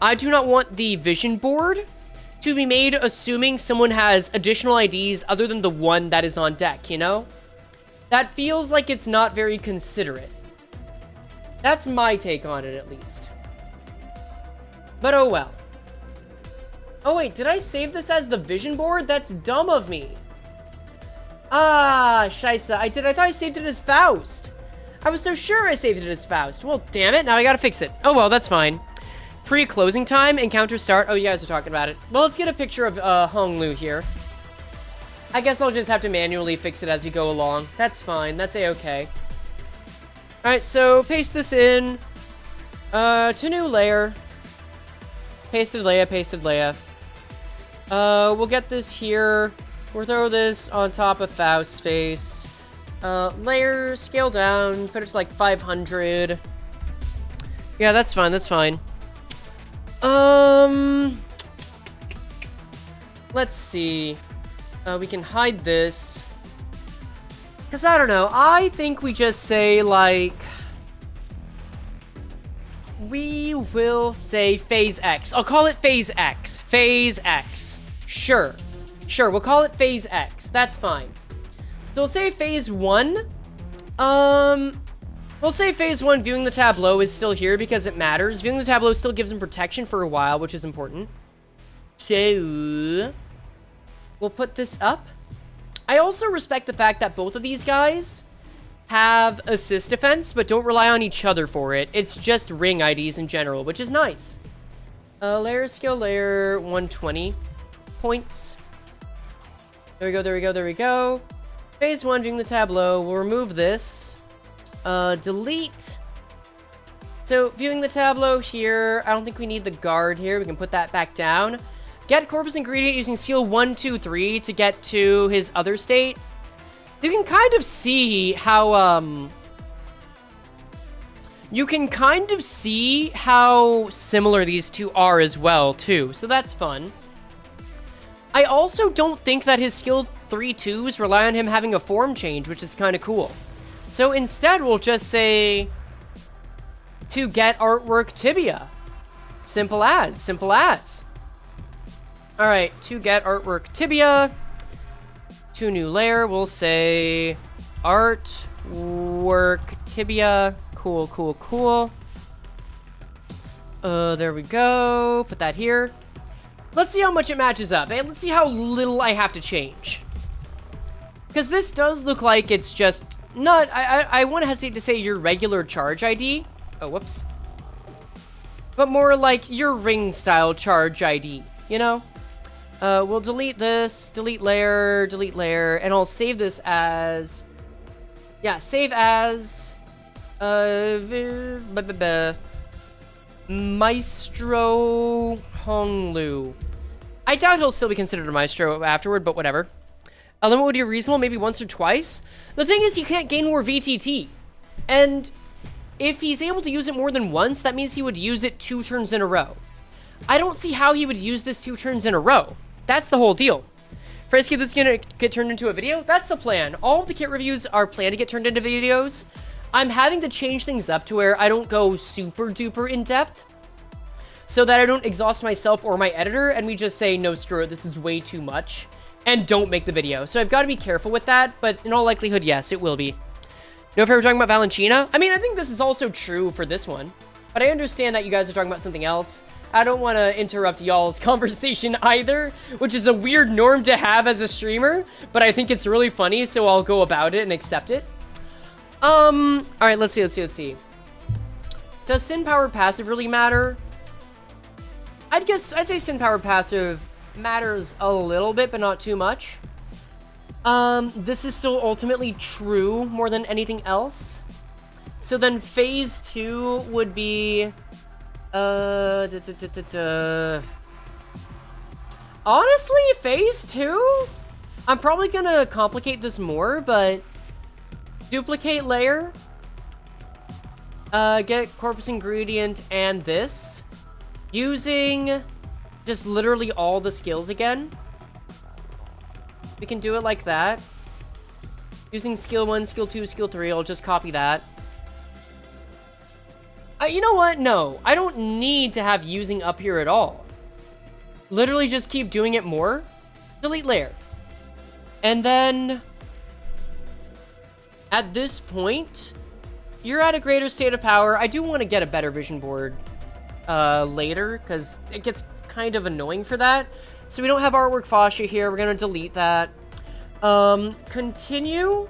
I do not want the vision board to be made assuming someone has additional IDs other than the one that is on deck, you know? That feels like it's not very considerate. That's my take on it, at least. But oh well. Oh wait, did I save this as the vision board? That's dumb of me. Ah, scheisse. I thought I saved it as Faust. I was so sure I saved it as Faust. Well, damn it, now I gotta fix it. Oh well, that's fine. Pre-closing time, encounter start. Oh, you guys are talking about it. Well, let's get a picture of Hong Lu here. I guess I'll just have to manually fix it as we go along. That's fine. That's a-okay. Alright, so paste this in. To new layer. Pasted layer. We'll get this here. We'll throw this on top of Faust's face. Layer, scale down, put it to like 500. Yeah, that's fine. Let's see. We can hide this. Because I don't know. I think we just say, like... We will say Phase X. I'll call it Phase X. Phase X. Sure, we'll call it Phase X. That's fine. So we'll say Phase 1. We'll say Phase 1, viewing the tableau is still here because it matters. Viewing the tableau still gives him protection for a while, which is important. So, we'll put this up. I also respect the fact that both of these guys have assist defense, but don't rely on each other for it. It's just ring IDs in general, which is nice. Layer skill, layer 120 points. There we go, there we go, there we go. Phase 1, viewing the tableau. We'll remove this. Delete. So, viewing the tableau here. I don't think we need the guard here. We can put that back down. Get corpus ingredient using skill 1, 2, 3 to get to his other state. You can kind of see how, you can kind of see how similar these two are as well, too. So that's fun. I also don't think that his skill 3-2s rely on him having a form change, which is kind of cool. So instead, we'll just say to get artwork tibia. Simple as, simple as. All right, to get artwork tibia. To new layer, we'll say artwork tibia. Cool, cool, cool. There we go. Put that here. Let's see how much it matches up. And let's see how little I have to change. Because this does look like it's just not... I want to hesitate to say your regular charge ID. Oh, whoops. But more like your ring-style charge ID, you know? We'll delete this, delete layer, and I'll save this as... Yeah, save as... Maestro Hong Lu. I doubt he'll still be considered a maestro afterward, but whatever. A limit would be reasonable, maybe once or twice. The thing is, he can't gain more VTT. And if he's able to use it more than once, that means he would use it 2 turns in a row. I don't see how he would use this 2 turns in a row. That's the whole deal. First, this is gonna get turned into a video. That's the plan. All of the kit reviews are planned to get turned into videos. I'm having to change things up to where I don't go super duper in depth, so that I don't exhaust myself or my editor, and we just say, no, screw it, this is way too much, and don't make the video. So I've got to be careful with that, but in all likelihood, yes, it will be. No, if I were talking about Valentina, I mean, I think this is also true for this one, but I understand that you guys are talking about something else. I don't want to interrupt y'all's conversation either, which is a weird norm to have as a streamer, but I think it's really funny, so I'll go about it and accept it. All right, let's see. Does Sin Power passive really matter? I'd say Sin Power passive matters a little bit, but not too much. This is still ultimately true more than anything else. So then phase 2 would be, honestly, phase 2? I'm probably gonna complicate this more, but duplicate layer, get corpus ingredient and this, using just literally all the skills again. We can do it like that. Using skill 1, skill 2, skill 3, I'll just copy that. You know what? No, I don't need to have using up here at all. Literally just keep doing it more. Delete layer. And then at this point, you're at a greater state of power. I do want to get a better vision board later, because it gets kind of annoying for that. So we don't have artwork fascia here. We're going to delete that. Continue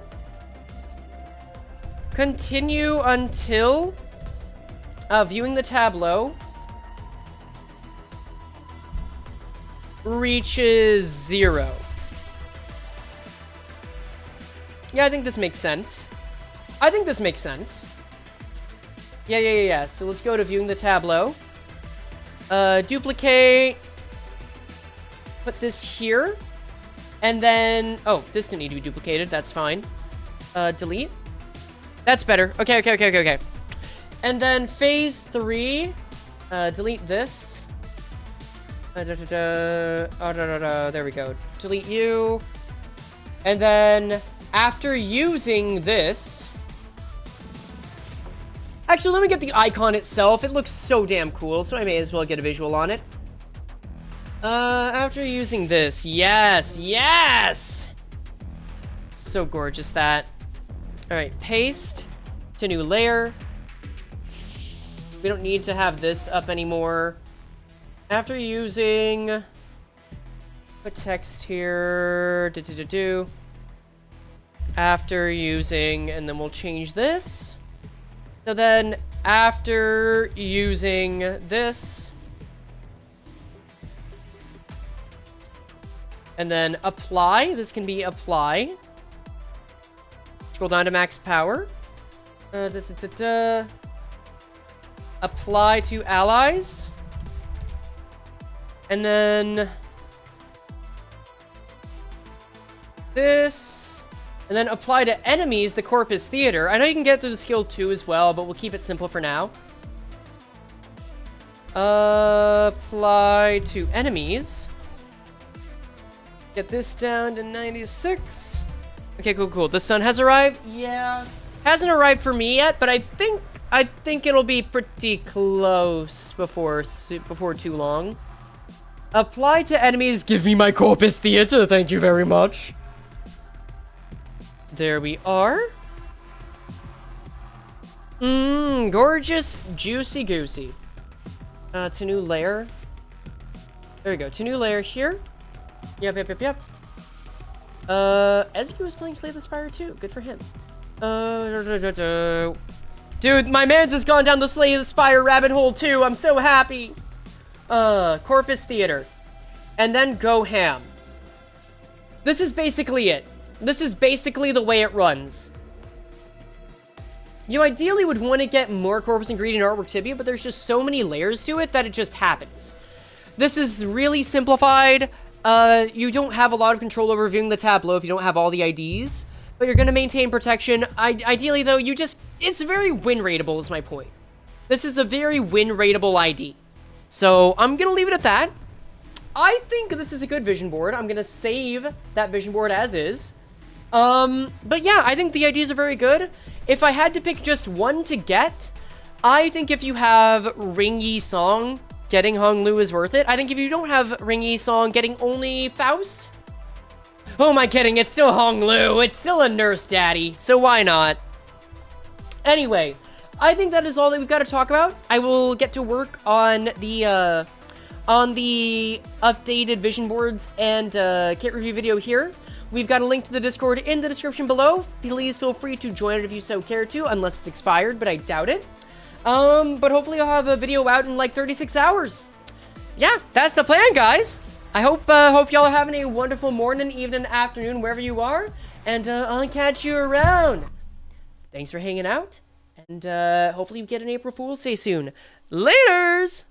until viewing the tableau reaches 0. Yeah, I think this makes sense. Yeah. So let's go to viewing the tableau. Duplicate. Put this here. And then... Oh, this didn't need to be duplicated. That's fine. Delete. That's better. Okay. And then phase 3. Delete this. There we go. Delete you. And then... after using this... Actually, let me get the icon itself. It looks so damn cool, so I may as well get a visual on it. After using this... Yes! So gorgeous, that. Alright, paste to new layer. We don't need to have this up anymore. After using... put text here... after using, and then we'll change this. So then after using this, and then apply, this can be apply. Scroll down to max power. Apply to allies. And then this, and then apply to enemies, the Corpus Theater. I know you can get through the skill 2 as well, but we'll keep it simple for now. Apply to enemies. Get this down to 96. Okay, cool. The sun has arrived? Yeah. Hasn't arrived for me yet, but I think it'll be pretty close before too long. Apply to enemies. Give me my Corpus Theater. Thank you very much. There we are. Gorgeous, juicy goosey. To new layer. There we go. To new layer here. Yep. Ezio was playing Slay the Spire too. Good for him. Dude, my man's just gone down the Slay the Spire rabbit hole too. I'm so happy. Corpus Theater. And then go ham. This is basically it. This is basically the way it runs. You ideally would want to get more Corpus Ingredient Artwork Tibia, but there's just so many layers to it that it just happens. This is really simplified. You don't have a lot of control over reviewing the tableau if you don't have all the IDs, but you're going to maintain protection. Ideally, though, it's very win rateable is my point. This is a very win rateable ID. So I'm going to leave it at that. I think this is a good vision board. I'm going to save that vision board as is. But yeah, I think the IDs are very good. If I had to pick just one to get, I think if you have Ring Yi Song, getting Hong Lu is worth it. I think if you don't have Ring Yi Song, getting only Faust. Oh, am I kidding? It's still Hong Lu. It's still a nurse daddy. So why not? Anyway, I think that is all that we've got to talk about. I will get to work on the updated vision boards and kit review video here. We've got a link to the Discord in the description below. Please feel free to join it if you so care to, unless it's expired, but I doubt it. But hopefully I'll have a video out in like 36 hours. Yeah, that's the plan, guys. I hope y'all are having a wonderful morning, evening, afternoon, wherever you are. And I'll catch you around. Thanks for hanging out. And hopefully you get an April Fool's Day soon. Laters!